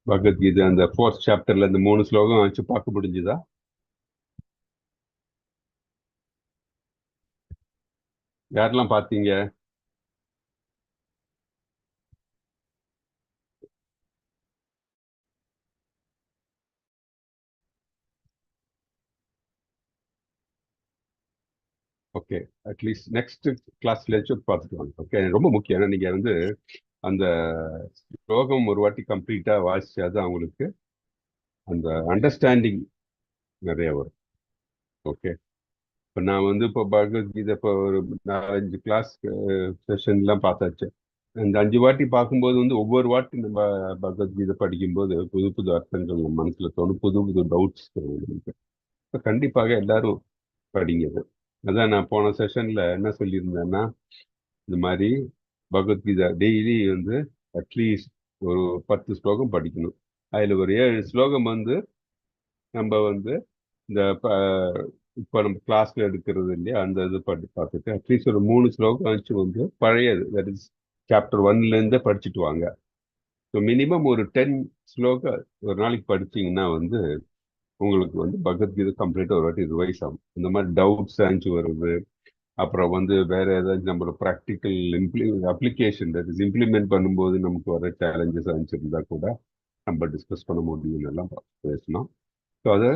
பகவத்கீதை அந்த 4th சாப்டர்ல இந்த 3 ஸ்லோகம் வச்சு பார்க்க முடிஞ்சுதா? யாரெல்லாம் பார்த்தீங்க? ஓகே, அட்லீஸ்ட் நெக்ஸ்ட் கிளாஸ்ல பார்த்துட்டு வாங்க. ஓகே, ரொம்ப முக்கியம். ஏன்னா நீங்க வந்து அந்த ஸ்லோகம் ஒரு வாட்டி கம்ப்ளீட்டா வாசிச்சாதான் அவங்களுக்கு அந்த அண்டர்ஸ்டாண்டிங் நிறைய வரும். ஓகே, இப்போ நான் வந்து இப்போ பகவத்கீதை இப்போ ஒரு 4-5 கிளாஸ் செஷன்லாம் பார்த்தாச்சு. இந்த 5 வாட்டி பார்க்கும்போது வந்து ஒவ்வொரு வாட்டி நம்ம பகவத்கீதை படிக்கும்போது புது புது அர்த்தங்கள் நம்ம மனசுல தோணும், புது புது டவுட்ஸ் தோணும். இப்போ கண்டிப்பாக எல்லாரும் படிங்க அது. அதான் நான் போன செஷன்ல என்ன சொல்லியிருந்தேன்னா, இந்த மாதிரி பகவத்கீதா டெய்லி வந்து அட்லீஸ்ட் ஒரு 10 ஸ்லோகம் படிக்கணும். அதுல ஒரு 7 ஸ்லோகம் வந்து நம்ம வந்து இந்த இப்போ நம்ம கிளாஸ்ல எடுக்கிறது இல்லையா, அந்த இது பார்த்துட்டு அட்லீஸ்ட் ஒரு 3 ஸ்லோகம் வச்சு வந்து பழையது, தட் இஸ் சாப்டர் 1ல இருந்தே படிச்சுட்டு வாங்க. ஸோ மினிமம் ஒரு 10 ஸ்லோகம் ஒரு நாளைக்கு படிச்சீங்கன்னா வந்து உங்களுக்கு வந்து பகவத்கீதை கம்ப்ளீட்டா ஒரு வாட்டி ரிவைஸ் ஆகும். இந்த மாதிரி டவுட்ஸ் ஆன்சர் வருது, அப்புறம் வந்து வேற ஏதாச்சும் நம்மளோட practical application that is implement பண்ணும்போது நமக்கு வர சேலஞ்சஸ் ஆன்சர் இருந்தா கூட நம்ம டிஸ்கஸ் பண்ண முடியும், எல்லாம் பேசணும். ஸோ அதை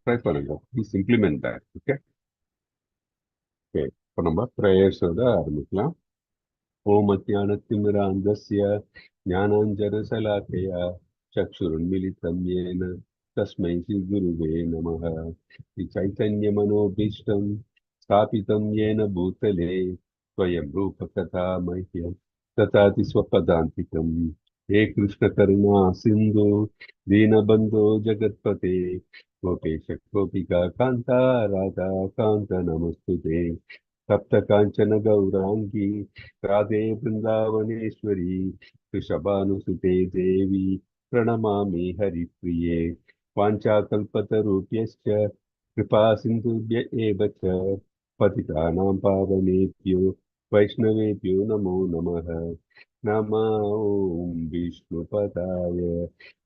ட்ரை பண்ணுங்க, please implement that. Okay okay, இப்போ நம்ம ப்ரேயர்ஸோட ஆரம்பிக்கலாம். ஓம் அஜ்ஞானத்திமிராந்தஸ்ய ஞானாஞ்சனசலாக்கயா चक्षुरुन्मिलितं येन तस्मै श्रीगुरुवे नमः। चैतन्यमनोभीष्टं स्थापितं येन भूतले स्वयं रूपकथा मह्यं ददाति स्वपदान्तिकं। हे कृष्णकरुणा सिन्धु दीनबन्धो जगत्पते गोपेश गोपिका कान्ता राधा कान्त नमस्तुते। सप्त काञ्चन गौराङ्गी राधे वृन्दावनेश्वरी वृषभानुसुते देवी प्रणमामि हरिप्रिये। वाञ्छाकल्पतरुभ्यश्च कृपा सिन्धुभ्य एव च पतितानां पावनेभ्यो वैष्णवेभ्यो नमो नमः। नमो ॐ विष्णुपदाय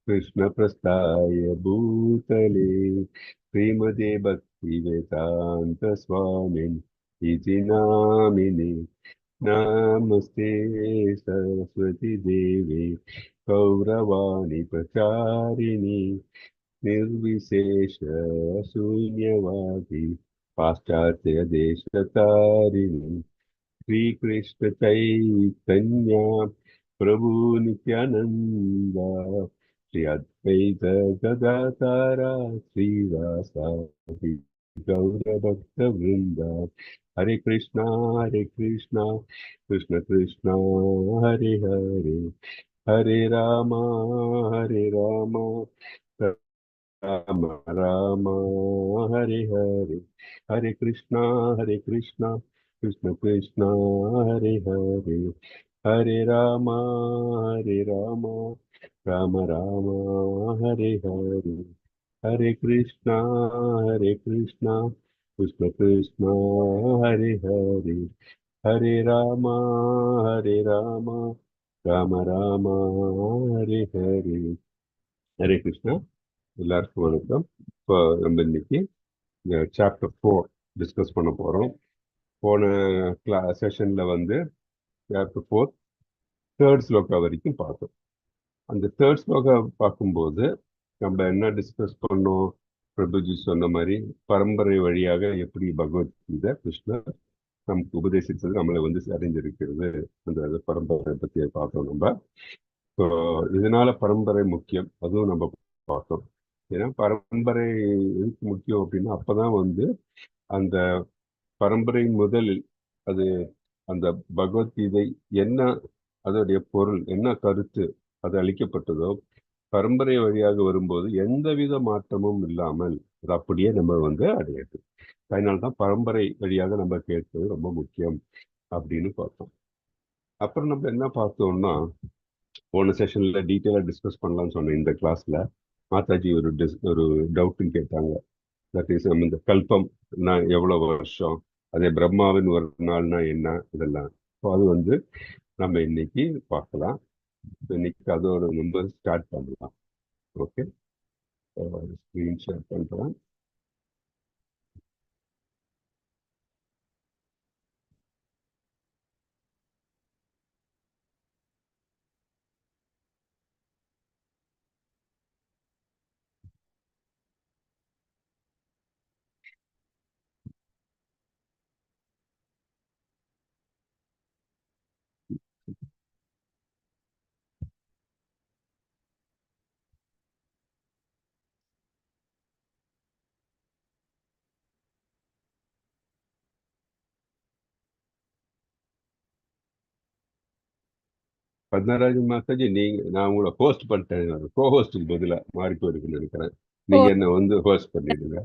कृष्णप्रस्थाय भूतले श्रीमते भक्तिवेदान्त स्वामिन् इति नामिने। नमस्ते सरस्वती देवे गौरवाणी प्रचारिणी निर्विशेष शून्यवादी पाश्चात्य देशतारिणी। श्री कृष्ण चैतन्य प्रभु नित्यानंद श्री अद्वैत गदाधारा श्रीवासादि गौर भक्त वृंद। हरे कृष्णा कृष्ण कृष्णा हरे हरे, हरे राम राम राम हरे हरे, हरे कृष्णा कृष्ण कृष्णा हरे हरे, हरे राम राम राम हरे हरे, हरे कृष्णा कृष्ण कृष्णा हरे हरे, हरे राम राम राम हरे हरे, हरे कृष्णा। எல்லாருக்கும் வணக்கம். இப்போ நம்ம இன்னைக்கு சாப்டர் 4 டிஸ்கஸ் பண்ண போறோம். போன செஷன்ல வந்து சாப்டர் 4 தேர்ட் ஸ்லோகா வரைக்கும் பார்த்தோம். அந்த தேர்ட் ஸ்லோகா பார்க்கும்போது நம்ம என்ன டிஸ்கஸ் பண்ணோம்? பிரபுஜி சொன்ன மாதிரி பரம்பரை வழியாக எப்படி பகவத்கீதை கிருஷ்ணர் நமக்கு உபதேசித்தது நம்மளை வந்து அறிஞ்சிருக்கிறது, அந்த பரம்பரை பற்றி பார்த்தோம் நம்ம. ஸோ இதனால பரம்பரை முக்கியம், அதுவும் நம்ம பார்த்தோம். ஏன்னா பரம்பரை எதுக்கு முக்கியம் அப்படின்னா, அப்பதான் வந்து அந்த பரம்பரை முதலில் அது அந்த பகவத்கீதை என்ன, அதோடைய பொருள் என்ன, கருத்து அது அளிக்கப்பட்டதோ பரம்பரை வழியாக வரும்போது எந்தவித மாற்றமும் இல்லாமல் அது அப்படியே நம்ம வந்து அடையாது. அதனால்தான் பரம்பரை வழியாக நம்ம கேட்பது ரொம்ப முக்கியம் அப்படின்னு பார்த்தோம். அப்புறம் நம்ம என்ன பார்த்தோம்னா, போன செஷன்ல டீட்டெயிலா டிஸ்கஸ் பண்ணலாம்னு சொன்னேன். இந்த கிளாஸ்ல மாதாஜி ஒரு டவுட்னு கேட்டாங்க. தட் இஸ் நம்ம இந்த கல்பம் எவ்வளவு வருஷம், அதே பிரம்மாவின் ஒரு நாள்னா என்ன, இதெல்லாம். ஸோ அது வந்து நம்ம இன்னைக்கு பார்க்கலாம். இன்னைக்கு அதோட நம்ம ஸ்டார்ட் பண்ணலாம். ஓகே, ஸ்க்ரீன் ஷேர் பண்றேன். பதினாறாவது மாசாஜி நான் உங்களை ஹோஸ்ட் பண்ணிட்டேன், கோ ஹோஸ்டுக்கு பதிலா மாறி போயிருக்குன்னு நினைக்கிறேன். ஓ நீங்க என்ன வந்து ஹோஸ்ட் பண்ணிடுங்க.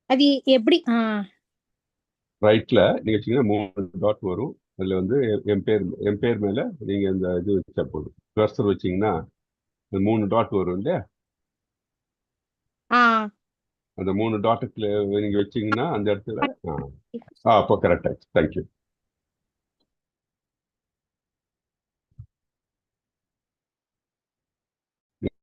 அது எப்படி? ரைட்ல நீங்க வச்சீங்கன்னா 3 டாட் வரும். அதுல வந்து என் பேர் மேல நீங்க இந்த இது வச்சா போதும். கர்சர் வச்சீங்கன்னா 3 டாட் வரும் இல்லையா? ஆ அந்த 3 டாட்டுக்குள்ள நீங்க வச்சீங்கன்னா அந்த இடத்துல அப்போ கரெக்ட் ஆச்சு. தேங்க்யூ.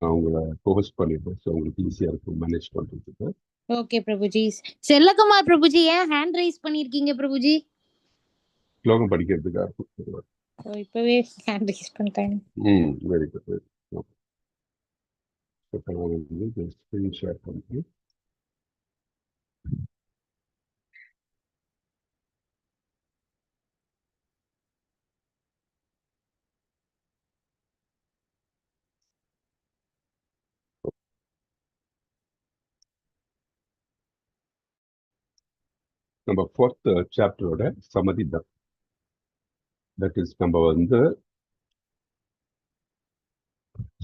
நான் உங்களை ஹோஸ்ட் பண்ணிடுறேன், ஸோ உங்களுக்கு ஈஸியா இருக்கும் மேனேஜ் பண்றதுக்கு. ஓகே பிரபுஜி. செல்லகுமார் பிரபுஜி, ஏன் ஹேண்ட் ரைஸ் பண்ணிருக்கீங்க பிரபுஜி? ஸ்லோகம் படிக்கிறதுக்காக இருக்கும். இப்பவே ஹேண்ட் ரைஸ் பண்ணிட்டாங்க. Very good. ஸ்க்ரீன் ஷேர் பண்ணி நம்ம 4th சாப்டரோட சமதி தான். தட் இஸ் நம்ம வந்து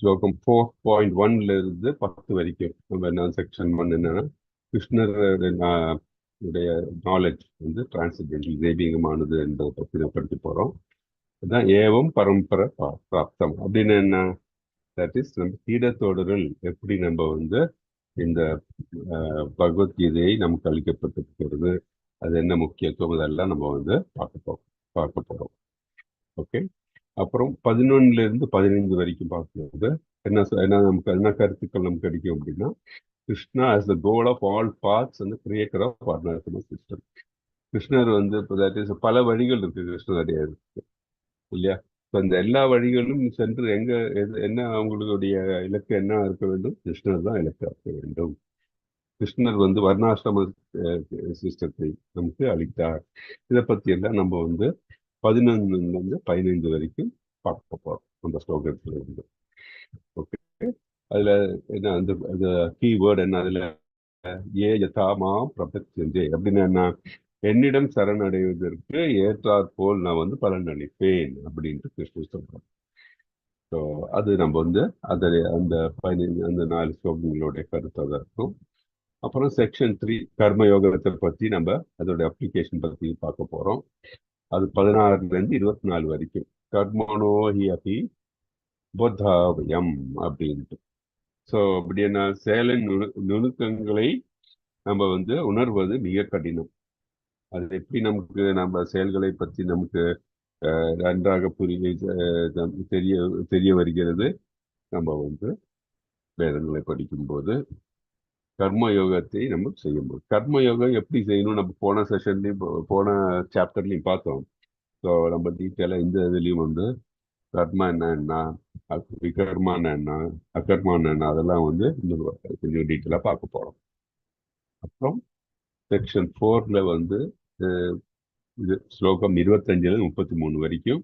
ஸ்லோகம் 4.1ல இருந்து 10 வரைக்கும் நம்ம என்ன செக்ஷன் 1 என்னன்னா கிருஷ்ணர் உடைய நாலேஜ் வந்து டிரான்ஸ்ஜெண்டல் தெய்வீகமானது என்பதை பற்றி நம்ம படிக்க போறோம். அதுதான் ஏவம் பரம்பரை பிராப்தம் அப்படின்னு என்ன? தட் இஸ் நம்ம கீடத்தொடரில் எப்படி நம்ம வந்து இந்த பகவத்கீதையை நமக்கு அளிக்கப்பட்டிருக்கிறது, அது என்ன முக்கியத்துவம், இதெல்லாம் நம்ம வந்து பார்க்க போறோம். ஓகே, அப்புறம் 11ல இருந்து 15 வரைக்கும் பார்க்கும்போது என்ன நமக்கு என்ன கருத்துக்கள் நமக்கு கிடைக்கும் அப்படின்னா, Krishna as the goal of all paths and creator of வர்ணாசிரம சிஸ்டம். கிருஷ்ணர் வந்து இப்போ பல வழிகள் இருக்கு கிருஷ்ணர் அடையாளத்துக்கு இல்லையா? இப்போ இந்த எல்லா வழிகளும் சென்று என்ன அவங்களுடைய இலக்கு என்ன இருக்க வேண்டும்? கிருஷ்ணர் தான் இலக்கு இருக்க வேண்டும். கிருஷ்ணர் வந்து வர்ணாசிரம சிஸ்டத்தை நமக்கு அளித்தார். இதை பத்தி எல்லாம் நம்ம வந்து 11ல இருந்து 15 வரைக்கும் பார்க்க போறோம் அந்த ஸ்லோகத்துல இருந்து. ஓகே, அதுல என்ன அந்த கீவேர்டு என்ன? அதுல ஏ யதாமா பிரபத்தியந்தே அப்படின்னு என்ன? என்னிடம் சரணடைவதற்கு ஏற்றாற் போல் நான் வந்து பலன் அளிப்பேன் அப்படின்ட்டு கிருஷ்ணர் சொல்றோம். ஸோ அது நம்ம வந்து அந்த 4 ஸ்லோகங்களுடைய கருத்தாக இருக்கும். அப்புறம் செக்ஷன் 3 கர்மயோகத்தை பத்தி நம்ம அதோட அப்ளிகேஷன் பத்தி பார்க்க போறோம். அது 16ல இருந்து 24 வரைக்கும் கர்மனோ ஹி அபி போத்தாவயம் அப்படின்ட்டு. ஸோ அப்படி என்ன? செயலின் நுணுக்கங்களை நம்ம வந்து உணர்வது மிக கடினம். அது எப்படி நமக்கு நம்ம செயல்களை பற்றி நமக்கு நன்றாக தெரிய வருகிறது? நம்ம வந்து வேதங்களை படிக்கும்போது கர்ம யோகத்தை நம்ம செய்யும்போது. கர்ம யோகம் எப்படி செய்யணும் நம்ம போன செஷன்லையும் போன சாப்டர்லையும் பார்த்தோம். ஸோ நம்ம டீட்டெயிலாக இந்த இதுலையும் வந்து கர்மா என்ன, விகர்மான என்ன, அகர்மான என்ன, அதெல்லாம் வந்து இன்னும் கொஞ்சம் டீட்டெயிலாக பார்க்க போறோம். அப்புறம் செக்ஷன் 4ல வந்து இது ஸ்லோகம் 25-33 வரைக்கும்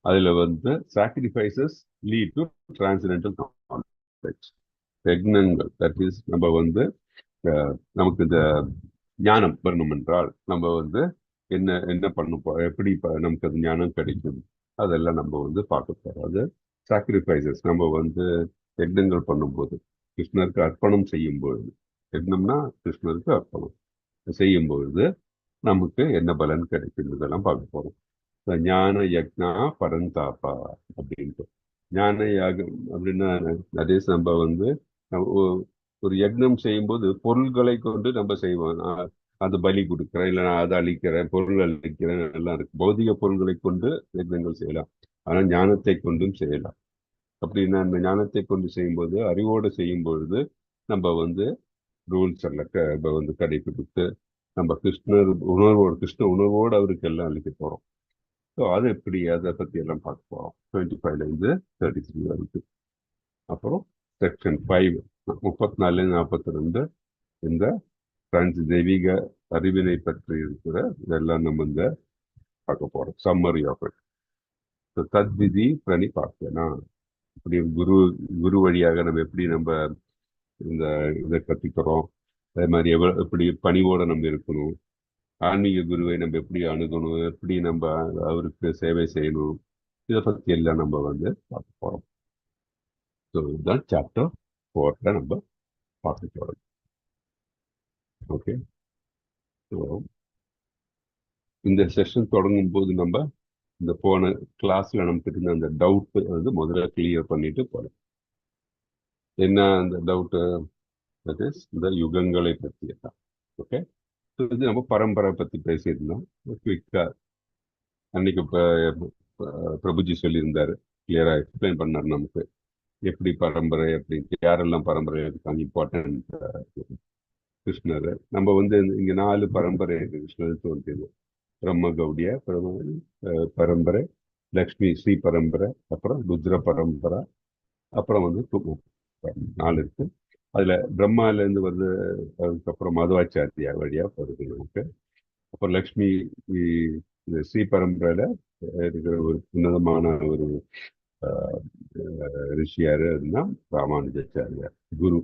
அதுல வந்து sacrifices lead to transcendental knowledge. யக்னங்கள், தட் இஸ் நம்ம வந்து நமக்கு இந்த ஞானம் வரணும் என்றால் நம்ம வந்து என்ன என்ன பண்ண எப்படி நமக்கு அது ஞானம் கிடைக்கும், அதெல்லாம் நம்ம வந்து பார்க்க போறோம். அது சாக்ரிஃபைசஸ் நம்ம வந்து யக்னங்கள் பண்ணும்போது, கிருஷ்ணருக்கு அர்ப்பணம் செய்யும் பொழுது, யக்னம்னா கிருஷ்ணருக்கு அர்ப்பணம் செய்யும் பொழுது நமக்கு என்ன பலன் கிடைக்கும், இதெல்லாம் பார்க்க போறோம். ஞான யக்னா பரந்தாபா அப்படின்ட்டு. ஞான யாகம் அப்படின்னா அதே நம்ம வந்து ஒரு யக்னம் செய்யும்போது பொருள்களை கொண்டு நம்ம செய்வோம். அந்த பலி கொடுக்குறேன், இல்லை நான் அதை அழிக்கிறேன், பொருள் அழிக்கிறேன், எல்லாம் இருக்கு. பௌதிக பொருள்களை கொண்டு யஜ்ஞங்கள் செய்யலாம், ஆனால் ஞானத்தை கொண்டும் செய்யலாம். அப்படின்னா அந்த ஞானத்தை கொண்டு செய்யும்போது, அறிவோடு செய்யும் பொழுது நம்ம வந்து ரூல்ஸ் எல்லாம் வந்து கடைபிடித்து நம்ம கிருஷ்ண உணர்வோடு அவருக்கு எல்லாம் அளிக்க போறோம். ஸோ அது எப்படி, அதை பத்தி எல்லாம் பார்க்க போறோம் 25லேருந்து 33 வரைக்கும். அப்புறம் செக்ஷன் 5 34 42 இந்த தெய்வீக அறிவினை பற்றி இருக்கிற இதெல்லாம் நம்ம இந்த பார்க்க போறோம். Summary of it. தத்விதி பிரணி பார்த்தேனா, இப்படி குரு வழியாக நம்ம எப்படி நம்ம இந்த இதை கற்றுக்கிறோம், அதே மாதிரி எப்படி பணிவோட நம்ம இருக்கணும், ஆன்மீக குருவை நம்ம எப்படி அணுகணும், எப்படி நம்ம அவருக்கு சேவை செய்யணும், இதை பற்றி எல்லாம் நம்ம வந்து பார்க்க போகிறோம். ஸோ இதுதான் சாப்டர் 4 நம்ம பார்க்க போகிறோம். ஓகே, ஸோ இந்த செஷன் தொடங்கும் போது நம்ம இந்த போன கிளாஸ்ல நமக்கு இருந்த அந்த டவுட் வந்து முதல்ல கிளியர் பண்ணிட்டு போகலாம். என்ன அந்த டவுட்டு? தட் இஸ் இந்த யுகங்களை பற்றி தான். ஓகே, இது நம்ம பரம்பரை பற்றி பேசியிருந்தோம். குவிக்கா அன்னைக்கு பிரபுஜி சொல்லியிருந்தாரு, கிளியரா எக்ஸ்பிளைன் பண்ணார் நமக்கு எப்படி பரம்பரை, அப்படின்ட்டு யாரெல்லாம் பரம்பரை இருக்காங்க, இம்பார்ட்டன்ட் கிருஷ்ணர். நம்ம வந்து இங்க 4 பரம்பரை கிருஷ்ணர் தோன்றியது. பிரம்ம கௌடிய பரம்பரை, லக்ஷ்மி ஸ்ரீ பரம்பரை, அப்புறம் ருத்ர பரம்பரை, அப்புறம் வந்து 4 இருக்கு. அதுல பிரம்மால இருந்து வருது, அதுக்கப்புறம் மதுவாச்சாரியா வழியா வருது நமக்கு. அப்புறம் லக்ஷ்மி ஸ்ரீ பரம்பரையில இருக்கிற ஒரு உன்னதமான ஒரு ரிஷியாரு, அதுனா ராமானுஜாச்சாரியார், குரு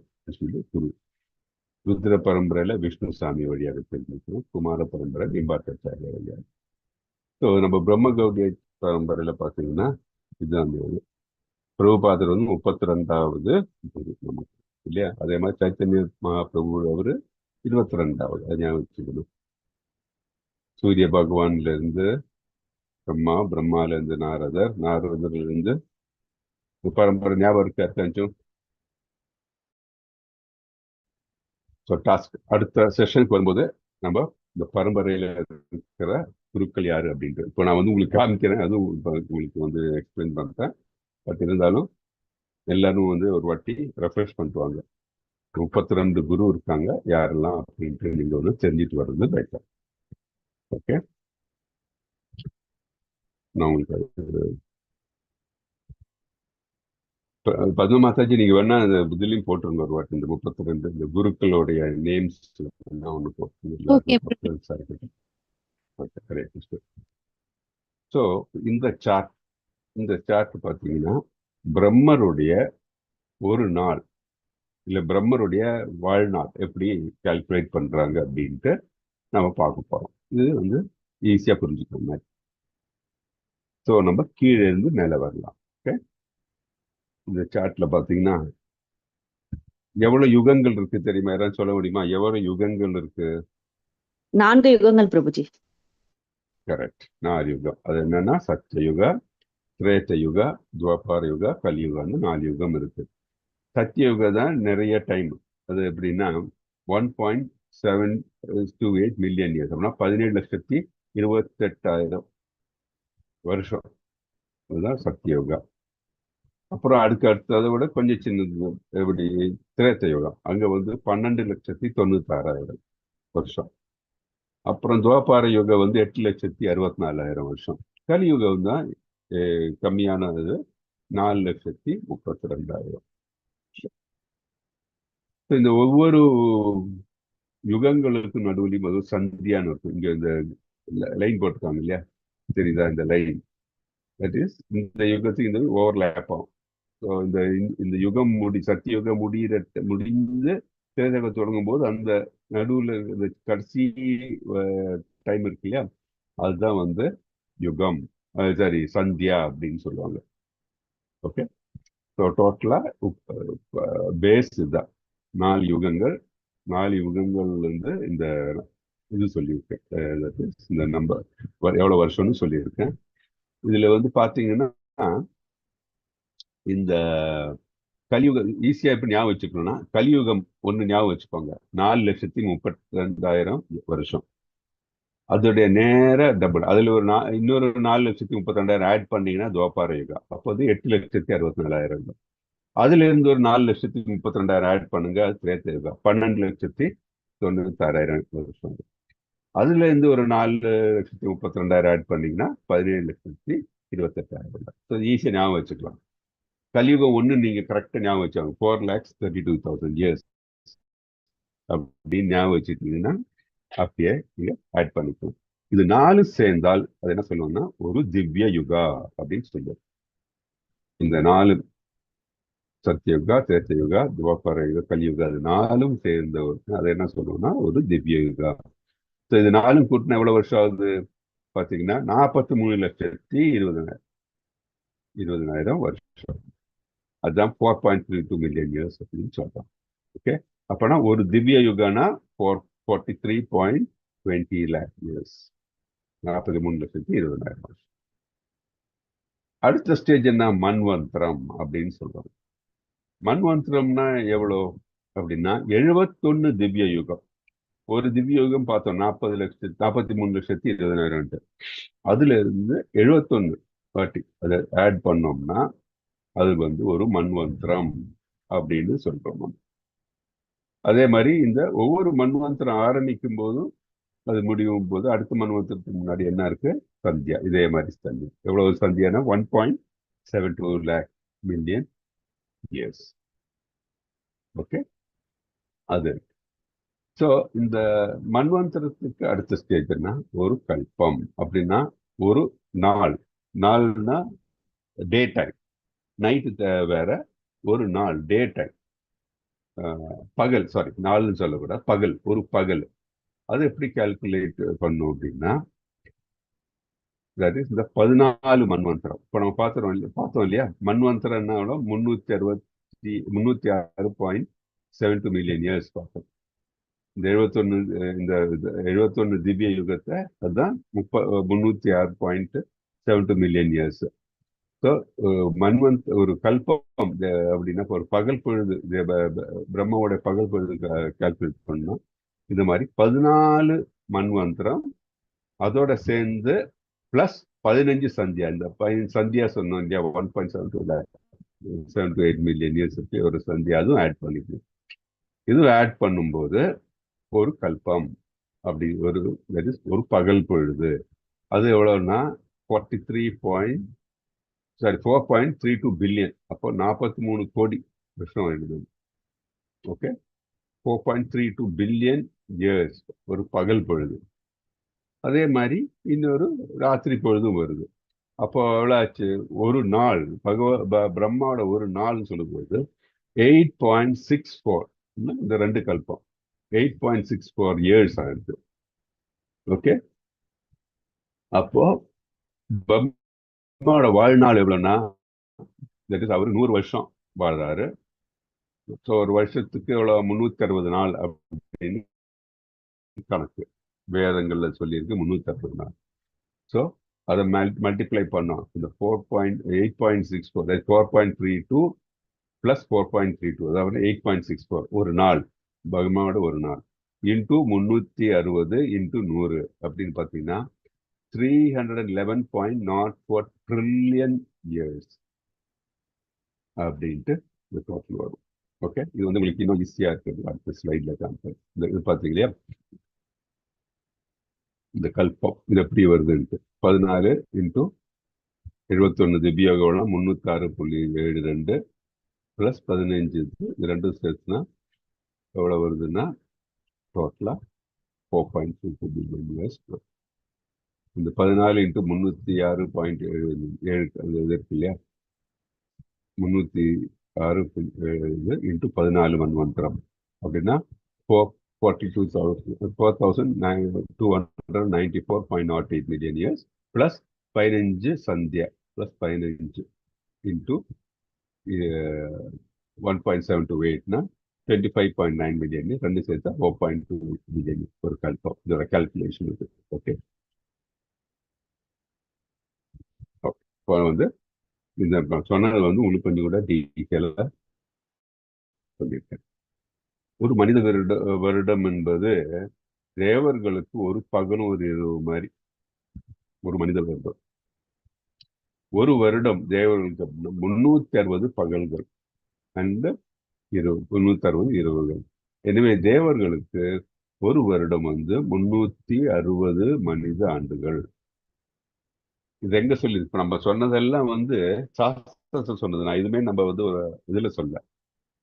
குரு. ருத்ர பரம்பரையில விஷ்ணு சாமி வழியாக தெரிஞ்சுக்கணும். குமார பரம்பரை நிம்பாட்டாச்சாரியா வழியாக. ஸோ நம்ம பிரம்ம கௌடிய பரம்பரையில பார்த்தீங்கன்னா இதுதான் பிரபுபாதர் வந்து 32வது குரு நமக்கு இல்லையா. அதே மாதிரி சைத்தன்ய மகாபிரபு அவரு 22வது, அது ஞாபகம் வச்சுக்கணும். சூரிய பகவான்ல இருந்து பிரம்மா, பிரம்மால இருந்து நாரதர், நாரதர்ல இருந்து பரம்பரை ஞாபகம் இருக்கா கொஞ்சம்? ஸோ டாஸ்க் அடுத்த செஷனுக்கு வரும்போது நம்ம இந்த பரம்பரையில இருக்கிற குருக்கள் யாரு அப்படின்ட்டு இப்போ நான் வந்து உங்களுக்கு காமிக்கிறேன், அதுவும் உங்களுக்கு வந்து எக்ஸ்பிளைன் பண்ணுறேன். பட் இருந்தாலும் எல்லாரும் வந்து ஒரு வாட்டி ரெஃப்ரெஷ் பண்ணுவாங்க. 32 குரு இருக்காங்க யாரெல்லாம் அப்படின்ட்டு நீங்க வந்து தெரிஞ்சுட்டு வர்றது பெட்டர். ஓகே, நான் உங்களுக்கு பத்ம மாதாஜி நீங்க வேணா அந்த இதுலையும் போட்டுருங்க ஒரு வாட்டி, இந்த 32 இந்த குருக்களுடைய நேம்ஸ் ஒன்று போட்டுருங்க. ஸோ இந்த சார்ட் பார்த்தீங்கன்னா பிரம்மருடைய ஒரு நாள் இல்லை பிரம்மருடைய வாழ்நாள் எப்படி கால்குலேட் பண்றாங்க அப்படின்ட்டு நம்ம பார்க்க போறோம். இது வந்து ஈஸியா புரிஞ்சுக்கிற மாதிரி. ஸோ நம்ம கீழே இருந்து மேலே வரலாம். ஓகே, இந்த சார்ட்ல பார்த்தீங்கன்னா எவ்வளவு யுகங்கள் இருக்கு தெரியுமா? யாராவது சொல்ல முடியுமா எவ்வளவு யுகங்கள் இருக்கு? 4 யுகங்கள் பிரபுஜி. கரெக்ட், 4 யுகம். அது என்னன்னா சத்யயுக, திரேதயுக, துவாபார யுக, கலியுகம்னு 4 யுகம் இருக்கு. சத்யயுக தான் நிறைய டைம். அது எப்படின்னா 1.728 மில்லியன் இயர்ஸ், அப்படின்னா 17,28,000 வருஷம். அதுதான் சத்யயுகா. அப்புறம் அடுத்ததை விட கொஞ்சம் சின்னது எப்படி திரேதயுகம், அங்க வந்து 12,96,000 வருஷம். அப்புறம் துவாபார யுகம் வந்து 8,64,000 வருஷம். கலியுகம் தான் கம்மியானது, 4,32,000. இந்த ஒவ்வொரு யுகங்களுக்கு நடுவுலையும் அது சந்தியான்னு இருக்கும். இங்க இந்த லைன் போட்டிருக்காங்க இல்லையா, தெரியுதா இந்த லைன்? தட் இஸ் இந்த யுகத்துக்கு இந்த ஓவர்லேப் ஆகும். ஸோ இந்த யுகம் சத்தியுகம் முடிந்து திரேதயுகம் தொடங்கும் போது அந்த நடுவில் இந்த கடைசி டைம் இருக்கு இல்லையா, அதுதான் வந்து யுகம், சாரி சந்தியா அப்படின்னு சொல்லுவாங்க. ஓகே, ஸோ டோட்டலா பேஸ் இதுதான் 4 யுகங்கள். 4 யுகங்கள் வந்து இந்த இது சொல்லியிருக்கேன், இந்த நம்பர் எவ்வளவு வருஷம்னு சொல்லியிருக்கேன். இதுல வந்து பாத்தீங்கன்னா இந்த கலியுகம் ஈஸியா எப்படி ஞாபகம் வச்சுக்கணும்னா, கலியுகம் ஒண்ணு ஞாபகம் வச்சுக்கோங்க. 4,32,000 வருஷம். அதோடைய நேர டபுள். அதுல இன்னொரு 4,32,000 ஆட் பண்ணீங்கன்னா துவாபார யுகம். அப்போ வந்து 8,64,000. அதுல இருந்து ஒரு 4,32,000 ஆட் பண்ணுங்க, அது திரேத்த யுகம். 12,96,000 வருஷம். அதுல இருந்து ஒரு 4,32,000 ஆட் பண்ணீங்கன்னா 17,28,000. ஈஸியா ஞாபகம் வச்சுக்கலாம். கலியுகம் ஒண்ணு நீங்க கரெக்டா ஞாபகம் வச்சாங்க. 4,32,000 இயர்ஸ் அப்படின்னு ஞாபகம் வச்சுட்டீங்கன்னா அப்படியே நீங்க ஆட் பண்ணிக்கலாம். இது 4 சேர்ந்தால் அது என்ன சொல்லுவோம்னா ஒரு திவ்ய யுகா அப்படின்னு சொல்லுவோம். இந்த 4 சத்தியயுகா, திரேத்தயுகா, துவாபர யுகா, கலியுகா, அது 4 சேர்ந்த அதை என்ன சொல்லுவோம்னா ஒரு திவ்ய யுகா. இது 4 கூட்டினா எவ்வளவு வருஷம் ஆகுது பாத்தீங்கன்னா 43,20,000 வருஷம். அதுதான் 4.32 மில்லியன் இயர்ஸ் அப்படின்னு சொல்றோம். ஓகே, அப்பனா ஒரு திவ்ய யுகானா 43.20 lakh இயர்ஸ், 43,20,000 வருஷம். அடுத்த ஸ்டேஜ் என்ன? மன்வந்திரம் அப்படின்னு சொல்றோம். மன்வந்திரம்னா எவ்வளோ அப்படின்னா 71 திவ்ய யுகம். ஒரு திவ்ய யுகம் பார்த்தோம் 43,20,000. அதுல இருந்து 71 வாட்டி அதை ஆட் பண்ணோம்னா அது வந்து ஒரு மன்வந்திரம் அப்படின்னு சொல்றோம் நம்ம. அதே மாதிரி இந்த ஒவ்வொரு மன்வந்திரம் ஆரம்பிக்கும் போதும் அது முடியும் போது அடுத்த மன்வந்திரத்துக்கு முன்னாடி என்ன இருக்கு? சந்தியா. இதே மாதிரி சந்தியா. எவ்வளவு சந்தியானா 1.72 lakh மில்லியன் இயர்ஸ். ஓகே, அது. ஸோ இந்த மன்வந்திரத்துக்கு அடுத்த ஸ்டேஜ்னா ஒரு கல்பம். அப்படின்னா ஒரு நாள். நாள்னா டே டைம், நைட்டு வேற, ஒரு நாள் டே டைம், பகல். சாரி, நாள்னு சொல்லக்கூடாது, பகல். ஒரு பகல். அது எப்படி கால்குலேட் பண்ணும் அப்படின்னா இந்த 14 மன்வந்திரம். இப்போ நம்ம பார்த்தோம் இல்லையா? மன்வந்திரம்னா 306.72 மில்லியன் இயர்ஸ் பார்த்தோம். இந்த 71 திவ்ய யுகத்தை அதுதான் 306.72 மில்லியன் இயர்ஸ். ஸோ ஒரு கல்பம் அப்படின்னா ஒரு பகல் பொழுது, பிரம்மாவோட பகல் பொழுது கால்குலேட் பண்ணோம். இந்த மாதிரி 14 மன்வந்திரம் அதோட சேர்ந்து பிளஸ் 15 சந்தியா. இந்த 15 சந்தியா சொன்னோம் இல்லையா? 1.78 மில்லியன் இயர்ஸ் ஒரு சந்தியா, அதுவும் ஆட் பண்ணிக்கு. இதுவும் ஆட் பண்ணும்போது ஒரு கல்பம் அப்படி ஒரு பகல் பொழுது. அது எவ்வளவுனா 4.32 பில்லியன். அப்போ 43 கோடி வருஷம் ஆயிடுது. ஓகே, 4.32 பில்லியன் இயர்ஸ் ஒரு பகல் பொழுது. அதே மாதிரி இன்னொரு ராத்திரி பொழுதும் வருது. அப்போ எவ்வளோ ஆச்சு? ஒரு நாள் பிரம்மாவோட ஒரு நாள்னு சொல்லும்போது 8.64. இந்த 2 கல்பம் 8.64 இயர்ஸ் ஆயிடுது. ஓகே, அப்போ பிரம்மாவோட வாழ்நாள் எவ்வளவுன்னா அவரு 100 வருஷம் வாழ்றாரு. ஸோ ஒரு வருஷத்துக்கு எவ்வளவு? 360 நாள் அப்படின்னு கணக்கு வேதங்கள்ல சொல்லியிருக்கு. 360 நாள். ஸோ அதை மல்டிப்ளை பண்ணோம். இந்த 8.64 4.32 பிளஸ் 4.32 அதாவது 8.64 ஒரு நாள், பகமாவோட ஒரு நாள், இன்டூ 360 இன்டூ 100 அப்படின்னு பார்த்தீங்கன்னா 311.04 ட்ரில்லியன் இயர்ஸ் அப்படின்ட்டு இந்த டோட்டல் வரும். ஓகே, இது வந்து உங்களுக்கு இன்னும் ஈஸியா இருக்குது. அடுத்த ஸ்லைட்ல காமிப்பேன். இது பார்த்தீங்க இல்லையா? இந்த கல்பம் இது எப்படி வருதுன்ட்டு 14 இன்டூ 71 திவ்யோகம் 306.72 பிளஸ் 15 இது ரெண்டும் சேர்த்துனா எவ்வளவு வருதுன்னா டோட்டலா 4.22 பில்லியன் இயர்ஸ். இந்த 14 இன்டூ 306.7 இருக்கு இல்லையா? 306 இன்டூ 14 மன்வந்திரம் அப்படின்னா 4,294.08 மில்லியன் இயர்ஸ் பிளஸ் 15 சந்தியா பிளஸ் 15 இன்டூ 1.728னா 25.9 மில்லியன். ரெண்டு சேர்த்தா 4.2 மில்லியன் ஒரு கல்பம். இதோட கால்குலேஷன் இது. ஓகே, இப்போ வந்து இந்த சொன்னது வந்து உங்களுக்கு கொஞ்சம் கூட டீட்டெயிலாக சொல்லியிருக்கேன். ஒரு மனித வருடம் என்பது தேவர்களுக்கு ஒரு பகல் ஒரு இரவு மாதிரி ஒரு மனித வருடம். ஒரு வருடம் தேவர்களுக்கு அப்படின்னா 360 பகல்கள் அண்ட் 360 இரவுகள். எனவே தேவர்களுக்கு ஒரு வருடம் 360 மனித ஆண்டுகள். இது எங்க சொல்லி இப்ப நம்ம சொன்னதெல்லாம் சாஸ்திரத்தை சொன்னது. நான் இதுமே நம்ம ஒரு இதுல சொல்ல.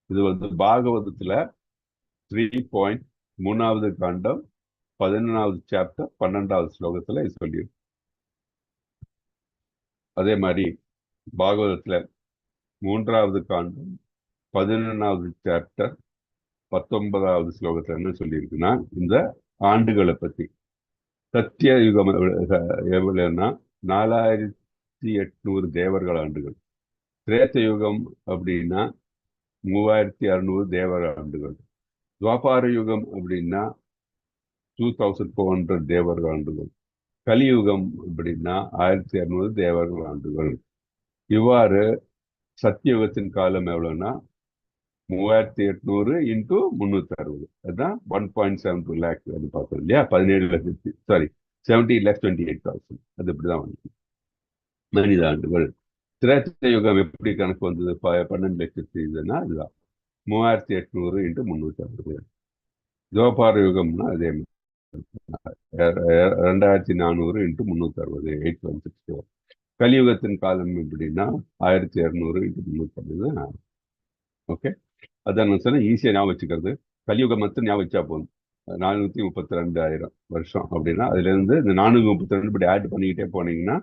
இது பாகவதத்துல 3.3வது காண்டம் 11வது சாப்டர் 12வது ஸ்லோகத்துல இது சொல்லியிருக்கு. அதே மாதிரி பாகவதத்துல 3வது காண்டம் 11வது சாப்டர் 19வது ஸ்லோகத்துல என்ன சொல்லியிருக்குன்னா இந்த ஆண்டுகளை பத்தி. சத்திய யுகம் எவ்வளவுன்னா 4800 தேவர்கள் ஆண்டுகள். திரேத்த யுகம் அப்படின்னா 3600 தேவர்கள் ஆண்டுகள். துவாபார யுகம் அப்படின்னா 2400 தேவர்கள் ஆண்டுகள். கலியுகம் அப்படின்னா 1600 தேவர்கள் ஆண்டுகள். இவ்வாறு சத்தியுகத்தின் காலம் எவ்வளவுன்னா 3800 இன்டூ 360. அதுதான் 1.72 லேக் பார்த்தோம் இல்லையா? 17,28,000. அது இப்படிதான் வந்து மனித ஆண்டுகள். திரேத்த யுகம் எப்படி கணக்கு வந்தது? 12 லட்சத்தி இதுன்னா அதுதான் 3800 இன்டூ 360. துவாபார யுகம்னா அதே 2400 இன்டூ 360 8.64. கலியுகத்தின் காலம் எப்படின்னா 1200 இன்டூ 360. ஓகே, அதான் நான் சொன்னேன், ஈஸியா ஞாபகம் வச்சுக்கிறது. கலியுகம் மட்டும் ஞாபகம் வச்சா போதும். 432,000 வருஷம் அப்படின்னா அதுல இருந்து இந்த 432 இப்படி ஆட் பண்ணிக்கிட்டே போனீங்கன்னா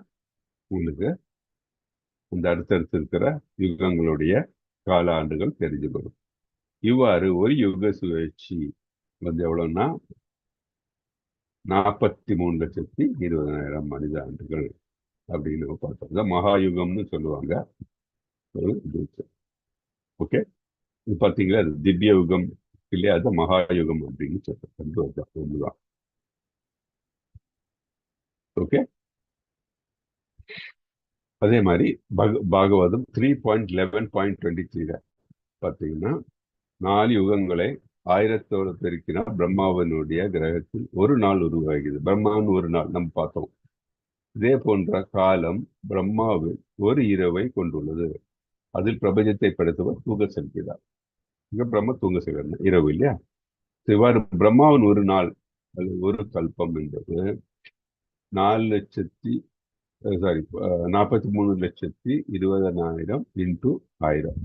உங்களுக்கு இந்த அடுத்தடுத்து இருக்கிற யுகங்களுடைய கால ஆண்டுகள் தெரிஞ்சு வரும். இவ்வாறு ஒரு யுக சுழற்சி எவ்வளவுன்னா 43,20,000 மனித ஆண்டுகள் அப்படின்னு பார்த்தோம். மகாயுகம்னு சொல்லுவாங்க. ஓகே, இது பார்த்தீங்களா? அது திவ்ய யுகம் இல்லையா? அது மகாயுகம் அப்படின்னு சொல்றது ஒண்ணுதான். ஓகே, அதே மாதிரி பாகவதம் 3.11.23 பார்த்தீங்கன்னா 4 யுகங்களை 1000 பெருக்கினா பிரம்மாவனுடைய கிரகத்தில் ஒரு நாள் உருவாகிறது. பிரம்மாவின் ஒரு நாள் நம்ம பார்த்தோம். இதே போன்ற காலம் பிரம்மாவில் ஒரு இரவை கொண்டுள்ளது. அதில் பிரபஞ்சத்தை படைத்தவர் தூங்க செல்கிறார். இங்க பிரம்ம தூங்க செல்கிறார், இரவு இல்லையா? இவ்வாறு பிரம்மாவின் ஒரு நாள் அது ஒரு கல்பம் என்பது 43,20,000 இன்டூ 1000.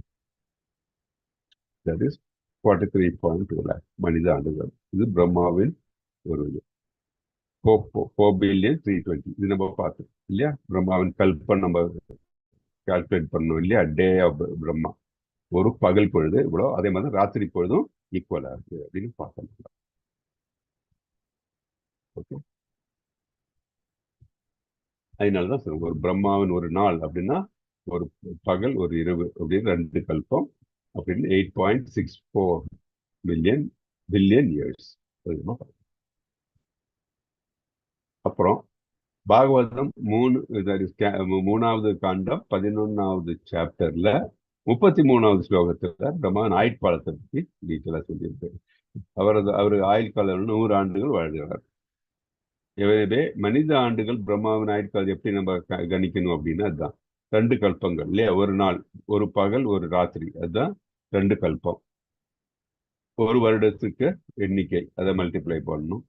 தட் இஸ் 43.2 லேக் மனித ஆண்டுகள். இது பிரம்மாவின் ஒரு 4,320,000,000. இது நம்ம பார்த்தோம் இல்லையா? பிரம்மாவின் கல்பம் நம்ம கால்குலேட் பண்ணோம் இல்லையா? டே ஆஃப் பிரம்மா ஒரு பகல் பொழுது இவ்வளோ, அதே மாதிரி ராத்திரி பொழுதும் ஈக்குவலா இருக்கு அப்படின்னு பார்த்தோம். ஓகே, அதனாலதான் சொல்லுங்க, ஒரு பிரம்மாவின் ஒரு நாள் அப்படின்னா ஒரு பகல் ஒரு இரவு அப்படின்னு 2 கல்பம் அப்படின்னு 8.64 பில்லியன் இயர்ஸ். அப்புறம் பாகவதம் 3வது காண்டம் 11வது சாப்டர்ல 33வது ஸ்லோகத்துல பிரம்மாவின் ஆயுட்காலத்தை பற்றி டீட்டெயிலா சொல்லியிருக்கு. அவரு ஆயுள் காலம் 100 ஆண்டுகள் வாழ்கிறார். எனவே மனித ஆண்டுகள் பிரம்மாவின் ஆயுட்காலம் எப்படி நம்ம கணிக்கணும் அப்படின்னா அதுதான் 2 கல்பங்கள் இல்லையா? ஒரு நாள், ஒரு பகல், ஒரு ராத்திரி, அதுதான் 2 கல்பம். ஒரு வருடத்துக்கு எண்ணிக்கை அதை மல்டிப்ளை பண்ணணும்.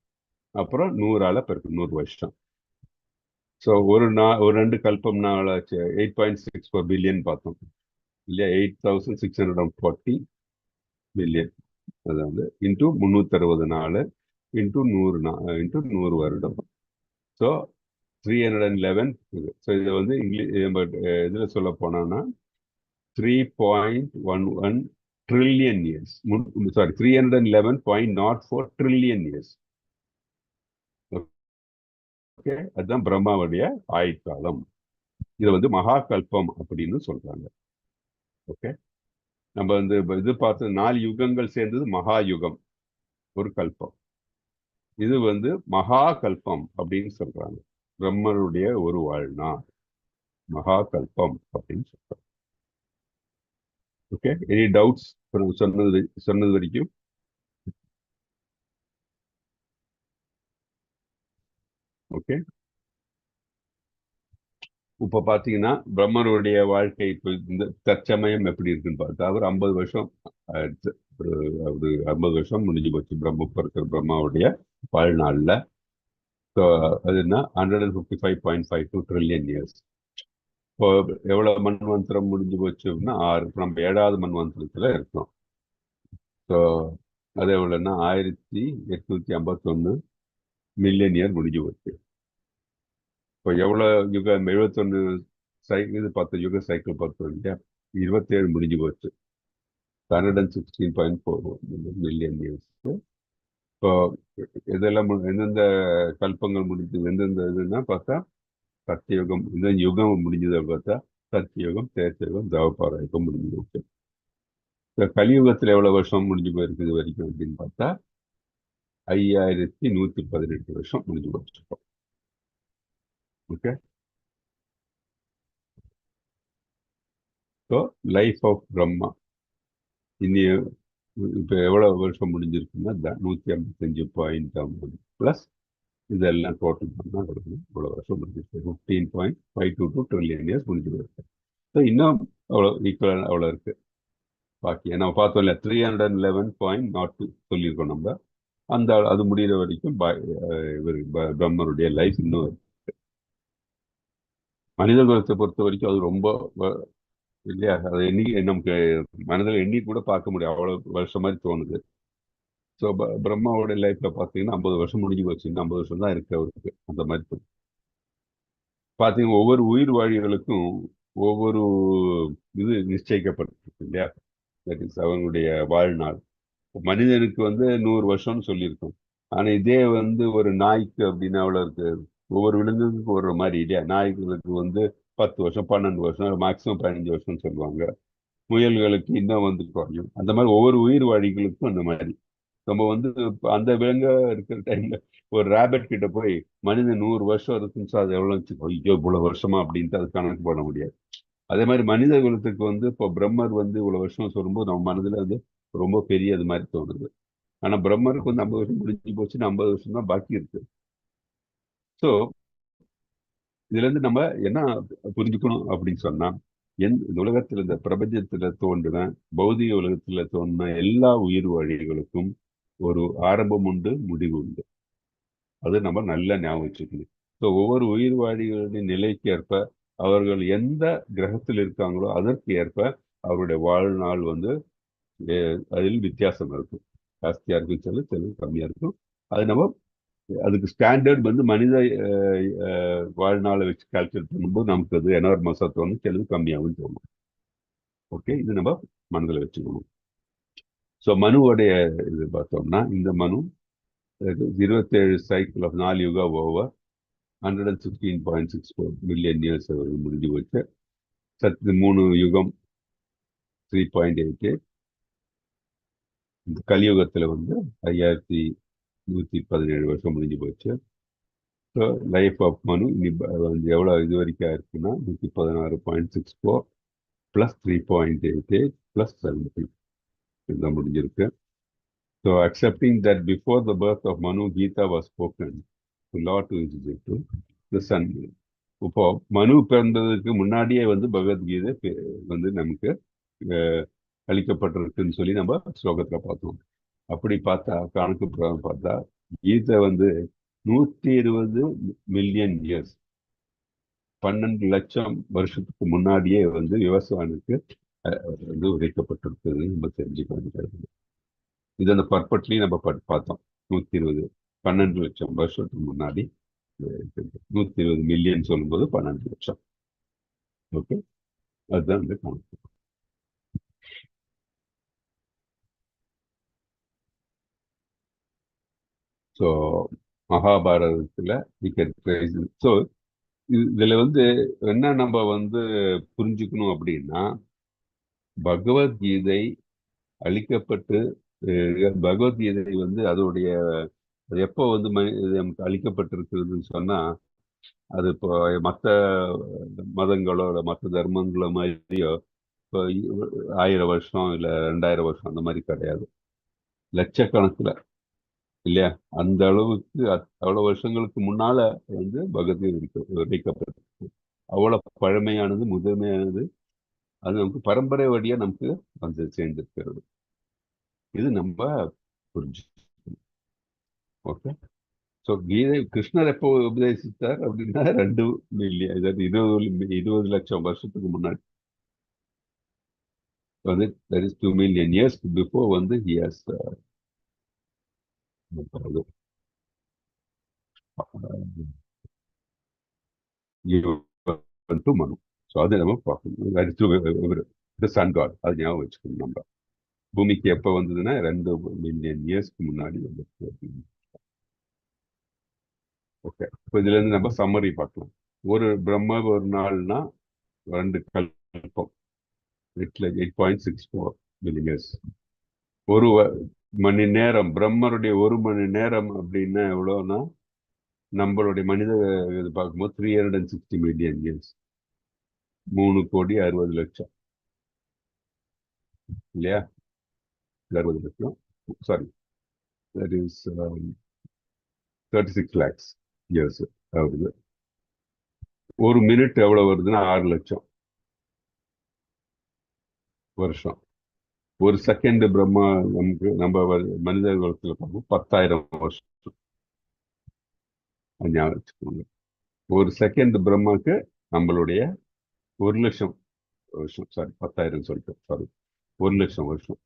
அப்புறம் 100ஆல பெருக்கணும், 100 வருஷம். ஸோ ஒரு 2 கல்பம்னா 8.64 பில்லியன் பார்த்தோம் இல்லையா? 8,640 பில்லியன். அதாவது இன்டூ 360 நாள் இன்டூ 100 வருடம். ஸோ 311. ஸோ இது இங்கிலீஷ் நம்ம இதில் சொல்ல போனோம்னா 3.11 trillion years. 311.04 trillion years. Okay, அதுதான் பிரம்மாவுடைய ஆயுட்காலம். இதை மகா கல்பம் அப்படின்னு சொல்றாங்க. ஓகே, நம்ம இது பார்த்து 4 யுகங்கள் சேர்ந்தது மகா யுகம், ஒரு கல்பம். இது மகா கல்பம் அப்படின்னு சொல்றாங்க. பிரம்மருடைய ஒரு வாழ்நாள் மகா கல்பம் அப்படின்னு சொல்றாங்க. ஓகே, எனி டவுட்ஸ் சொன்னது வரைக்கும்? ஓகே, இப்ப பாத்தீங்கன்னா பிரம்மருடைய வாழ்க்கை இப்ப இந்த தற்சமயம் எப்படி இருக்குன்னு பார்த்தா அவர் 50 வருஷம் ஆயிடுச்சு. ஒரு 50 வருஷம் முடிஞ்சு போச்சு பிரம்மாவுடைய வாழ்நாள்ல. ஸோ அது என்ன 155.52 ட்ரில்லியன் இயர்ஸ். இப்போ எவ்வளவு மன்வந்தரம் முடிஞ்சு போச்சு அப்படின்னா 6. இப்போ நம்ம 7வது மன்வந்தரத்துல இருக்கோம். ஸோ அது எவ்வளவுன்னா 1851 மில்லியன் இயர் முடிஞ்சு போச்சு. இப்போ எவ்வளவு யுகம் 71 இது பார்த்து யுக சைக்கிள் பார்த்தோம் இல்லையா, 27 முடிஞ்சு போச்சு. 116.4 மில்லியன் இயர்ஸ். இப்போ இதெல்லாம் எந்தெந்த கல்பங்கள் முடிஞ்சது, எந்தெந்த இதுன்னா பார்த்தா சத்தியுகம், இந்த யுகம் முடிஞ்சதை பார்த்தா சத்தியுகம், தேசயுகம், தவபார யுகம் முடிஞ்சு போச்சு. இந்த கலியுகத்துல எவ்வளவு வருஷம் முடிஞ்சு போயிருக்கு இது வரைக்கும் அப்படின்னு பார்த்தா 5118 வருஷம் முடிஞ்சு போச்சிருக்கோம். Okay, so life of Brahma இனி இப்போ எவ்வளவு வருஷம் முடிஞ்சிருக்குன்னா 155.50 பிளஸ் இதெல்லாம் டோட்டல் பண்ணா இவ்வளவு வருஷம் முடிஞ்சிருக்கு. 15.522 ட்ரில்லியன் இயர்ஸ் முடிஞ்சு போயிருக்கு. ஸோ இன்னும் அவ்வளோ ஈக்குவல் அவ்வளோ இருக்கு பாக்கி. நம்ம பார்த்தோம் இல்லையா 311.02 சொல்லியிருக்கோம் நம்ம. அந்த அது முடிகிற வரைக்கும் பிரம்மருடைய லைஃப் இன்னும் இருக்கு. மனித குலத்தை பொறுத்த வரைக்கும் அது ரொம்ப இல்லையா, அதை எண்ணி நமக்கு மனதில் எண்ணி கூட பார்க்க முடியும், அவ்வளவு வருஷம் மாதிரி தோணுது. ஸோ பிரம்மாவோட லைஃப்ல பார்த்தீங்கன்னா 50 வருஷம் முடிஞ்சு போச்சு, இன்னும் 50 வருஷம் தான் இருக்கு அவருக்கு. அந்த மாதிரி பார்த்தீங்கன்னா ஒவ்வொரு உயிர் வாழிகளுக்கும் ஒவ்வொரு இது நிச்சயிக்கப்பட்டிருக்கு இல்லையா, தட் இஸ் அவங்களுடைய வாழ்நாள். மனிதனுக்கு 100 வருஷம்னு சொல்லியிருக்கோம். ஆனா இதே ஒரு நாய்க்கு அப்படின்னா அவ்வளோ இருக்கு. ஒவ்வொரு விலங்குக்கு ஒரு மாதிரி இல்லையா, நாய்களுக்கு 10 வருஷம், 12 வருஷம், மேக்சிமம் 15 வருஷம்னு சொல்லுவாங்க. முயல்களுக்கு இன்னும் குறையும். அந்த மாதிரி ஒவ்வொரு உயிர் வாழிகளுக்கும் அந்த மாதிரி நம்ம அந்த விலங்க இருக்கிற டைம்ல ஒரு ரேபிட் கிட்ட போய் மனிதன் 100 வருஷம் இருக்குன்னு அது எவ்வளவு ஐயோ இவ்வளவு வருஷமா அப்படின்ட்டு அது கணக்கு பண்ண முடியாது. அதே மாதிரி மனித குலத்துக்கு இப்போ பிரம்மர் இவ்வளவு வருஷம் சொல்லும்போது நம்ம மனதுல ரொம்ப பெரிய அது மாதிரி தோணுது. ஆனா பிரம்மருக்கு 50 வருஷம் முடிஞ்சு போச்சுன்னா 50 வருஷம் தான் பாக்கி இருக்கு. ஸோ இதுல இருந்து நம்ம என்ன புரிஞ்சுக்கணும் அப்படின்னு சொன்னா, இந்த உலகத்துல, இந்த பிரபஞ்சத்துல தோன்றின, பௌதிக உலகத்துல தோன்றின எல்லா உயிர் வழிகளுக்கும் ஒரு ஆரம்பம் உண்டு, முடிவு உண்டு. அது நம்ம நல்லா ஞாபகம் வச்சுக்கணும். ஸோ ஒவ்வொரு உயிர் வாழிகளுடைய நிலைக்கு ஏற்ப அவர்கள் எந்த கிரகத்தில் இருக்காங்களோ அதற்கு ஏற்ப அவருடைய வாழ்நாள் அதில் வித்தியாசம் இருக்கும். ஜாஸ்தியா இருக்கும், சில கம்மியா இருக்கும். அது நம்ம அதுக்கு ஸ்டாண்டர்ட் மனித வாழ்நாளை வச்சு கால்குலேட் பண்ணும்போது நமக்கு அது எனார்மஸா தோணும், சிலது கம்மியாகவும் தோணும். ஓகே, இது நம்ம மனதில் வச்சுக்கணும். ஸோ மனுவோடைய இது பார்த்தோம்னா, இந்த Manu 27 cycle of 4 yuga over 116.64 million years முடிஞ்சு போச்சு. 3 யுகம் 3.88. இந்த கலியுகத்துல 5117 வருஷம் முடிஞ்சு போச்சு. ஸோ லைஃப் ஆஃப் மனு எவ்வளோ இது வரைக்கும் இருக்குன்னா 116.64 பிளஸ் 3.88 பிளஸ் 70 இதுதான் முடிஞ்சிருக்கு. So accepting that before the birth of Manu Gita was spoken to lord to the sun. இப்போ மனு பிறந்ததுக்கு முன்னாடியே பகவத்கீதை நமக்கு அளிக்கப்பட்டிருக்குன்னு சொல்லி நம்ம ஸ்லோகத்துல பார்த்தோம். அப்படி பார்த்தா கணக்கு பார்த்தா கீதை 120 மில்லியன் இயர்ஸ் 12 லட்சம் வருஷத்துக்கு முன்னாடியே விவசாயனுக்கு உரைக்கப்பட்டிருக்குது நம்ம தெரிஞ்சுக்க. இது அந்த பர்பட்லயும் நம்ம பார்த்தோம். 120 12 லட்சம் வருஷத்துக்கு முன்னாடி 120 மில்லியன் சொல்லும்போது 12 லட்சம். ஓகே, அதுதான் கணக்கு. ஸோ மகாபாரதத்துல ஸோ இதுல என்ன நம்ம புரிஞ்சுக்கணும் அப்படின்னா, பகவத்கீதை அளிக்கப்பட்டு பகவத்கீதை அதோடைய எப்போ நமக்கு அளிக்கப்பட்டிருக்குதுன்னு சொன்னா, அது இப்போ மற்ற மதங்களோ மற்ற தர்மங்களோ மாதிரியோ இப்போ 1000 வருஷம் இல்லை 2000 வருஷம் அந்த மாதிரி கிடையாது. லட்சக்கணக்கில் இல்லையா? அந்த அளவுக்கு அவ்வளவு வருஷங்களுக்கு முன்னால வந்து பகவத்கீதை வைக்கப்பட்டிருக்கு. அவ்வளவு பழமையானது, முதன்மையானது. அது நமக்கு பரம்பரை வழியா நமக்கு வந்து சேர்ந்திருக்கிறது. இது நம்ம புரிஞ்சுக்கணும். ஓகே. ஸோ கீதை கிருஷ்ணர் எப்போ உபதேசித்தார் அப்படின்னா 2 மில்லியன், அதாவது 20 லட்சம் வருஷத்துக்கு முன்னாடி வந்து, that is 2 million years before வந்து he has given to Manu. So அது நம்ம பார்க்கணும். that is through the sun god. அது ஞாபகம் வச்சுக்கணும். நம்ம பூமிக்கு எப்போ வந்ததுன்னா 2 மில்லியன் இயர்ஸ்க்கு முன்னாடி வந்து. ஓகே. இப்போ இதுல இருந்து நம்ம சம்மரி பார்க்கலாம். ஒரு பிரம்ம ஒரு நாள்னா 2 கல்பம், 8.64 மில்லியன் இயர்ஸ். ஒரு மணி நேரம், பிரம்மருடைய 1 மணி நேரம் அப்படின்னா எவ்வளோன்னா, நம்மளுடைய மனித இது பார்க்கும்போது 360 மில்லியன் இயர்ஸ், 3,60,00,000 இல்லையா? 60 லட்சம், sorry, that is 36 lakhs years ஆகுது. ஒரு மினிட் எவ்வளவு வருதுன்னா 6 லட்சம் வருஷம். ஒரு செகண்ட் பிரம்மா நமக்கு நம்ம மனித குலத்துல பார்க்கும் 10,000 வருஷம். ஞாபகம் வச்சுக்கோங்க. ஒரு செகண்ட் பிரம்மாக்கு நம்மளுடைய 1 லட்சம் வருஷம், சாரி 10,000 சொல்லிட்டோம், சாரி 1 லட்சம் வருஷம்.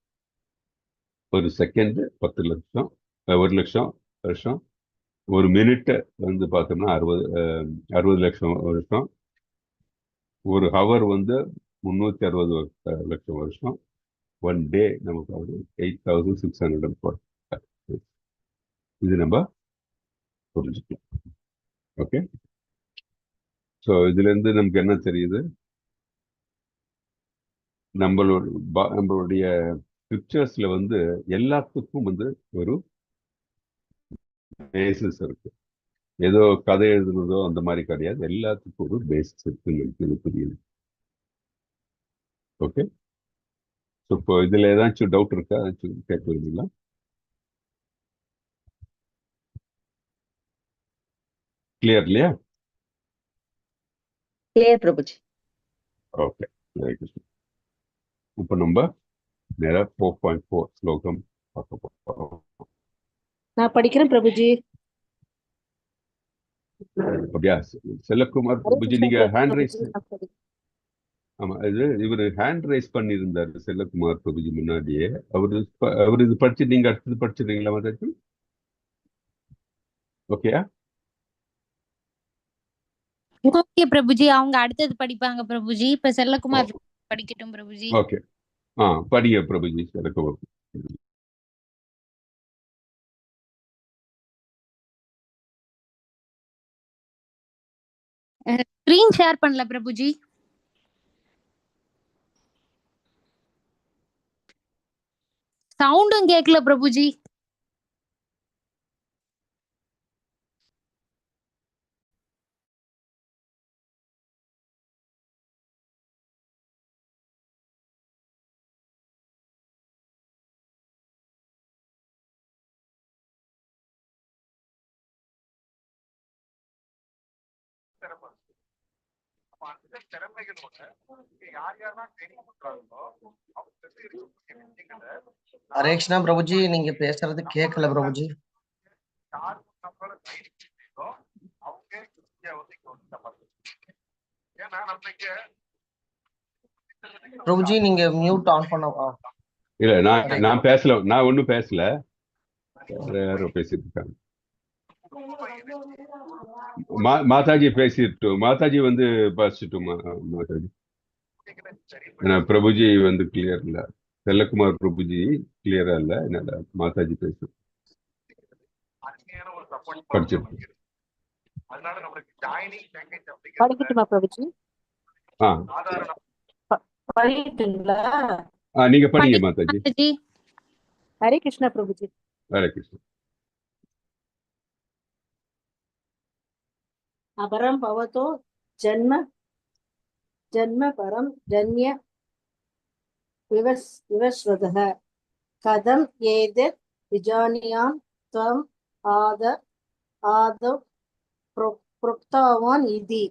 ஒரு செகண்ட் 10 லட்சம், 1 லட்சம் வருஷம். ஒரு மினிட் வந்து பார்த்தோம்னா 60 லட்சம் வருஷம். ஒரு ஹவர் வந்து 360 லட்சம் வருஷம். 1 டே நமக்கு 8,640. இது நம்ம புரிஞ்சுக்கலாம். ஓகே. ஸோ இதுல இருந்து நமக்கு என்ன தெரியுது? நம்மளுடைய ஸ்கிரிப்சர்ஸ்ல வந்து எல்லாத்துக்கும் வந்து ஒரு பேசிஸ் இருக்கு. ஏதோ கதை எழுதுனதோ அந்த மாதிரி கிடையாது. எல்லாத்துக்கும் ஒரு பேசிஸ் இருக்குன்னு புரியுது. ஓகே. ஸோ இப்போ இதுல ஏதாச்சும் டவுட் இருக்கா? ஏதாச்சும் கேட்க விரும்புங்களா? கிளியர் இல்லையா? கிளியர் பிரபுஜி. ஓகே. இப்போ நம்ம நேரா 4.4 ஸ்லோகம் பார்க்க போறோம். நான் படிக்கிறேன் பிரபுஜி. அப்படியா? செல்லக்குமார் பிரபுஜி, நீங்க ஹேண்ட் ரைஸ், ஆமா, இது இவர் ஹேண்ட் ரைஸ் பண்ணியிருந்தாரு செல்லக்குமார் பிரபுஜி முன்னாடியே. அவர் இது படிச்சு நீங்க அடுத்தது படிச்சிருக்கீங்களா மாதாஜி? ஓகே. ஓகே பிரபுஜி, அவங்க அடுத்தது படிப்பாங்க பிரபுஜி. இப்ப செல்லக்குமார் படிக்கட்டும் பிரபுஜி. ஓகே. படிங்க பிரபுஜி. செல்லக்குமார் ஸ்கிரீன் ஷேர் பண்ணல பிரபுஜி. சவுண்டும் கேட்கல பிரபுஜி. ஹரே கிருஷ்ணா பிரபுஜி, நீங்க பேசுறது கேட்கல பிரபுஜி. பிரபுஜி நீங்க மியூட் ஆன் பண்ணவா? இல்ல, நான் பேசல, நான் ஒன்னும் பேசல, யாரோ பேசிட்டு இருக்காங்க. மாதாஜி பேசிட்டோம். மாதாஜி வந்து பேசிட்டோம். மாதாஜி பிரபுஜி வந்து கிளியர் இல்ல. செல்லக்குமார் பிரபுஜி கிளியரா இல்ல. என்னால மாதாஜி பேசு படிச்சிருக்கோம். படிக்கட்டுமா பிரபுஜி? படிக்கட்டுங்களா? நீங்க படிங்க மாதாஜி. ஹரே கிருஷ்ணா பிரபுஜி. ஹரே கிருஷ்ணா. அபரம் பவதோ ஜன்ம ஜன்ம பரம் ஜன்ய विवस्वतः कथम् एतत् विजानीयां त्वम् आदौ प्रोक्तवान् इति.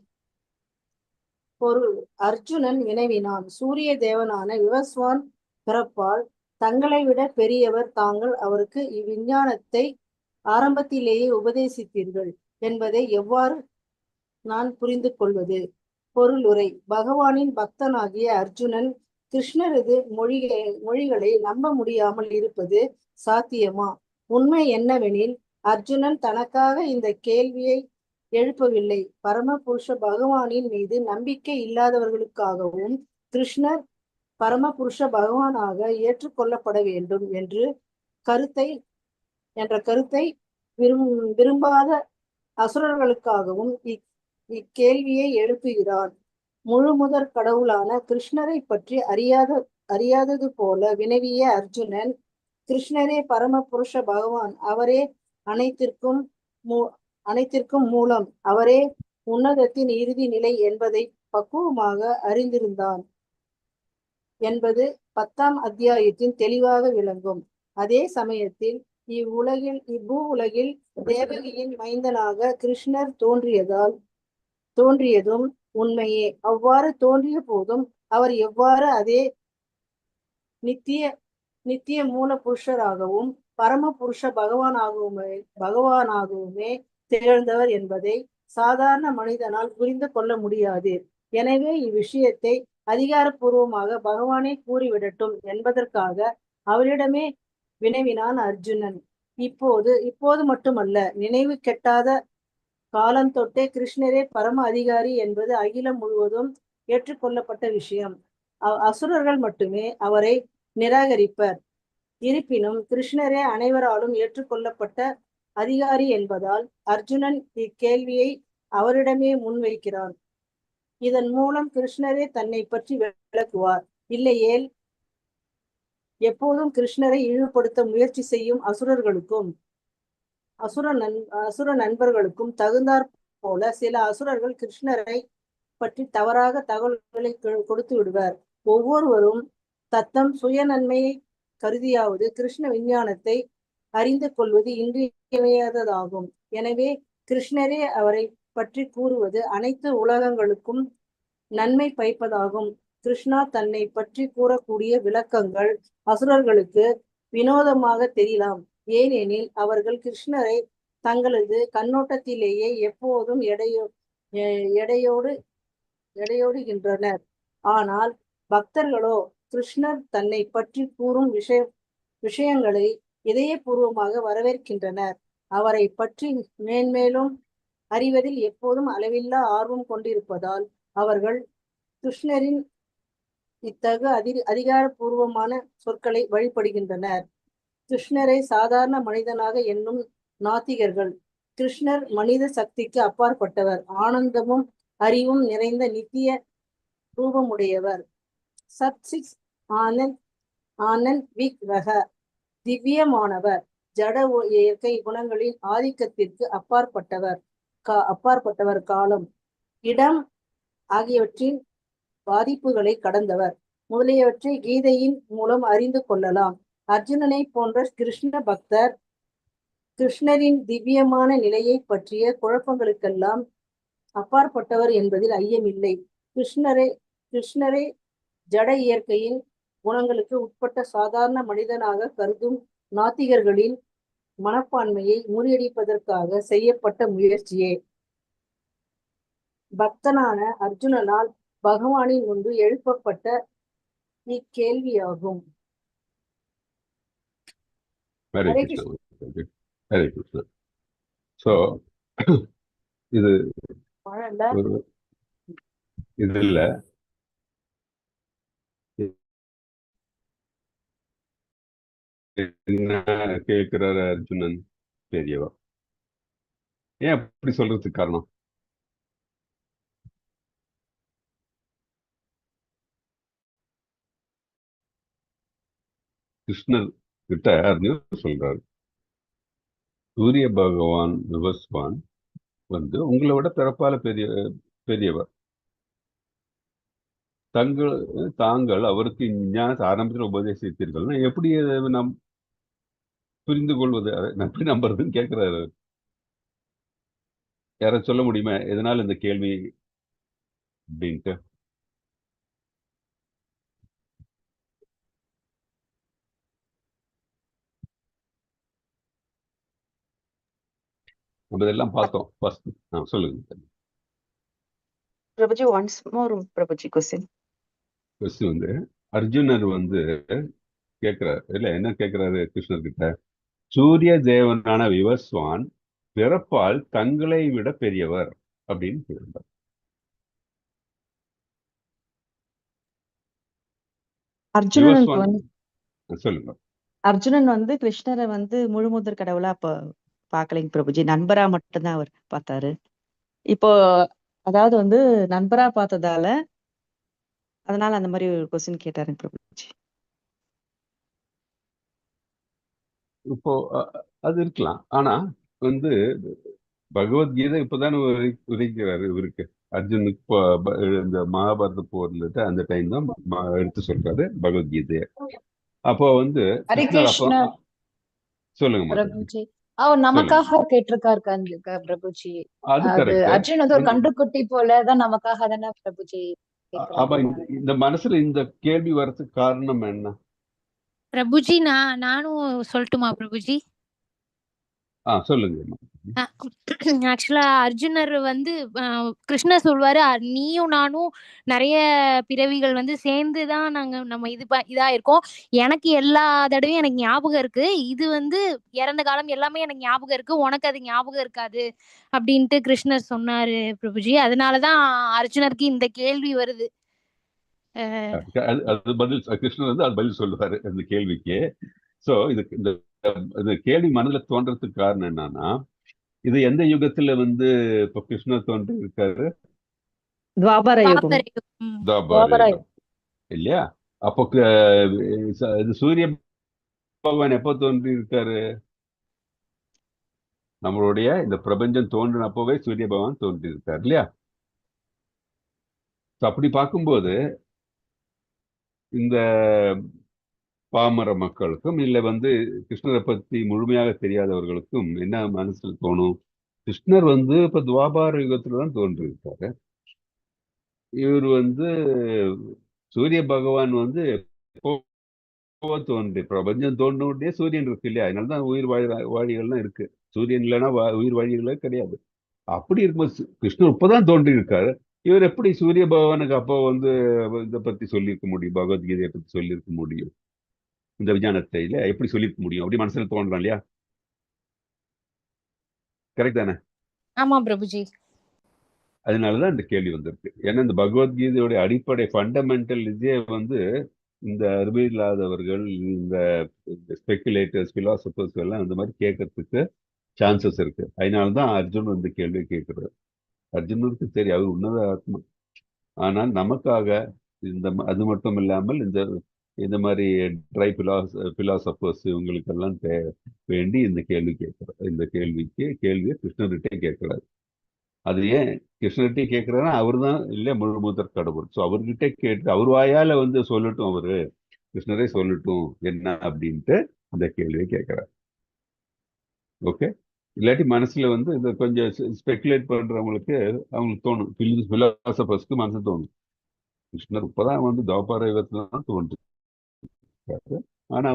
பொருள். அர்ஜுனன் வினவினான், சூரிய தேவனான விவஸ்வான் பிறப்பால் தங்களை விட பெரியவர் தாங்கள் அவருக்கு இவ்விஞ்ஞானத்தை ஆரம்பத்திலேயே உபதேசித்தீர்கள் என்பதை எவ்வாறு நான் புரிந்து கொள்வது? பொருளுரை. பகவானின் பக்தனாகிய அர்ஜுனன் கிருஷ்ணரது மொழிகளை நம்ப முடியாமல் இருப்பது சாத்தியமா? உண்மை என்னவெனில் அர்ஜுனன் தனக்காக இந்த கேள்வியை எழுப்பவில்லை. பரமபுருஷ பகவானின் மீது நம்பிக்கை இல்லாதவர்களுக்காகவும் கிருஷ்ணர் பரமபுருஷ பகவானாக ஏற்றுக்கொள்ளப்பட வேண்டும் என்ற கருத்தை விரும்பாத அசுரர்களுக்காகவும் இக்கேள்வியை எழுப்புகிறான். முழுமுதற் கடவுளான கிருஷ்ணரை பற்றி அறியாதது போல வினவிய அர்ஜுனன், கிருஷ்ணரே பரமபுருஷ பகவான், அவரே அனைத்திற்கும் மூலம், அவரே உன்னதத்தின் இறுதி நிலை என்பதை பக்குவமாக அறிந்திருந்தான் என்பது 10ஆம் அத்தியாயத்தின் தெளிவாக விளங்கும். அதே சமயத்தில் இப்பூவுலகில் தேவகியின் மைந்தனாக கிருஷ்ணர் தோன்றியதும் உண்மையே. அவ்வாறு தோன்றிய போதும் அவர் எவ்வாறு அதே நித்திய மூல புருஷராகவும் பரமபுருஷ பகவானாகவுமே திகழ்ந்தவர் என்பதை சாதாரண மனிதனால் புரிந்து கொள்ள முடியாது. எனவே இவ்விஷயத்தை அதிகாரப்பூர்வமாக பகவானே கூறிவிடட்டும் என்பதற்காக அவரிடமே வினவினான் அர்ஜுனன். இப்போது மட்டுமல்ல, நினைவு கெட்டாத காலம் தொட்டே கிருஷ்ணரே பரம அதிகாரி என்பது அகிலம் முழுவதும் ஏற்றுக்கொள்ளப்பட்ட விஷயம். அசுரர்கள் மட்டுமே அவரை நிராகரிப்பர். இருப்பினும் கிருஷ்ணரே அனைவராலும் ஏற்றுக்கொள்ளப்பட்ட அதிகாரி என்பதால் அர்ஜுனன் இக்கேள்வியை அவரிடமே முன்வைக்கிறான். இதன் மூலம் கிருஷ்ணரே தன்னை பற்றி விளக்குவார். இல்லையேல் எப்போதும் கிருஷ்ணரை இழிவுபடுத்த முயற்சி செய்யும் அசுரர்களுக்கும் அசுர நண்பர்களுக்கும் தகுந்தாற் போல சில அசுரர்கள் கிருஷ்ணரை பற்றி தவறாக தகவல்களை கொடுத்து விடுவர். ஒவ்வொருவரும் தத்தம் சுய நன்மையை கருதியாவது கிருஷ்ண விஞ்ஞானத்தை அறிந்து கொள்வது இன்றியமையாததாகும். எனவே கிருஷ்ணரே அவரை பற்றி கூறுவது அனைத்து உலகங்களுக்கும் நன்மை பயப்பதாகும். கிருஷ்ணா தன்னை பற்றி கூறக்கூடிய விளக்கங்கள் அசுரர்களுக்கு வினோதமாக தெரியலாம். ஏனெனில் அவர்கள் கிருஷ்ணரை தங்களது கண்ணோட்டத்திலேயே எப்போதும் எடையோடுகின்றனர். ஆனால் பக்தர்களோ கிருஷ்ணர் தன்னை பற்றி கூறும் விஷயங்களை இதயபூர்வமாக வரவேற்கின்றனர். அவரை பற்றி மேன்மேலும் அறிவதில் எப்போதும் அளவில்லா ஆர்வம் கொண்டிருப்பதால் அவர்கள் கிருஷ்ணரின் இத்தகு அதிகாரபூர்வமான சொற்களை வழிபடுகின்றனர். கிருஷ்ணரை சாதாரண மனிதனாக எண்ணும் நாத்திகர்கள் கிருஷ்ணர் மனித சக்திக்கு அப்பாற்பட்டவர், ஆனந்தமும் அறிவும் நிறைந்த நித்திய ரூபமுடையவர், சத்சிக் ஆனந்த் விக்ரக, திவ்யமானவர், ஜட இயற்கை குணங்களின் ஆதிக்கத்திற்கு அப்பாற்பட்டவர், காலம் இடம் ஆகியவற்றின் பாதிப்புகளை கடந்தவர் முதலியவற்றை கீதையின் மூலம் அறிந்து கொள்ளலாம். அர்ஜுனனை போன்ற கிருஷ்ண பக்தர் கிருஷ்ணரின் திவ்யமான நிலையை பற்றிய குழப்பங்களுக்கெல்லாம் அப்பாற்பட்டவர் என்பதில் ஐயமில்லை. கிருஷ்ணரை ஜட இயற்கையின் குணங்களுக்கு உட்பட்ட சாதாரண மனிதனாக கருதும் நாத்திகர்களின் மனப்பான்மையை முறியடிப்பதற்காக செய்யப்பட்ட முயற்சியே பக்தனான அர்ஜுனனால் பகவானின் முன்பு எழுப்பப்பட்ட இக்கேள்வியாகும். ஹரே கிருஷ்ணா. ஹரே கிருஷ்ணா. சோ இது இதுல என்ன கேட்கிறாரு அர்ஜுனன்? பெரியவா ஏன் அப்படி சொல்றதுக்கு காரணம்? கிருஷ்ணர் கிட்ட அர்ஜுனன் சொல்றாரு, சூரிய பகவான் விவஸ்வான் உங்களை விட பிறப்பால பெரியவர். தாங்கள் அவருக்கு ஞானத்தை ஆரம்பத்தில் உபதேசித்தீர்கள்னா எப்படி அதை நாம் புரிந்து கொள்வது, அதை எப்படி நம்புறதுன்னு கேட்கிறாரு. யாராவது சொல்ல முடியுமா எதனால இந்த கேள்வி அப்படின்ட்டு? நம்ம இதெல்லாம் பார்த்தோம் ஃபர்ஸ்ட். சொல்லுங்க. Prabhuji, once more, Prabhuji, question. First அர்ஜுனர் கேட்கிறார், இல்ல என்ன கேட்கிறாரு கிருஷ்ணர் கிட்ட? சூரிய தேவனான விவஸ்வான் பிறப்பால் தங்களை விட பெரியவர் அப்படின்னு கேட்கிறார். அர்ஜுனனுக்கு விவஸ்வான் வந்து சொல்லுங்க. அர்ஜுனன் கிருஷ்ணரை முழுமுதற் கடவுளா அப்ப பாக்கலைங்க பிரபுஜி, நண்பரா மட்டும்தான் அவர் பார்த்தாரு. இப்போ அதாவது நண்பரா பார்த்ததால அதனால அந்த மாதிரி ஒரு கொஸ்டின் கேட்டாருங்க பிரபுஜி. இப்போ அது இருக்கலாம். ஆனா பகவத்கீதை இப்பதானே உரைக்கிறாரு இவருக்கு, அர்ஜுனுக்கு. இந்த மகாபாரத போர்ல அந்த டைம் தான் எடுத்து சொல்றாரு பகவத்கீதைய. அப்போ ஹரே கிருஷ்ணர் அப்போ கிருஷ்ணா சொல்லுங்க மாதாஜி. பிரபுஜி. அவர் சொல்லுங்க. நமக்காக கேட்டிருக்காரு பிரபுஜி. அது அது கரெக்ட். அர்ஜுன் ஒரு கன்றுக்குட்டி போலதான் நமக்காக தானே பிரபுஜி அப்ப கேக்குறாங்க. இந்த மனசுல இந்த கேள்வி வர்றதுக்கு காரணம் என்ன? பிரபுஜி நானும் சொல்லட்டுமா பிரபுஜி? சொல்லுங்க. ஆக்சுவலா அர்ஜுனர் கிருஷ்ணர் சொல்வாரு, நீயும் நானும் நிறைய பிறவிகள் சேர்ந்துதான் நம்ம இதா இருக்கோம். எனக்கு எல்லா தடவையும் எனக்கு ஞாபகம் இருக்கு. இது இறந்த காலம் எல்லாமே எனக்கு ஞாபகம் இருக்கு, உனக்கு அது ஞாபகம் இருக்காது அப்படின்ட்டு கிருஷ்ணர் சொன்னாரு பிரபுஜி. அதனாலதான் அர்ஜுனருக்கு இந்த கேள்வி வருது. அது பதில் கிருஷ்ணர் அது பதில் சொல்லுவாரு அந்த கேள்விக்கு. சோ இதுக்கு இந்த கேள்வி மனதில் தோன்றதுக்கு காரணம் என்னன்னா, இது எந்த யுகத்துல இப்ப கிருஷ்ணர் தோன்றி இருக்காரு? துவாபர யுகம். துவாபர யுகம் இல்லையா? அப்போ இது சூரிய பகவான் எப்போ தோன்றி இருக்காரு? நம்மளுடைய இந்த பிரபஞ்சம் தோன்றினப்பவே சூரிய பகவான் தோன்றி இருக்காரு இல்லையா? அப்படி பார்க்கும்போது இந்த பாமர மக்களுக்கும் இல்ல கிருஷ்ணரை பத்தி முழுமையாக தெரியாதவர்களுக்கும் என்ன மனசுல தோணும்? கிருஷ்ணர் இப்ப துவாபார யுகத்துலதான் தோன்றி இருக்காரு. இவர் சூரிய பகவான் எப்போ தோன்றி, பிரபஞ்சம் தோன்றிய சூரியன் இருக்கு இல்லையா? அதனாலதான் உயிர் வாழிகள்லாம் இருக்கு. சூரியன் இல்லைன்னா உயிர் வாழிகளே கிடையாது. அப்படி இருக்கும்போது கிருஷ்ணர் இப்பதான் தோன்றி இருக்காரு. இவர் எப்படி சூரிய பகவானுக்கு அப்போ இதை பத்தி சொல்லியிருக்க முடியும், பகவத்கீதையை பத்தி சொல்லியிருக்க முடியும்? இந்த விஞ்ஞானத்தை எப்படி சொல்லியிருக்க முடியும்? அப்படி மனசுல தோன்றான் இல்லையா? கரெக்ட் தானே? ஆமா பிரபுஜி. அதனாலதான் இந்த கேள்வி வந்திருக்கு. ஏன்னா இந்த பகவத்கீதையோட அடிப்படை ஃபண்டமெண்டல் இதே இந்த அறிவில்லாதவர்கள், இந்த ஸ்பெகுலேட்டர்ஸ், பிலாசபர்ஸ் எல்லாம் இந்த மாதிரி கேட்கறதுக்கு சான்சஸ் இருக்கு. அதனாலதான் அர்ஜுன் இந்த கேள்வியை கேட்கிறார். அர்ஜுனருக்கு சரி, அவர் உன்னத ஆத்மா. ஆனால் நமக்காக அது மட்டும் இல்லாமல் இந்த மாதிரி ட்ரை பிலாசபர்ஸ் இவங்களுக்கெல்லாம் வேண்டி இந்த கேள்வி கேட்கிறார். இந்த கேள்வியை கிருஷ்ணர்கிட்டே கேட்கிறார். அது ஏன் கிருஷ்ணர்கிட்டே கேட்கிறாருன்னா, அவர் தான் இல்லையா முழு முதற் கடவுள். ஸோ அவர்கிட்ட கேட்டு அவர் வாயால சொல்லட்டும், அவரு கிருஷ்ணரே சொல்லட்டும் என்ன அப்படின்ட்டு இந்த கேள்வியை கேட்கிறார். ஓகே. இல்லாட்டி மனசுல இதை கொஞ்சம் ஸ்பெகுலேட் பண்றவங்களுக்கு அவங்களுக்கு தோணும், பிலாசபர்ஸ்க்கு மனசு தோணும், கிருஷ்ணர் இப்பதான் துவாபர யுகத்துல தான் தோன்றிருக்காரு. ஆனா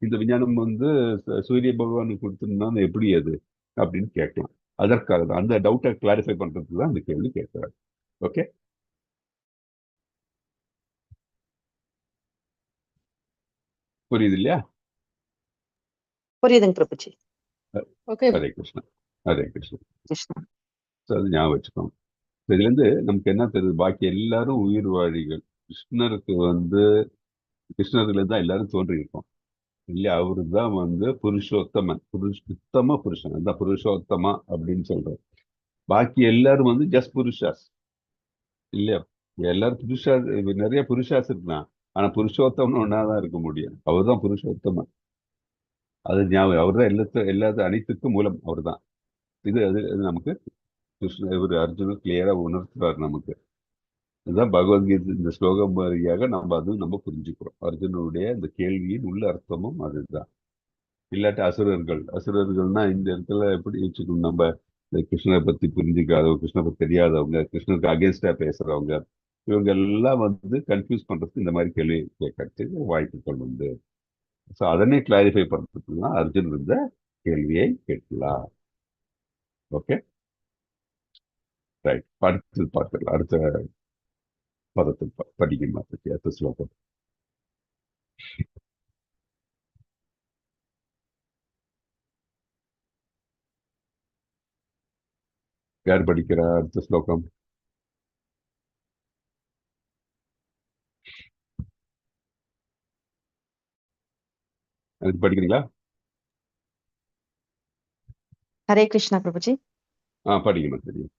இந்த விஞ்ஞானம் சூரிய பகவானுக்கு கொடுத்திருந்தா எப்படி அது அப்படின்னு கேட்கலாம். அதற்காக தான் அந்த டவுட்டை கிளாரிஃபை பண்றதுக்கு தான் அந்த கேள்வி கேட்கிறாரு. ஓகே, புரியுது இல்லையா? புரியுதுங்க பிரபுஜி. ஓகே ஹரே கிருஷ்ணா. ஹரே கிருஷ்ணா. கிருஷ்ணா. அது ஞாபகம் வச்சுக்கோங்க. இதுல இருந்து நமக்கு என்ன தெரியுது? பாக்கி எல்லாரும் உயிர் வாழிகள். கிருஷ்ணருக்கு கிருஷ்ணர்ல தான் எல்லாரும் தோன்றி இருக்கோம் இல்லையா? அவரு தான் புருஷோத்தமன், உத்தம புருஷன், அதான் புருஷோத்தமா அப்படின்னு சொல்றாரு. பாக்கி எல்லாரும் ஜஸ்ட் புருஷாஸ் இல்லையா? எல்லாரும் நிறைய புருஷாஸ் இருக்கலாம். ஆனா புருஷோத்தம்னு ஒன்னாதான் இருக்க முடியும். அவர் தான் புருஷோத்தமன். அது ஞாபகம். அவர் தான் எல்லாத்தையும் அனைத்துக்கும் மூலம் அவர் தான். அது நமக்கு இவர் அர்ஜுனர் கிளியரா உணர்த்துறாரு நமக்கு. இதுதான் பகவத்கீதை இந்த ஸ்லோகம் வழியாக நம்ம புரிஞ்சுக்கிறோம். அர்ஜுனனுடைய இந்த கேள்வியின் உள்ள அர்த்தமும் அதுதான். இல்லாட்டி அசுரர்கள்னா இந்த இடத்துல எப்படி வச்சுக்கணும், நம்ம இந்த கிருஷ்ணரை பத்தி புரிஞ்சுக்காதவங்க, கிருஷ்ணரை பத்தி தெரியாதவங்க, கிருஷ்ணருக்கு அகேன்ஸ்டா பேசுறவங்க, இவங்க எல்லாம் கன்ஃபியூஸ் பண்றதுக்கு இந்த மாதிரி கேள்வி கேட்கறதுக்கு வாய்ப்புகள் உண்டு. ஸோ அதனை கிளாரிஃபை பண்றதுக்குன்னா அர்ஜுன் இந்த கேள்வியை கேட்கலாம். Okay, right. அடுத்து பார்க்கலாம், அடுத்த பதத்தில் படிக்கணுமா பற்றி அடுத்த ஸ்லோகம். யார் படிக்கிறா அடுத்த ஸ்லோகம்? அதுக்கு படிக்கிறீங்களா? ஹரே கிருஷ்ணா பிரபுஜி. படிக்கணும், தெரியும்.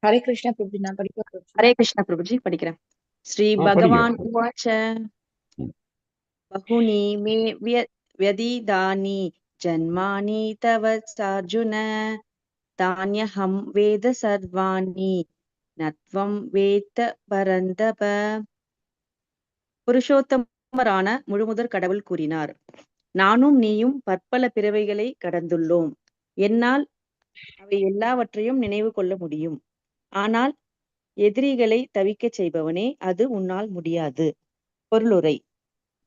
ஹரே கிருஷ்ணா பிரபுஜி, நான் படிக்கிறேன் பிரபுஜி. ஹரே கிருஷ்ணா பிரபுஜி, படிக்கிறேன். ஸ்ரீ படிங்க. பகவான் உவாச்ச ம். பகுனி மே व्यतीतानि जन्मानि तव चार्जुन தான்யஹம் வேத சர்வாணி நத்வம் வேத்த பரந்தப. புருஷோத்தமரான முழுமுதற் கடவுள் கூறினார், நானும் நீயும் பற்பல பிறவைகளை கடந்துள்ளோம். என்னால் அவை எல்லாவற்றையும் நினைவு கொள்ள முடியும். ஆனால் எதிரிகளை தவிக்கச் செய்பவனே, அது உன்னால் முடியாது. பொருளுரை.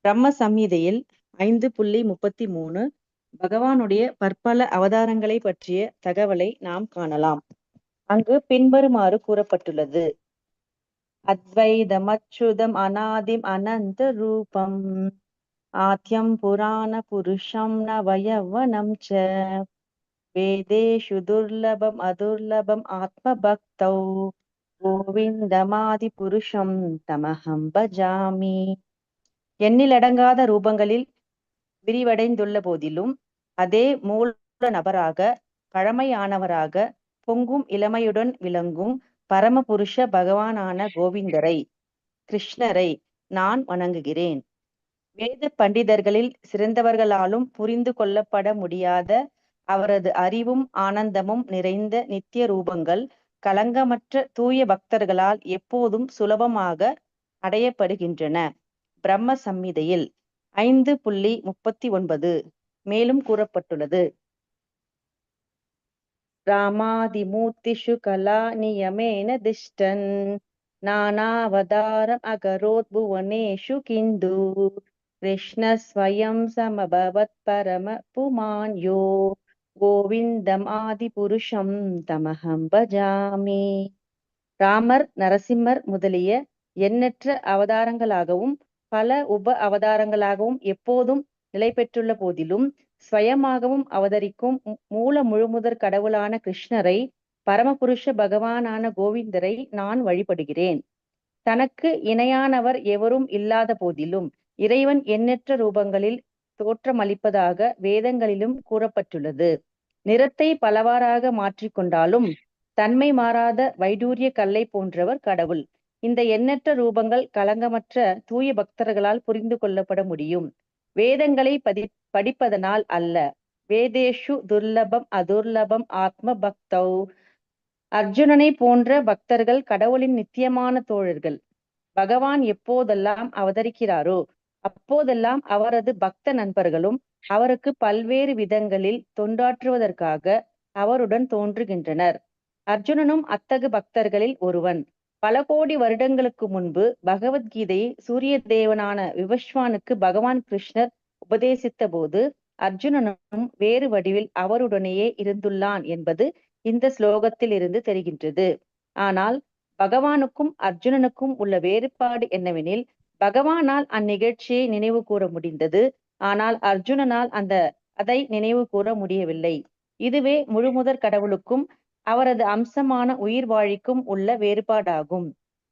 பிரம்ம சம்ஹிதையில் 5.33 பகவானுடைய பற்பல அவதாரங்களை பற்றிய தகவலை நாம் காணலாம். அங்கு பின்வருமாறு கூறப்பட்டுள்ளது. அத்வைதமச்சுதம் அநாதிம் அனந்த ரூபம் ஆத்யம் புராண புருஷம் நவயவனம் ச வேதேஷு துர்லபம் அதுர்லபம் ஆத்ம பக்தௌ கோவிந்தமாதி புருஷம் தமஹம் பஜாமி. எண்ணிலடங்காத ரூபங்களில் விரிவடைந்துள்ள போதிலும் அதே மூல நபராக, பழமையானவராக, பொங்கும் இளமையுடன் விளங்கும் பரமபுருஷ பகவானான கோவிந்தரை, கிருஷ்ணரை நான் வணங்குகிறேன். வேத பண்டிதர்களில் சிறந்தவர்களாலும் புரிந்து கொள்ளப்பட முடியாத அவரது அறிவும் ஆனந்தமும் நிறைந்த நித்திய ரூபங்கள் களங்கமற்ற தூய பக்தர்களால் எப்போதும் சுலபமாக அடையப்படுகின்றன. பிரம்ம சம்ஹிதையில் 5.39 மேலும் கூறப்பட்டுள்ளது. ராமாதிமூர்த்திஷு கலா நியமேன திஷ்டன் நானாவதாரம் அகரோத் புவனேஷு கிந்து கிருஷ்ண ஸ்வயம் சமபவத் பரம புமான்யோ கோவிந்தம் ஆதி புருஷம் தமஹம் பஜாமி. ராமர், நரசிம்மர் முதலிய எண்ணற்ற அவதாரங்களாகவும் பல உப அவதாரங்களாகவும் எப்போதும் நிலை பெற்றுள்ள போதிலும் ஸ்வயமாகவும் அவதரிக்கும் மூல முழுமுதற் கடவுளான கிருஷ்ணரை, பரமபுருஷ பகவானான கோவிந்தரை நான் வழிபடுகிறேன். தனக்கு இணையானவர் எவரும் இல்லாத போதிலும் இறைவன் எண்ணற்ற ரூபங்களில் தோற்றமளிப்பதாக வேதங்களிலும் கூறப்பட்டுள்ளது. நிறத்தை பலவாறாக மாற்றிக்கொண்டாலும் தன்மை மாறாத வைடூரிய கல்லை போன்றவர் கடவுள். இந்த எண்ணற்ற ரூபங்கள் களங்கமற்ற தூய பக்தர்களால் புரிந்து கொள்ளப்பட முடியும். வேதங்களை படிப்பதனால் அல்ல. வேதேஷு துர்லபம் அதுர்லபம் ஆத்ம பக்தௌ. அர்ஜுனனை போன்ற பக்தர்கள் கடவுளின் நித்தியமான தோழர்கள். பகவான் எப்போதெல்லாம் அவதரிக்கிறாரோ அப்போதெல்லாம் அவரது பக்த நண்பர்களும் அவருக்கு பல்வேறு விதங்களில் தொண்டாற்றுவதற்காக அவருடன் தோன்றுகின்றனர். அர்ஜுனனும் அத்தகு பக்தர்களில் ஒருவன். பல கோடி வருடங்களுக்கு முன்பு பகவத்கீதையை சூரிய தேவனான விவஸ்வானுக்கு பகவான் கிருஷ்ணர் உபதேசித்த போது அர்ஜுனனும் வேறு வடிவில் அவருடனேயே இருந்துள்ளான் என்பது இந்த ஸ்லோகத்தில் இருந்து தெரிகின்றது. ஆனால் பகவானுக்கும் அர்ஜுனனுக்கும் உள்ள வேறுபாடு என்னவெனில், பகவானால் அந்நிகழ்ச்சியை நினைவு கூற முடிந்தது. ஆனால் அர்ஜுனனால் அதை நினைவு கூற முடியவில்லை. இதுவே முழுமுதற் கடவுளுக்கும் அவரது அம்சமான உயிர் வாழிக்கும் உள்ள வேறுபாடாகும்.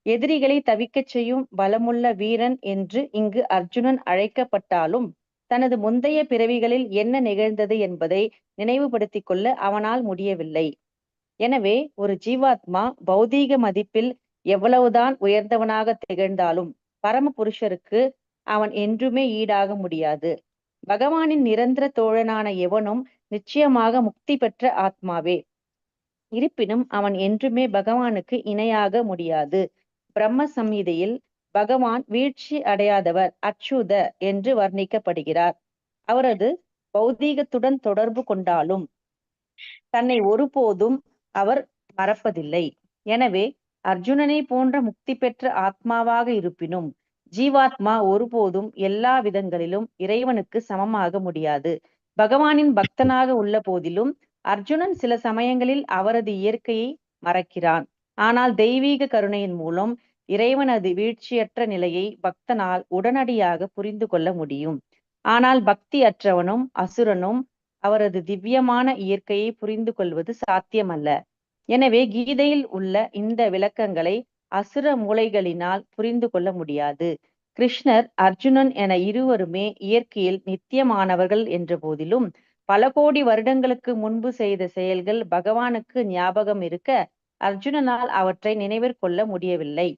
எதிரிகளை தவிக்கச் செய்யும் பலமுள்ள வீரன் என்று இங்கு அர்ஜுனன் அழைக்கப்பட்டாலும் தனது முந்தைய பிறவிகளில் என்ன நிகழ்ந்தது என்பதை நினைவுபடுத்திக் கொள்ள அவனால் முடியவில்லை. எனவே ஒரு ஜீவாத்மா பௌதீக மதிப்பில் எவ்வளவுதான் உயர்ந்தவனாக திகழ்ந்தாலும் பரமபுருஷருக்கு அவன் என்றுமே ஈடாக முடியாது. பகவானின் நிரந்தர தோழனான எவனும் நிச்சயமாக முக்தி பெற்ற ஆத்மாவே. இருப்பினும் அவன் என்றுமே பகவானுக்கு இணையாக முடியாது. பிரம்ம சம்ஹிதையில் பகவான் வீழ்ச்சி அடையாதவர், அச்சுத என்று வர்ணிக்கப்படுகிறார். அவரது பௌதீகத்துடன் தொடர்பு கொண்டாலும் தன்னை ஒருபோதும் அவர் மறப்பதில்லை. எனவே அர்ஜுனனை போன்ற முக்தி பெற்ற ஆத்மாவாக இருப்பினும் ஜீவாத்மா ஒருபோதும் எல்லா விதங்களிலும் இறைவனுக்கு சமமாக முடியாது. பகவானின் பக்தனாக உள்ள போதிலும் அர்ஜுனன் சில சமயங்களில் அவரது இயற்கையை மறக்கிறான். ஆனால் தெய்வீக கருணையின் மூலம் இறைவனது வீழ்ச்சியற்ற நிலையை பக்தனால் உடனடியாக புரிந்து கொள்ள முடியும். ஆனால் பக்தி அற்றவனும் அசுரனும் அவரது திவ்யமான இயற்கையை புரிந்து கொள்வது சாத்தியமல்ல. எனவே கீதையில் உள்ள இந்த விளக்கங்களை அசுர மூளைகளினால் புரிந்து கொள்ள முடியாது. கிருஷ்ணர், அர்ஜுனன் என இருவருமே இயற்கையில் நித்தியமானவர்கள் என்ற போதிலும் பல கோடி வருடங்களுக்கு முன்பு செய்த செயல்கள் பகவானுக்கு ஞாபகம் இருக்க அர்ஜுனனால் அவற்றை நினைவிற்கொள்ள முடியவில்லை.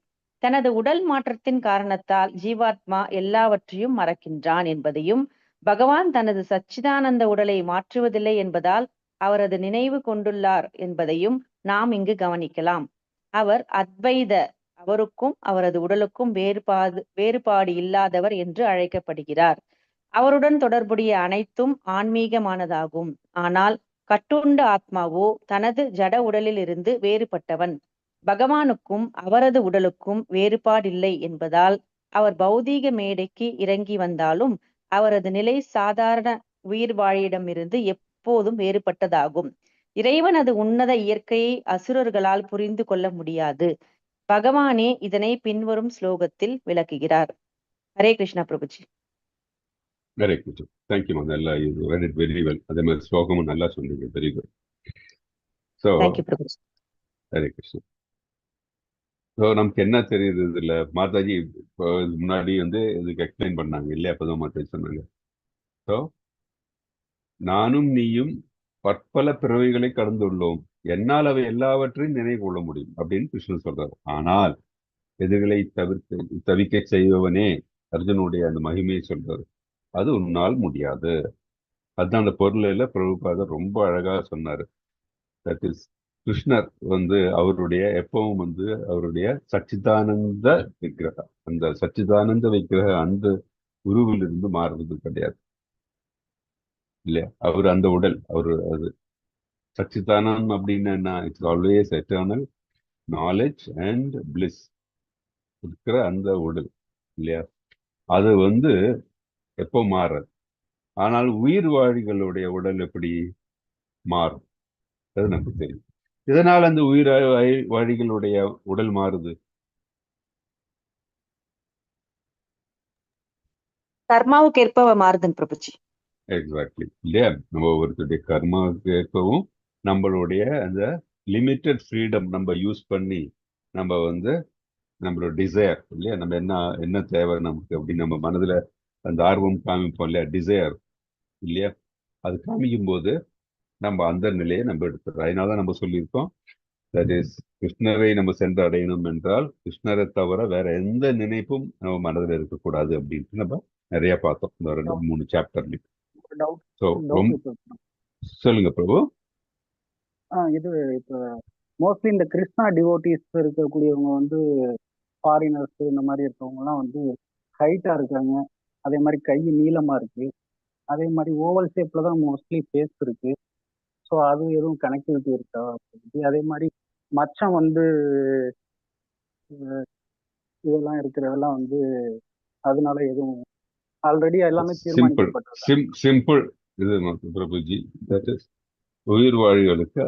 தனது உடல் மாற்றத்தின் காரணத்தால் ஜீவாத்மா எல்லாவற்றையும் மறக்கின்றான் என்பதையும், பகவான் தனது சச்சிதானந்த உடலை மாற்றுவதில்லை என்பதால் அவரது நினைவு கொண்டுள்ளார் என்பதையும் நாம் இங்கு கவனிக்கலாம். அவர் அத்வைத, அவருக்கும் அவரது உடலுக்கும் வேறுபாடு இல்லாதவர் என்று அழைக்கப்படுகிறார். அவருடன் தொடர்புடைய அனைத்தும் ஆன்மீகமானதாகும். ஆனால் கட்டுண்ட ஆத்மாவோ தனது ஜட உடலில் இருந்து வேறுபட்டவன். பகவானுக்கும் அவரது உடலுக்கும் வேறுபாடில்லை என்பதால் அவர் பௌதீக மேடைக்கு இறங்கி வந்தாலும் அவரது நிலை சாதாரண உயிர் வாழியிடமிருந்து எப்போதும் வேறுபட்டதாகும். இறைவனது உன்னத இயற்கையை அசுரர்களால் புரிந்து கொள்ள முடியாது. பகவானே இதனை பின்வரும் ஸ்லோகத்தில் விளக்குகிறார். Hare Krishna Prabhuji. Very good, thank you. நல்லா you read it very well. அதே மாதிரி ஸ்லோகமும் நல்லா சொன்னீங்க. Very good. So thank you Prabhuji. Hare Krishna. So நமக்கு என்ன தெரியுது இதுல? மாதாஜி இப்போ முன்னாடி இதுக்கு எக்ஸ்பிளைன் பண்ணாங்க இல்லையா? அப்போதான் மாதாஜி சொன்னாங்க. ஸோ நானும் நீயும் பற்பல பிறவைகளை கடந்துள்ளோம், என்னால் அவை எல்லாவற்றையும் நினைவு கொள்ள முடியும் அப்படின்னு கிருஷ்ணன் சொல்றாரு. ஆனால் எதிர்களை தவிக்க செய்பவனே, அர்ஜுனுடைய அந்த மகிமையை சொல்றாரு, அது உன்னால் முடியாது. அதுதான் அந்த பொருளில் பிரபுபாதர் ரொம்ப அழகா சொன்னாரு. தட் இஸ் கிருஷ்ணர் அவருடைய எப்பவும் அவருடைய சச்சிதானந்த விக்கிரகம், அந்த சச்சிதானந்த விக்கிரகம் அந்த உருவிலிருந்து மாறுறது கிடையாது இல்லையா? அவர் அந்த உடல், அது சச்சிதானந்தம் அப்படின்னு என்ன? It's always eternal knowledge and bliss இருக்கிற அந்த உடல் இல்லையா? அது எப்போ மாறுறது. ஆனால் உயிர் வாழிகளுடைய உடல் எப்படி மாறும் அது நமக்கு தெரியும். இதனால் அந்த உயிர் வாழிகளுடைய உடல் மாறுது. கர்மாவுக்கு ஏற்ப மாறுதுன்னு பிரபுஜி. எக்ஸாக்ட்லி இல்லையா? நம்ம ஒருத்தருடைய கர்மாவுக்கு ஏற்பவும் நம்மளுடைய அந்த லிமிட்டட் ஃப்ரீடம் நம்ம யூஸ் பண்ணி நம்ம நம்மளோட டிசையர் இல்லையா, நம்ம என்ன தேவை நமக்கு அப்படின்னு நம்ம மனதுல அந்த ஆர்வம் காமிப்போம் இல்லையா, டிசையர் இல்லையா, அது காமிக்கும் போது நம்ம அந்த நிலையை நம்ம எடுத்துறோம். அதனாலதான் நம்ம சொல்லியிருக்கோம், தட் இஸ் கிருஷ்ணரை நம்ம சென்று அடையணும் என்றால் கிருஷ்ணரை தவிர வேற எந்த நினைப்பும் நம்ம மனதில் இருக்கக்கூடாது அப்படின்ட்டு நம்ம நிறைய பார்த்தோம் இந்த 2-3 சாப்டர்லையும். ஸோ சொல்லுங்க பிரபு. இது இப்போ மோஸ்ட்லி இந்த கிருஷ்ணா டிவோட்டிஸ் இருக்கக்கூடியவங்க ஃபாரினர்ஸ் இந்த மாதிரி இருக்கவங்கலாம் ஹைட்டா இருக்காங்க. அதே மாதிரி கை நீளமா இருக்கு. அதே மாதிரி ஓவல் ஷேப்ல தான் மோஸ்ட்லி ஃபேஸ் இருக்கு. ஸோ அது எதுவும் கனெக்டிவிட்டி இருக்கா? அதே மாதிரி மச்சம் இதெல்லாம் இருக்கிறதெல்லாம் அதனால எதுவும் ஆல்ரெடி எல்லாமே தீர்மானிக்கப்பட்டது. சிம்பிள் இது பிரபுஜி. தட் இஸ் உயிர் வாழிகளுக்கு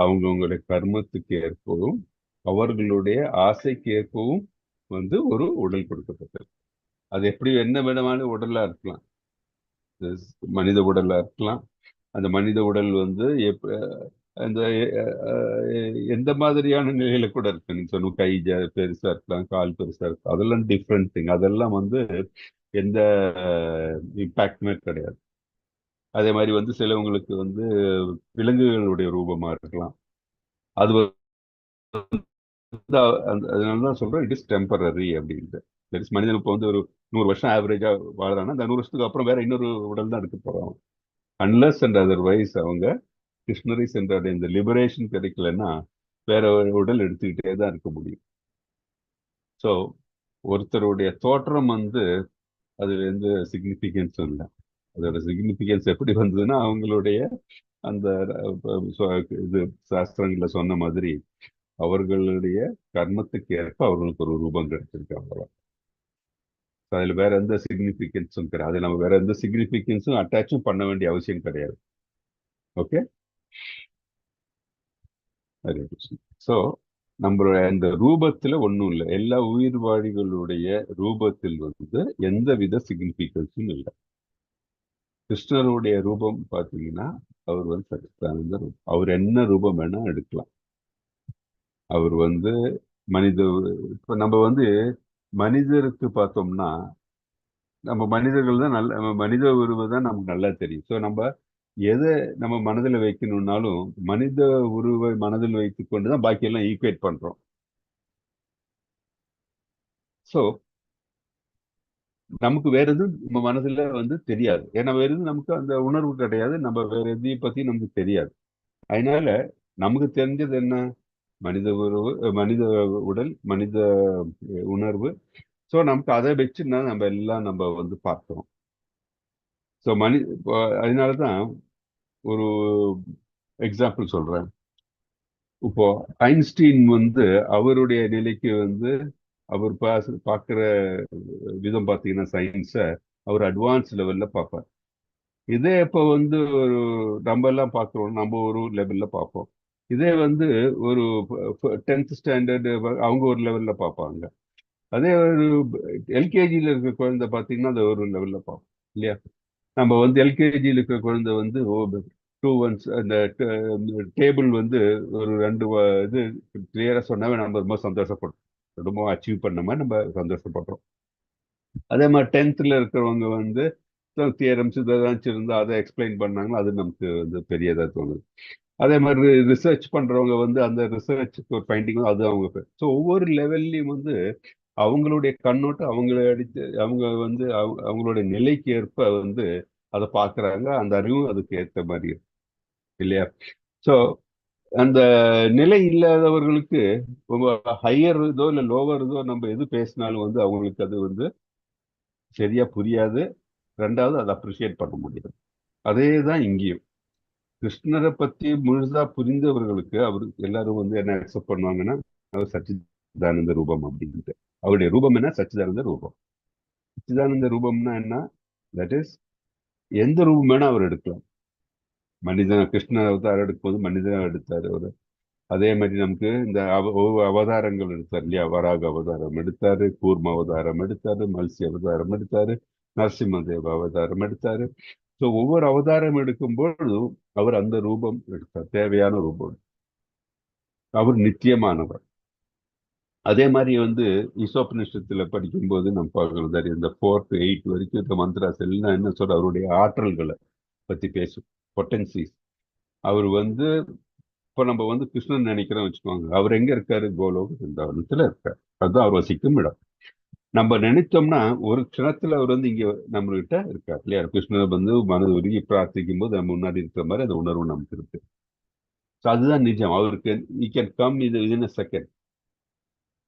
அவங்கவுங்களுடைய கர்மத்துக்கு ஏற்பவும் அவர்களுடைய ஆசைக்கு ஏற்பவும் ஒரு உடல் கொடுக்கப்பட்டது. அது எப்படி என்ன விதமான உடலா இருக்கலாம், மனித உடலா இருக்கலாம். அந்த மனித உடல் அந்த எந்த மாதிரியான நிலையில கூட இருக்கு. நீங்க சொன்ன கை பெருசா இருக்கலாம், கால் பெருசா இருக்கலாம், அதெல்லாம் டிஃப்ரெண்ட் திங். அதெல்லாம் எந்த இம்பாக்டுமே கிடையாது. அதே மாதிரி சிலவங்களுக்கு விலங்குகளுடைய ரூபமா இருக்கலாம். அது அதனாலதான் சொல்றேன், இட் இஸ் டெம்பரரி அப்படின்ட்டு. மனிதன் இப்போ ஒரு 100 வருஷம் ஆவரேஜா வாழ்றான்னா அந்த 100 வருஷத்துக்கு அப்புறம் வேற இன்னொரு உடல் தான் எடுக்க போறோம். அன்லஸ் அண்ட் அதர்வைஸ் அவங்க கிருஷ்ணரை சென்ற இந்த லிபரேஷன் கிடைக்கலன்னா வேற ஒரு உடல் எடுத்துக்கிட்டே தான் இருக்க முடியும். ஸோ ஒருத்தருடைய தோற்றம் வந்து அது எந்த சிக்னிஃபிகன்ஸும் இல்லை. அதோட சிக்னிஃபிகன்ஸ் எப்படி வந்ததுன்னா அவங்களுடைய அந்த இது சாஸ்திரங்கள்ல சொன்ன மாதிரி அவர்களுடைய கர்மத்துக்கு ஏற்ப அவர்களுக்கு ஒரு ரூபம் கிடைச்சிருக்கு. அவ்வளவுதான். அதுல வேற எந்த சிக்னிஃபிகன்ஸும் கிடையாது. அது நம்ம வேற எந்த சிக்னிஃபிகன்ஸும் அட்டாச்சும் பண்ண வேண்டிய அவசியம் கிடையாது. ஓகே, ஹரே கிருஷ்ணா. ஸோ நம்மளுடைய இந்த ரூபத்துல ஒன்றும் இல்லை. எல்லா உயிர்வாழிகளுடைய ரூபத்தில் வந்து எந்த வித சிக்னிஃபிகன்ஸும் இல்லை. கிருஷ்ணருடைய ரூபம் பார்த்தீங்கன்னா அவர் வந்து சச்சிதானந்த ரூபம். அவர் என்ன ரூபம் வேணா எடுக்கலாம். அவர் வந்து மனித இப்போ நம்ம வந்து மனிதருக்கு பார்த்தோம்னா நம்ம மனிதர்கள் தான் நல்ல மனித உருவம் தான் நமக்கு நல்லா தெரியும். ஸோ நம்ம எதை நம்ம மனதில் வைக்கணும்னாலும் மனித உருவை மனதில் வைத்து கொண்டு தான் பாக்கியெல்லாம் ஈக்குவேட் பண்றோம். ஸோ நமக்கு வேற எதுவும் நம்ம மனசுல வந்து தெரியாது. ஏன்னா வேற எதுவும் நமக்கு அந்த உணர்வு கிடையாது. நம்ம வேற எதையும் பத்தி நமக்கு தெரியாது. அதனால நமக்கு தெரிஞ்சது என்ன? மனித உறவு, மனித உடல், மனித உணர்வு. ஸோ நமக்கு அதை வச்சு நம்ம எல்லாம் நம்ம வந்து பார்க்கிறோம். ஸோ அதனாலதான் ஒரு எக்ஸாம்பிள் சொல்றேன். இப்போ ஐன்ஸ்டீன் வந்து அவருடைய நிலைக்கு வந்து அவர் பார்க்குற விதம் பார்த்தீங்கன்னா சயின்ஸை அவர் அட்வான்ஸ் லெவல்ல பார்ப்பார். இதே இப்போ வந்து ஒரு நம்ம எல்லாம் பார்க்குறோம், நம்ம ஒரு லெவல்ல பார்ப்போம். இதே வந்து ஒரு 10th ஸ்டாண்டர்டு அவங்க ஒரு லெவல்ல பார்ப்பாங்க. அதே ஒரு எல்கேஜியில் இருக்கிற குழந்தை பார்த்தீங்கன்னா அது ஒரு லெவல்ல பார்ப்போம் இல்லையா? நம்ம வந்து எல்கேஜியில் இருக்கிற குழந்தை வந்து 2 1 அந்த டேபிள் வந்து ஒரு 2 இது கிளியரா சொன்னாவே நம்ம ரொம்ப சந்தோஷப்படுறோம். ரொம்ப அச்சீவ் பண்ண மாதிரி நம்ம சந்தோஷப்படுறோம். அதே மாதிரி 10th இருக்கிறவங்க வந்து தியரம்ஸ் இதெல்லாம் இருந்தால் அதை எக்ஸ்பிளைன் பண்ணாங்களோ அது நமக்கு வந்து பெரியதாக தோணுது. அதே மாதிரி ரிசர்ச் பண்றவங்க வந்து அந்த ரிசர்ச்சுக்கு ஒரு ஃபைண்டிங் அது அவங்க. ஸோ ஒவ்வொரு லெவல்லையும் வந்து அவங்களுடைய கண்ணோட்டம் அவங்க வந்து அவங்களுடைய நிலைக்கு ஏற்ப வந்து அதை பார்க்குறாங்க. அந்த அறிவும் அதுக்கு ஏற்ற மாதிரி இருக்கு இல்லையா? ஸோ அந்த நிலை இல்லாதவர்களுக்கு ஹையர் இதோ இல்லை லோவர் இதோ நம்ம எது பேசினாலும் வந்து அவங்களுக்கு அது வந்து சரியா புரியாது. ரெண்டாவது அதை அப்ரிஷியேட் பண்ண முடியாது. அதே தான் இங்கேயும் கிருஷ்ணரை பத்தி முழுசா புரிந்தவர்களுக்கு அவர் எல்லாரும் வந்து என்ன அக்செப்ட் பண்ணுவாங்கன்னா அவர் சச்சிதானந்த ரூபம் அப்படின்ட்டு. அவருடைய ரூபம் என்ன? சச்சிதானந்த ரூபம். சச்சிதானந்த ரூபம்னா என்ன? தட் இஸ் எந்த ரூபம் வேணா அவர் எடுக்கலாம். மனிதன் கிருஷ்ண அவதாரம் எடுக்கும்போது மனிதன் எடுத்தார் அவர். அதே மாதிரி நமக்கு இந்த அவதாரங்கள் எடுத்தார் இல்லையா? வராக அவதாரம் எடுத்தாரு, கூர்ம அவதாரம் எடுத்தாரு, மத்ஸ்ய அவதாரம் எடுத்தாரு, நரசிம்மதேவ அவதாரம் எடுத்தாரு. ஸோ ஒவ்வொரு அவதாரம் எடுக்கும்போதும் அவர் அந்த ரூபம் எடுத்தார், தேவையான ரூபம். அவர் நித்தியமானவர். அதே மாதிரி வந்து ஈசோபனிஷத்துல படிக்கும்போது நம்ம பார்க்கறது இந்த 4 to 8 வரைக்கும் இருக்க மந்திராஸ் எல்லாம் என்ன சொல்ற அவருடைய ஆற்றல்களை பத்தி பேசும், பொட்டன்சிஸ். அவர் வந்து இப்போ நம்ம வந்து கிருஷ்ணன் நினைக்கிறோம் வச்சுக்கோங்க, அவர் எங்க இருக்காரு? கோலோக பிருந்தாவனத்துல இருக்காரு. அதுதான் அவர் வசிக்கும் இடம். நம்ம நினைத்தோம்னா ஒரு க்ஷணத்துல அவர் வந்து இங்க நம்ம கிட்ட இருக்காரு இல்லையா? கிருஷ்ணனை வந்து மனது உருகி பிரார்த்திக்கும் போது நம்ம முன்னாடி இருக்கிற மாதிரி அந்த உணர்வு நமக்கு இருக்கு. ஸோ அதுதான் நிஜம். அவருக்கு ஈ கேன் கம் இது இன் a செகண்ட்.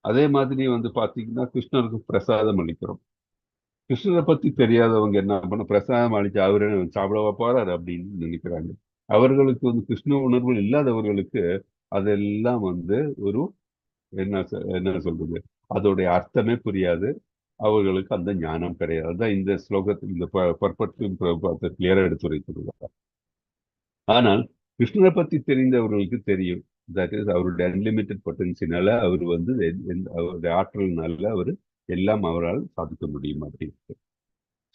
அதே மாதிரி வந்து பாத்தீங்கன்னா கிருஷ்ணருக்கு பிரசாதம் அளிக்கிறோம். கிருஷ்ணரை பத்தி தெரியாதவங்க என்ன பண்ண, பிரசாதம் அளிச்சு அவரு சாப்பிடவா போறாரு அப்படின்னு நினைக்கிறாங்க. அவர்களுக்கு வந்து கிருஷ்ண உணர்வு இல்லாதவர்களுக்கு அதெல்லாம் வந்து ஒரு என்ன சொல்றது, அதோடைய அர்த்தமே புரியாது. அவர்களுக்கு அந்த ஞானம் கிடையாது. அதுதான் இந்த ஸ்லோகத்தில் இந்த பர்பட்டும் கிளியரா எடுத்துரைத்திருக்கிறார். ஆனால் கிருஷ்ணரை பத்தி தெரிந்தவர்களுக்கு தெரியும். தட் இஸ் அவருடைய அன்லிமிட்டட் பொட்டன்சியனால அவர் வந்து அவருடைய ஆற்றல்னால அவர் எல்லாம் அவரால் சாதிக்க முடியும் அப்படின்னு.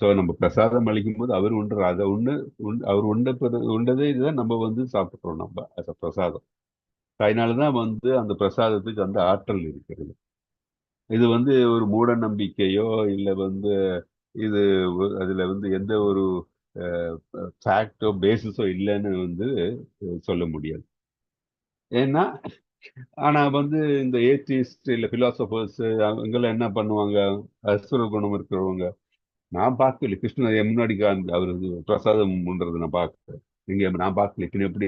ஸோ நம்ம பிரசாதம் அளிக்கும் போது அவர் உண்ற அதை அவர் உண்டதே இதுதான் நம்ம வந்து சாப்பிட்றோம் நம்ம as a பிரசாதம். அதனாலதான் வந்து அந்த பிரசாதத்துக்கு அந்த ஆற்றல் இருக்கிறது. இது வந்து ஒரு மூட நம்பிக்கையோ இல்லை வந்து இது அதுல வந்து எந்த ஒரு ஃபேக்டோ பேசிஸோ இல்லைன்னு வந்து சொல்ல முடியாது. ஏன்னா ஆனா வந்து இந்த ஏத்திஸ்ட் இல்லை பிலாசபர்ஸ் அவங்கெல்லாம் என்ன பண்ணுவாங்க? அசுர குணம் இருக்கிறவங்க நான் பார்க்கல கிருஷ்ணன் என் முன்னாடி அவர் பிரசாதம் பண்றது நான் பார்க்கல. நான் பார்க்கல கிருஷ்ணன் எப்படி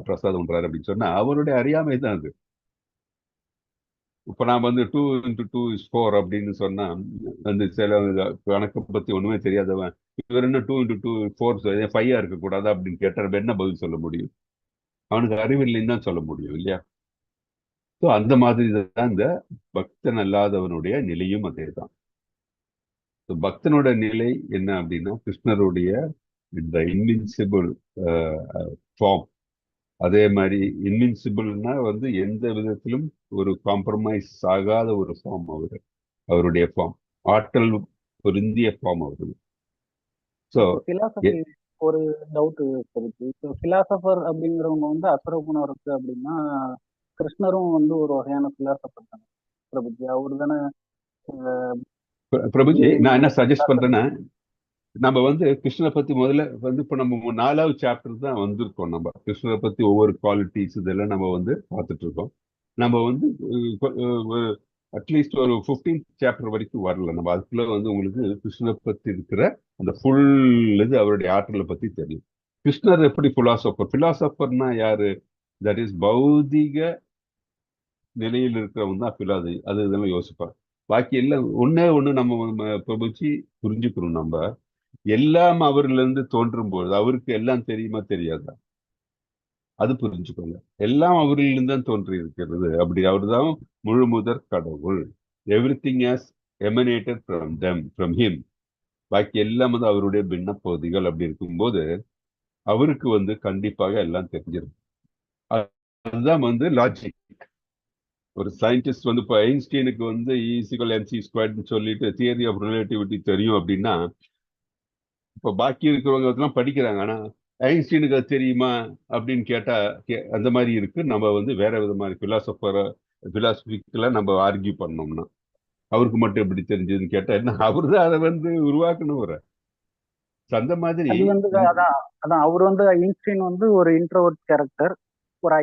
பிரசாதம் பண்றாரு அப்படின்னு சொன்னா அவருடைய அறியாமை தான் அது. இப்ப நான் வந்து 2x2 = 4 அப்படின்னு சொன்னா வந்து சில கணக்கை பத்தி ஒண்ணுமே தெரியாதவன் இவர் என்ன 2x2 = 4 5 இருக்கக்கூடாது அப்படின்னு கேட்டா என்ன பதில் சொல்ல முடியும்? அவனுக்கு அறிவில்லைன்னு தான் சொல்ல முடியும் இல்லையா? ஸோ அந்த மாதிரி தான் இந்த பக்தன் அல்லாதவனுடைய நிலையும் அதே தான். பக்தனோட நிலை என்ன அப்படின்னா கிருஷ்ணருடைய இந்த இன்வின்சிபிள் ஃபார்ம். அதே மாதிரி இன்வின்சிபிள்னா வந்து எந்த விதத்திலும் ஒரு காம்ப்ரமைஸ் ஆகாத ஒரு ஃபார்ம் அவருடைய ஃபார்ம், ஆற்றல் பொருந்திய ஃபார்ம் அவரு. ஸோ பிலாசபி ஒரு டவுட் இருக்கு. இப்போ பிலாசபர் அப்படிங்கிறவங்க வந்து அசுர குணம் இருக்கு அப்படின்னா கிருஷ்ணரும் வந்து ஒரு வகையான பிலாசபர் தானே பிரபுஜி? அவரு தானே பிரபுஜி, நான் என்ன சஜஸ்ட் பண்றேன்னா நம்ம வந்து கிருஷ்ணரை பத்தி முதல்ல வந்து இப்ப நம்ம 4வது சாப்டர் தான் வந்திருக்கோம். நம்ம கிருஷ்ணரை பத்தி ஒவ்வொரு குவாலிட்டிஸ் இதெல்லாம் நம்ம வந்து பார்த்துட்டு இருக்கோம். நம்ம வந்து அட்லீஸ்ட் ஒரு 15th சாப்டர் வரைக்கும் வரல. நம்ம அதுக்குள்ள வந்து உங்களுக்கு கிருஷ்ணரை பத்தி இருக்கிற அந்த ஃபுல் இது அவருடைய ஆற்றலை பத்தி தெரியும். கிருஷ்ணர் எப்படி பிலாசபர்னா யாரு? தட் இஸ் பௌதிக நிலையில் இருக்கிறவங்க தான் பிலாசபி. அது இதெல்லாம் யோசிப்பார். பாக்கி எல்லாம் ஒண்ணு நம்ம பிரபுச்சி புரிஞ்சுக்கணும். நம்ம எல்லாம் அவர்ல இருந்து தோன்றும் பொழுது அவருக்கு எல்லாம் தெரியுமா தெரியாதா? அது புரிஞ்சுக்கோங்க. எல்லாம் அவரிலிருந்து தான் தோன்றி இருக்கிறது. அப்படி அவர்தான் முழு முதற் கடவுள். Everything has emanated from him. பாக்கி எல்லாம் வந்து அவருடைய பின்ன பகுதிகள். அப்படி இருக்கும்போது அவருக்கு வந்து கண்டிப்பாக எல்லாம் தெரிஞ்சிருக்கும். அதுதான் வந்து லாஜிக். ஒரு சயின்டிஸ்ட் வந்து இப்போ ஐன்ஸ்டீனுக்கு வந்து E=mc² சொல்லிட்டு தியரி ஆஃப் ரிலேட்டிவிட்டி தெரியும் அப்படின்னா இப்போ பாக்கி இருக்கிறவங்க அதெல்லாம் படிக்கிறாங்க. ஆனா ஐன்ஸ்டீனுக்கு அது தெரியுமா அப்படின்னு கேட்டா அந்த மாதிரி இருக்கு. நம்ம வந்து வேற விதமான பிலாசபிக்கெல்லாம் நம்ம ஆர்கியூ பண்ணோம்னா அவருக்கு மட்டும் எப்படி தெரிஞ்சதுன்னு கேட்டா என்ன, அவரு தான் அதை வந்து உருவாக்கணும். அந்த மாதிரி அது வந்து அதான் அவர் வந்து ஐன்ஸ்டீன் வந்து ஒரு இன்ட்ரோவர்ட் கேரக்டர், ஒரு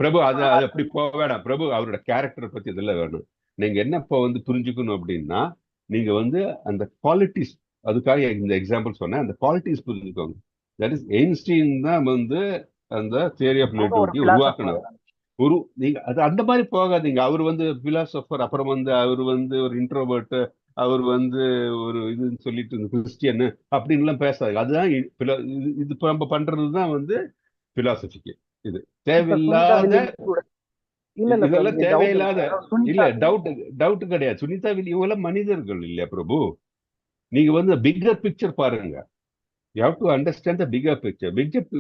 பிரபு அது அப்படி போக வேணாம். பிரபு அவரோட கேரக்டர் பத்தி இதெல்லாம் வேணும். நீங்க என்ன இப்போ வந்து புரிஞ்சுக்கணும் அப்படின்னா நீங்க வந்து அந்த குவாலிட்டிஸ், அதுக்காக இந்த எக்ஸாம்பிள் சொன்னேன், அந்த குவாலிட்டிஸ் புரிஞ்சுக்கோங்க. தட் இஸ் ஐன்ஸ்டீன் தான் வந்து அந்த தியரி ஆஃப் ரிலேட்டிவிட்டி உருவாக்கினவர். நீங்க அது அந்த மாதிரி போகாதீங்க. அவர் வந்து பிலாசபர், அப்புறம் வந்து அவர் வந்து ஒரு இன்ட்ரோவர்ட், அவர் வந்து ஒரு இதுன்னு சொல்லிட்டு கிறிஸ்டியன் அப்படின்லாம் பேசாது. அதுதான் இது நம்ம பண்றதுதான் வந்து பிலாசபிக்கு. இது தேவையில்லாத இதெல்லாம் தேவையில்லாத இல்ல. டவுட் கிடையாது. சுனிதா வில்லியம் இவங்கெல்லாம் மனிதர்கள் இல்லையா பிரபு? நீங்க வந்து பிக்கர் பிக்சர் பாருங்க. You have to understand the bigger picture.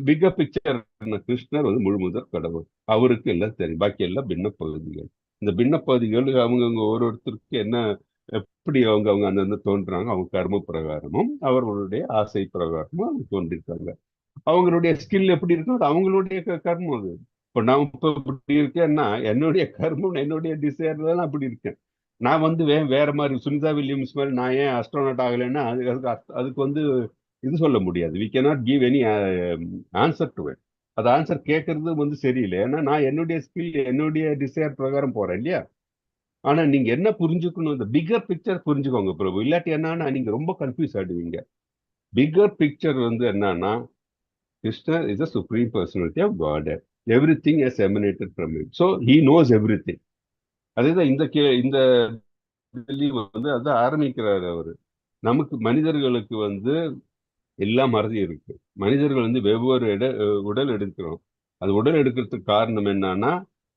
Bigger picture கிருஷ்ணர் வந்து முழு முதற் கடவுள். அவருக்கு எல்லாம் தெரியும். பாக்கி எல்லாம் பின்ன பகுதிகள். இந்த பின்ன பகுதிகள் அவங்கவுங்க ஒருத்தருக்கு என்ன எப்படி அவங்க அந்த தோன்றாங்க, அவங்க கர்ம பிரகாரமும் அவர்களுடைய ஆசை பிரகாரமும் அவங்க தோன்றிருக்காங்க. அவங்களுடைய ஸ்கில் எப்படி இருக்கும், அவங்களுடைய கர்மம் அது. இப்போ நான் இப்ப இப்படி இருக்கேன்னா என்னுடைய கர்மம், என்னுடைய டிசைர் தான் அப்படி இருக்கேன். நான் வந்து வேற மாதிரி சுனிதா வில்லியம்ஸ் மாதிரி நான் ஏன் அஸ்ட்ரோனாட் ஆகலைன்னா அதுக்கு வந்து இது சொல்ல முடியாது. We cannot give any answer to it. அது ஆன்சர் கேட்கறது வந்து சரியில்லை. ஏன்னா நான் என்னுடைய ஸ்கில், என்னுடைய டிசைர் பிரகாரம் போறேன் இல்லையா? ஆனா நீங்க என்ன புரிஞ்சுக்கணும், இந்த பிக்கர் பிக்சர் புரிஞ்சுக்கோங்க பிரபு. இல்லாட்டி என்னன்னா நீங்க ரொம்ப கன்ஃபியூஸ் ஆயிடுவீங்க. பிக்கர் பிக்சர் வந்து என்னன்னா Krishna is the supreme personality of Godhead. Everything has emanated from him. So he knows everything. அதுதான் இந்த வந்து அதான் ஆரம்பிக்கிறாரு அவரு. நமக்கு மனிதர்களுக்கு வந்து எல்லா மறதி இருக்கு. மனிதர்கள் வந்து வெவ்வேறு உடல் எடுக்கிறோம். அது உடல் எடுக்கிறதுக்கு காரணம் என்னன்னா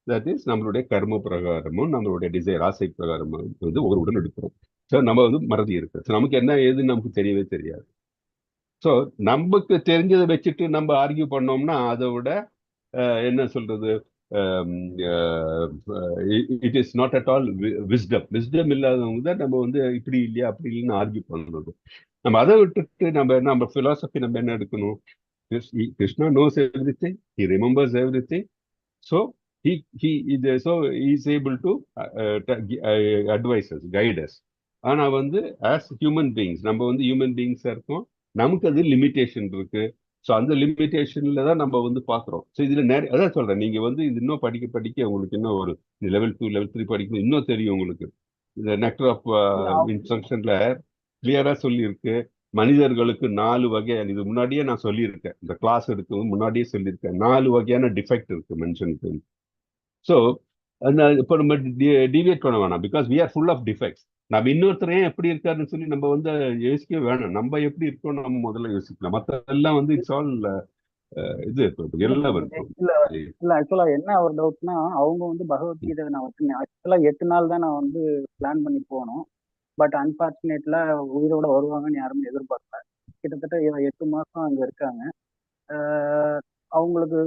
தட் இஸ் நம்மளுடைய கர்ம பிரகாரமும் நம்மளுடைய டிசைர் ஆசை பிரகாரமும் வந்து ஒரு உடல் எடுக்கிறோம். ஸோ நம்ம வந்து மறதி இருக்கு. நமக்கு என்ன ஏதுன்னு நமக்கு தெரியவே தெரியாது. ஸோ நமக்கு தெரிஞ்சதை வச்சுட்டு நம்ம ஆர்கியூ பண்ணோம்னா அதை விட என்ன சொல்றது, it is not at all wisdom இல்லாதவங்க தான் நம்ம வந்து இப்படி இல்லையா அப்படி இல்லைன்னு ஆர்கியூ பண்ணுறது. நம்ம அதை விட்டுட்டு நம்ம பிலாசபி நம்ம என்ன எடுக்கணும்? Krishna knows everything, he remembers everything, so he is able to advise us, guide us. ஆனா வந்து as human beings நம்ம வந்து ஹியூமன் பீயிங்ஸா இருக்கோம். நமக்கு அது லிமிடேஷன் இருக்கு. ஸோ அந்த லிமிடேஷன்ல தான் நம்ம வந்து பாக்குறோம். ஸோ இதுல நிறைய அதான் சொல்றேன், நீங்க வந்து இது இன்னும் படிக்க உங்களுக்கு இன்னும் ஒரு லெவல் 2 லெவல் 3 படிக்கணும், இன்னும் தெரியும் உங்களுக்கு. இந்த நெக்டர் ஆஃப் இன்ஸ்ட்ரக்ஷன்ல கிளியரா சொல்லியிருக்கு. மனிதர்களுக்கு 4 வகை, இது முன்னாடியே நான் சொல்லியிருக்கேன், இந்த கிளாஸ் எடுக்கும் முன்னாடியே சொல்லியிருக்கேன், 4 வகையான டிஃபெக்ட் இருக்கு மனுஷனுக்கு. ஸோ அந்த இப்போ நம்ம டிவியேட் பண்ண வேணாம், because we are full of defects. நம்ம இன்னொருத்தரையும் எப்படி இருக்காருன்னு சொல்லி நம்ம வந்து யோசிக்கவே வேணாம். நம்ம எப்படி இருக்கோம் நம்ம முதல்ல யோசிக்கலாம். மற்றதெல்லாம் வந்து இட்ஸ் ஆல் இது எல்லாம் இல்ல இல்ல ஆக்சுவலா என்ன ஒரு டவுட்னா, அவங்க வந்து பகவத்கீதை நான் வச்சிருந்தேன். ஆக்சுவலா 8 நாள் தான் நான் வந்து பிளான் பண்ணி போனோம். பட் அன்பார்ச்சுனேட்ல உயிரோட வருவாங்கன்னு யாருமே எதிர்பார்க்கல. கிட்டத்தட்ட 8 மாசம் அங்க இருக்காங்க. அவங்களுக்கு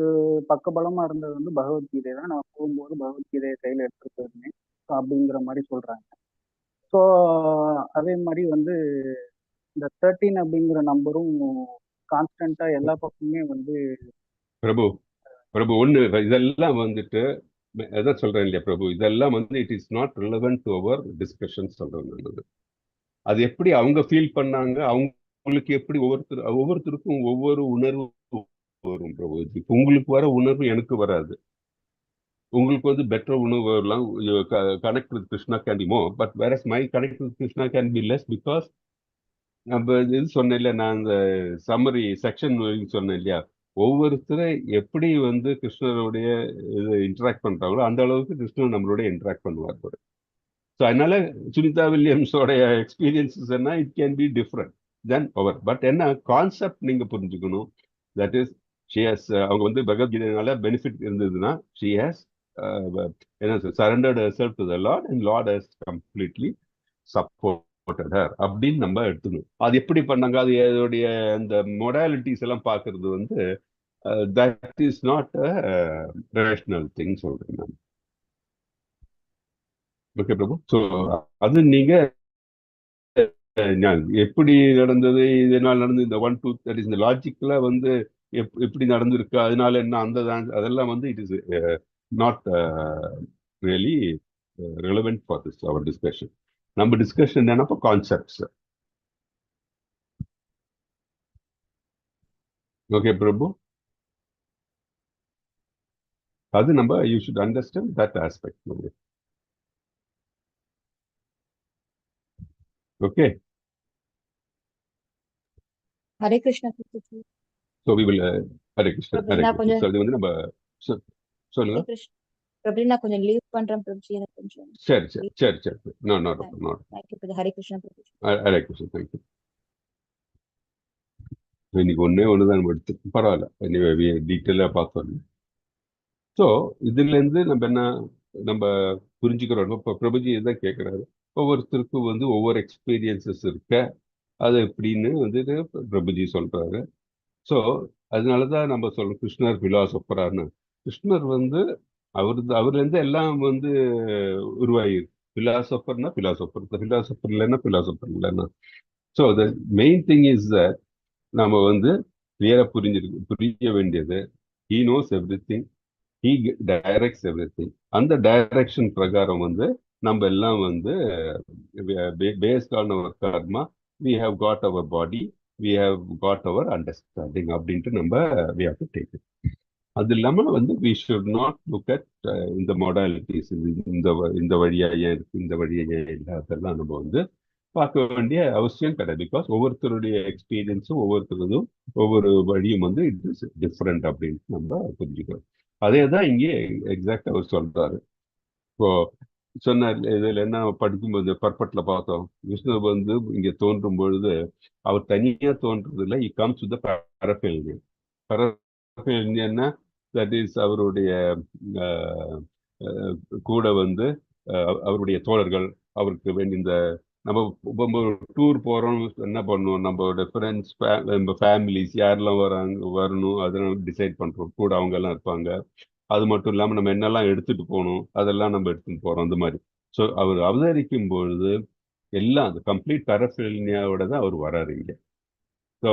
பக்கபலமா இருந்தது வந்து பகவத்கீதை தான். நான் போகும்போது பகவத்கீதையை கையில எடுத்துட்டு போயிருந்தேன் அப்படிங்கிற மாதிரி சொல்றாங்க. ஸோ அதே மாதிரி வந்து இந்த 13 அப்படிங்கிற நம்பரும் கான்ஸ்டன்டா எல்லா பக்கமுமே வந்து பிரபு ஒண்ணு, இதெல்லாம் வந்துட்டு எதான் சொல்றேன் இல்லையா பிரபு, இதெல்லாம் வந்து it is not relevant to our discussion சொல்றேன் நல்லது. அது எப்படி அவங்க ஃபீல் பண்ணாங்க, அவங்களுக்கு எப்படி ஒவ்வொருத்தருக்கும் ஒவ்வொரு உணர்வு வரும் பிரபு. இப்போ உங்களுக்கு வர உணர்வு எனக்கு வராது. உங்களுக்கு வந்து பெட்டர் உணர்வு வரலாம், connect with Krishna can be more, but where my connect with Krishna can be less, because நம்ம இது சொன்னேன் இல்லையா, நான் அந்த சம்மரி செக்ஷன் சொன்னேன் இல்லையா, ஒவ்வொருத்தரை எப்படி வந்து கிருஷ்ணருடைய இது இன்டராக்ட் பண்றாங்களோ அந்த அளவுக்கு கிருஷ்ணர் நம்மளோட இன்டராக்ட் பண்ணுவார். ஸோ அதனால சுனிதா வில்லியம்ஸோடைய எக்ஸ்பீரியன்சஸ் என்ன, it can be different than அவர். பட் என்ன கான்செப்ட் நீங்க புரிஞ்சுக்கணும், தட் இஸ் அவங்க வந்து பகவத்கீதைனால பெனிஃபிட் இருந்ததுன்னா ஷி ஹேஸ் என்ன surrendered herself to the lord and lord has completely supported her அப்படின்னு நம்ம எடுத்துக்கணும். அது எப்படி பண்ணாங்க, அது அதோடைய அந்த மொடாலிட்டிஸ் எல்லாம் பார்க்கறது வந்து that is not a rational thing சொல்றேன் நான். ஓகே பிரபு. ஸோ அது நீங்க எப்படி நடந்தது, இதனால் நடந்தது, இந்த 1 2 தட் இஸ் இந்த லாஜிக்கல வந்து எப்படி நடந்திருக்கு, அதனால என்ன அந்த அதெல்லாம் வந்து it is not really relevant for this our discussion. நம்ம டிஸ்கஷன் என்னன்னா கான்செப்ட்ஸ். ஓகே பிரபு, அது நம்ம you should understand that aspect. Okay. Hare Krishna Prabhuji. So we will Hare Krishna Prabhu Hare நான் கிருஷ்ணா. கொஞ்சம் ஸோ இது வந்து நம்ம சொல்லுங்க. ஹரே கிருஷ்ணா பிரபு, நான் கொஞ்சம் லீவ் பண்றேன் பிரபுஜி. எனக்கு கொஞ்சம் சரி சரி சரி சரி நோ நோ நோ. தேங்க்யூ பிரபு. ஹரே கிருஷ்ணா பிரபுஜி. ஹரே கிருஷ்ணா. தேங்க்யூ. இன்னைக்கு ஒண்ணுதான் நம்ம எடுத்து பரவாயில்ல, டீட்டெயிலாக பார்த்தோம். ஸோ இதுல இருந்து நம்ம புரிஞ்சுக்கிறோம். இப்போ பிரபுஜி இதான் கேட்குறாரு, ஒவ்வொருத்தருக்கும் வந்து ஒவ்வொரு எக்ஸ்பீரியன்சஸ் இருக்க, அது எப்படின்னு வந்து பிரபுஜி சொல்றாரு. ஸோ அதனாலதான் நம்ம சொல்றோம் கிருஷ்ணர் பிலாசபரான்னு. கிருஷ்ணர் வந்து அவர்ல இருந்து எல்லாம் வந்து உருவாகிருக்கு. பிலாசபர்னா பிலாசபர் இல்லைன்னா பிலாசபர் இல்லைன்னா. So the main thing is that நம்ம வந்து கிளியரா புரிய வேண்டியது, he knows everything, he directs everything. அந்த டைரக்ஷன் பிரகாரம் வந்து நம்ம எல்லாம் வந்து based on our karma we have got our body, we have got our understanding அப்படின்ட்டு நம்ம we have to take it. அது இல்லாம வந்து we should not look at இந்த modalities, இந்த வழியா ஏன் இருக்கு, இந்த வழியா ஏன் இல்லை, அதெல்லாம் நம்ம வந்து பார்க்க வேண்டிய அவசியம் கிடையாது. பிகாஸ் ஒவ்வொருத்தருடைய எக்ஸ்பீரியன்ஸும் ஒவ்வொருத்தருதும் ஒவ்வொரு வழியும் வந்து இட் இஸ் டிஃப்ரெண்ட் அப்படின்ட்டு நம்ம புரிஞ்சுக்கிறோம். அதே தான் இங்கே எக்ஸாக்ட் அவர் சொல்றாரு. இப்போ சொன்னார், இதுல என்ன படிக்கும்போது பர்பட்ல பார்த்தோம், விஷ்ணு வந்து இங்க தோன்றும் பொழுது அவர் தனியா தோன்றது இல்லை, இ கம்ஸ் வித் பரஃபெல்னியன். பரஃபெல்னியன்னா தட் இஸ் அவருடைய கூட வந்து அவருடைய தோழர்கள், அவருக்கு வேண்டிய இந்த நம்ம டூர் போறோம் என்ன பண்ணுவோம், நம்மளோட ஃப்ரெண்ட்ஸ் நம்ம ஃபேமிலிஸ் யாரெல்லாம் வரணும் அதெல்லாம் டிசைட் பண்றோம், கூட அவங்க எல்லாம் இருப்பாங்க. அது மட்டும் இல்லாமல் நம்ம என்னெல்லாம் எடுத்துட்டு போகணும் அதெல்லாம் நம்ம எடுத்துட்டு போறோம் அந்த மாதிரி. ஸோ அவர் அவதரிக்கும் பொழுது எல்லாம் அந்த கம்ப்ளீட் பரஃபெல்னியாவோட தான் அவர் வராரு இங்க. ஸோ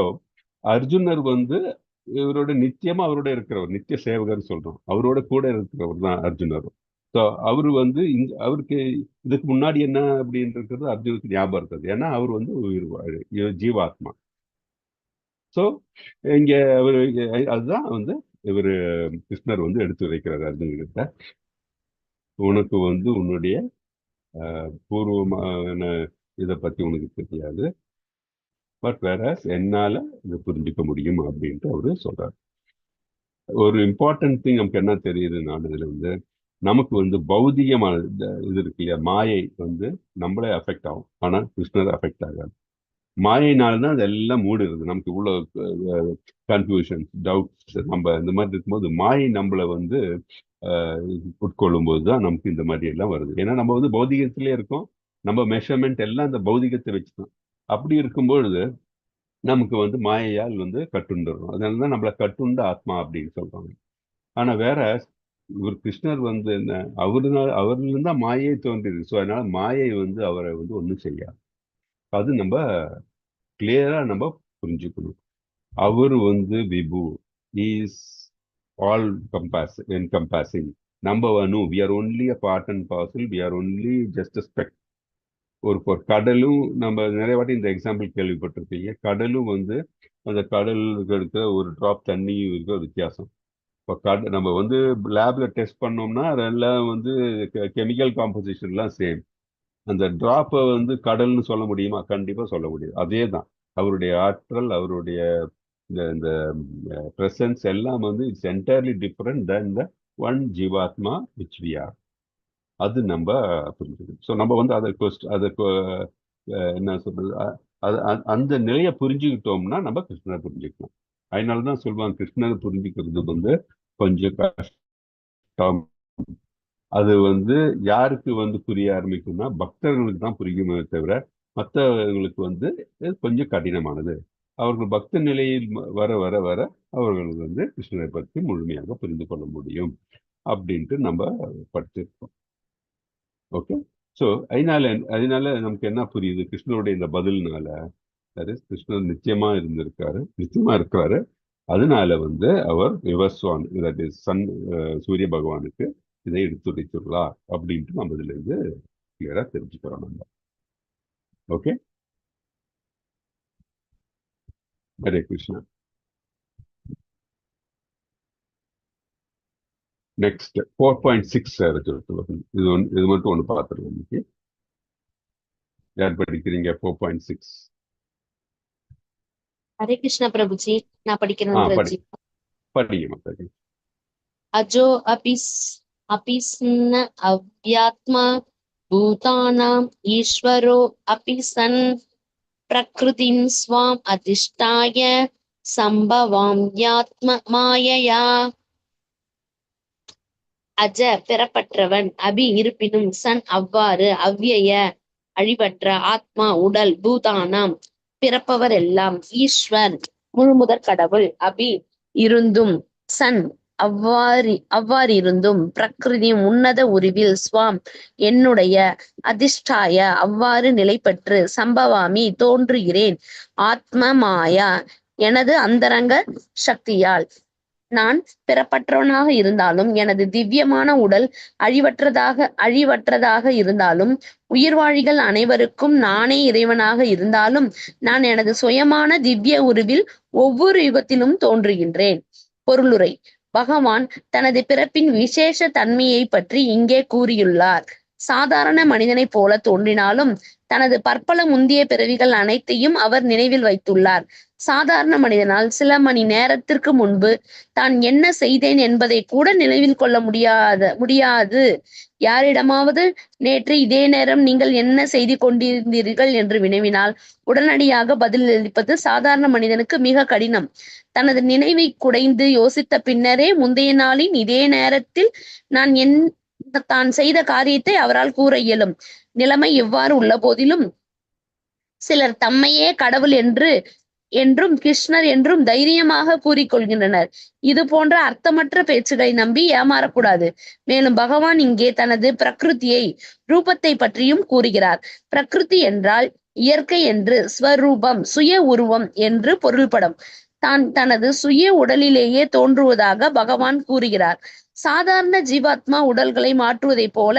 அர்ஜுனர் வந்து இவரோட நித்தியமா அவரோட இருக்கிறவர், நித்திய சேவகர்னு சொல்றோம், அவரோட கூட இருக்கிறவர் தான் அர்ஜுனர். ஸோ அவரு வந்து அவருக்கு இதுக்கு முன்னாடி என்ன அப்படின்றது அர்ஜுனுக்கு ஞாபகம் இருக்காது, ஏன்னா அவர் வந்து ஜீவாத்மா. ஸோ இங்க அவரு அதுதான் வந்து இவர் கிருஷ்ணர் வந்து எடுத்து வைக்கிறார் அர்ஜுன்கிட்ட. உனக்கு வந்து உன்னுடைய பூர்வமான இதை பத்தி உனக்கு தெரியாது, பட் வேற என்னால இதை புரிஞ்சுக்க முடியும் அப்படின்ட்டு அவரு சொல்றாரு. ஒரு இம்பார்ட்டன்ட் திங் நமக்கு என்ன தெரியுதுன்னா இதுல வந்து நமக்கு வந்து பௌதிகமான இது இருக்கு இல்லையா, மாயை வந்து நம்மளே அஃபெக்ட் ஆகும், ஆனா கிருஷ்ணர் அஃபெக்ட் ஆகாது. மாயினால்தான் அதெல்லாம் மூடுறது. நமக்கு இவ்வளவு கன்ஃபியூஷன், டவுட்ஸ், நம்ம இந்த மாதிரி இருக்கும்போது மாயை நம்மளை வந்து உட்கொள்ளும் போதுதான் நமக்கு இந்த மாதிரி எல்லாம் வருது. ஏன்னா நம்ம வந்து பௌதிகத்திலே இருக்கோம், நம்ம மெஷர்மெண்ட் எல்லாம் இந்த பௌதிகத்தை வச்சுதான். அப்படி இருக்கும்பொழுது நமக்கு வந்து மாயையால் வந்து கட்டுண்டுறோம். அதனாலதான் நம்மளை கட்டுண்ட ஆத்மா அப்படின்னு சொல்றாங்க. ஆனா வேற இவர் கிருஷ்ணர் வந்து என்ன, அவர்ல தான் மாயை தோன்றிருக்கு. ஸோ அதனால மாயை வந்து அவரை வந்து ஒன்றும் செய்யாது. அது நம்ம கிளியரா நம்ம புரிஞ்சுக்கணும். அவர் வந்து விபு, இஸ் ஆல் என்கம்பாசிங். நம்ம we are only a part and parcel, we are only just a speck. ஒரு கடலும், நம்ம நிறைய வாட்டி இந்த எக்ஸாம்பிள் கேள்விப்பட்டிருப்பீங்க. கடலும் வந்து அந்த கடலுக்கு இருக்கிற ஒரு டிராப் தண்ணியும் இருக்கிற வித்தியாசம். இப்போ நம்ம வந்து லேப்ல டெஸ்ட் பண்ணோம்னா அதெல்லாம் வந்து கெமிக்கல் காம்போசிஷன்லாம் சேம். அந்த டிராப்பை வந்து கடல்னு சொல்ல முடியுமா? கண்டிப்பா சொல்ல முடியாது. அதே தான் அவருடைய ஆற்றல், அவருடைய இந்த பிரசன்ஸ் எல்லாம் வந்து it's entirely different then the one ஜீவாத்மா விச் வி ஆர். அது நம்ம புரிஞ்சுக்கணும். ஸோ நம்ம வந்து அதை என்ன சொல்றது, அந்த நிலையை புரிஞ்சுக்கிட்டோம்னா நம்ம கிருஷ்ணரை புரிஞ்சுக்கலாம். அதனாலதான் சொல்லுவாங்க, கிருஷ்ணரை புரிஞ்சுக்கிறது வந்து கொஞ்சம் கஷ்டம். அது வந்து யாருக்கு வந்து புரிய ஆரம்பிக்கும்னா பக்தர்களுக்கு தான் புரியுமே தவிர மற்றவர்களுக்கு வந்து கொஞ்சம் கடினமானது. அவர்கள் பக்த நிலையில் வர வர வர அவர்களுக்கு வந்து கிருஷ்ணரை பற்றி முழுமையாக புரிந்து கொள்ள முடியும் அப்படின்ட்டு நம்ம படிச்சிருக்கோம். ஓகே. ஸோ அதனால நமக்கு என்ன புரியுது கிருஷ்ணருடைய இந்த பதில்னால, கிருஷ்ணர் நிச்சயமா இருக்கிறாரு. அதனால வந்து அவர் விவஸ்வான், சன் சூரிய பகவானுக்கு இதை எடுத்துரைத்துள்ளார் அப்படின்ட்டு நம்ம இதுல இருந்து கிளியரா தெரிஞ்சுக்கிறோம் நம்ம. ஓகே, ஹரே கிருஷ்ணா. நெக்ஸ்ட் 4.6 இது மட்டும் ஒன்று பார்த்துருவோம். இன்னைக்கு யார் படிக்கிறீங்க? 4.6. ஹரே கிருஷ்ணா பிரபுஜி, நான் படிக்கிறேன். படிங்க மாதாஜி. அஜோ அபிஸ்ன அவ்யாத்மா பூதானாம் ஈஸ்வரோ அபிசன் பிரகிருதிம் ஸ்வாம் அதிஷ்டாய சம்பவாம் யாத்ம மாயையா. அஜ பெறப்பட்டவன், அபி இருப்பினும், சன் அவ்வாறு, அவ்யய அழிவற்ற, ஆத்மா உடல், பூதானாம் பிறப்பவர் எல்லாம், ஈஸ்வர் முழுமுதற் கடவுள், அபி இருந்தும், சன் அவ்வாறிருந்தும், பிரகிருதியும் உன்னத உருவில், ஸ்வாம் என்னுடைய, அதிஷ்டாய அவ்வாறு நிலை பெற்று, சம்பவாமி தோன்றுகிறேன், ஆத்ம மாயா எனது அந்தரங்க சக்தியால். நான் பிறப்பற்றவனாக இருந்தாலும், எனது திவ்யமான உடல் அழிவற்றதாக இருந்தாலும், உயிர்வாழிகள் அனைவருக்கும் நானே இறைவனாக இருந்தாலும், நான் எனது சுயமான திவ்ய உருவில் ஒவ்வொரு யுகத்திலும் தோன்றுகின்றேன். பொருளுரை. பகவான் தனது பிறப்பின் விசேஷ தன்மையை பற்றி இங்கே கூறியுள்ளார். சாதாரண மனிதனைப் போல தோன்றினாலும் தனது பற்பல முந்தைய பிறவிகள் அனைத்தையும் அவர் நினைவில் வைத்துள்ளார். சாதாரண மனிதனால் சில மணி நேரத்திற்கு முன்பு தான் என்ன செய்தேன் என்பதை கூட நினைவில் கொள்ள முடியாது. யாரிடமாவது நேற்று இதே நேரம் நீங்கள் என்ன செய்து கொண்டிருந்தீர்கள் என்று வினவினால் உடனடியாக பதிலளிப்பது சாதாரண மனிதனுக்கு மிக கடினம். தனது நினைவை குடைந்து யோசித்த பின்னரே முந்தைய நாளின் இதே நேரத்தில் தான் செய்த காரியத்தை அவரால் கூற இயலும். நிலைமை இவ்வாறு உள்ள போதிலும் சிலர் தம்மையே கடவுள் என்றும் கிருஷ்ணர் என்றும் தைரியமாக கூறிக்கொள்கின்றனர். இது போன்ற அர்த்தமற்ற பேச்சுகளை நம்பி ஏமாறக்கூடாது. மேலும் பகவான் இங்கே தனது பிரகிருதியை, ரூபத்தை பற்றியும் கூறுகிறார். பிரகிருதி என்றால் இயற்கை என்று, ஸ்வரூபம் சுய உருவம் என்று பொருள்படும். தான் தனது சுய உடலிலேயே தோன்றுவதாக பகவான் கூறுகிறார். சாதாரண ஜீவாத்மா உடல்களை மாற்றுவதை போல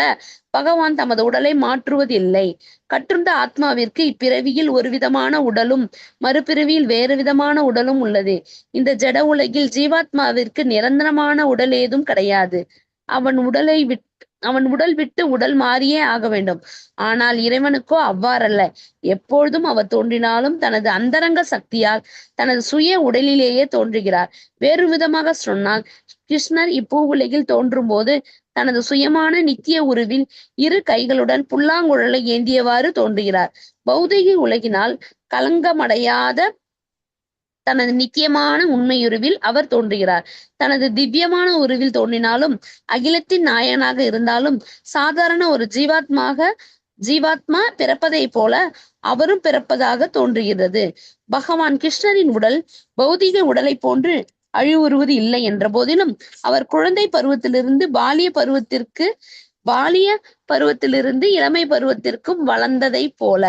பகவான் தமது உடலை மாற்றுவதில்லை. கற்றுண்ட ஆத்மாவிற்கு இப்பிறவியில் ஒரு விதமான உடலும் மறுபிறவியில் வேறு விதமான உடலும் உள்ளது. இந்த ஜட உலகில் ஜீவாத்மாவிற்கு நிரந்தரமான உடல் ஏதும் கிடையாது. அவன் உடல் விட்டு உடல் மாறியே ஆக வேண்டும். ஆனால் இறைவனுக்கோ அவ்வாறல்ல. எப்பொழுதும் அவர் தோன்றினாலும் தனது அந்தரங்க சக்தியால் தனது சுய உடலிலேயே தோன்றுகிறார். வேறு விதமாக சொன்னால், கிருஷ்ணர் இப்பூ உலகில் தோன்றும் போது தனது சுயமான நித்திய உருவில் இரு கைகளுடன் புல்லாங்குழலை ஏந்தியவாறு தோன்றுகிறார். பௌதிக உலகினால் களங்கமடையாத தனது நித்தியமான உண்மையுருவில் அவர் தோன்றுகிறார். தனது திவ்யமான உருவில் தோன்றினாலும், அகிலத்தின் நாயகனாக இருந்தாலும், சாதாரண ஒரு ஜீவாத்மா பிறப்பதை போல அவரும் பிறப்பதாக தோன்றுகிறது. பகவான் கிருஷ்ணரின் உடல் பௌதிக உடலை போன்று அழிவுறுவது இல்லை என்ற போதிலும், அவர் குழந்தை பருவத்திலிருந்து பாலிய பருவத்திலிருந்து இளமை பருவத்திற்கும் வளர்ந்ததை போல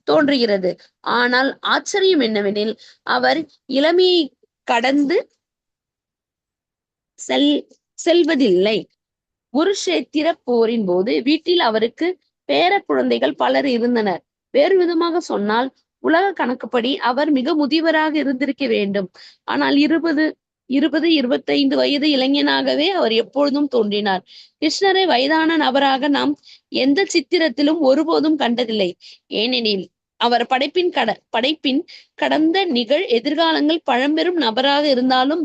தோன்றுகிறது. ஆனால் ஆச்சரியம் என்னவெனில், அவர் இளமையை கடந்து செல்வதில்லை. குருஷேத்திர போரின் போது வீட்டில் அவருக்கு பேர குழந்தைகள் பலர் இருந்தனர். வேறு விதமாக சொன்னால், உலக கணக்குப்படி அவர் மிக முதியவராக இருந்திருக்க வேண்டும். ஆனால் 20-25 வயது இளைஞனாகவே அவர் எப்பொழுதும் தோன்றினார். கிருஷ்ணரை வயதான நபராக நாம் எந்த சித்திரத்திலும் ஒருபோதும் கண்டதில்லை. ஏனெனில் அவர் படைப்பின் கடந்த எதிர்காலங்கள் பழம்பெரும் நபராக இருந்தாலும்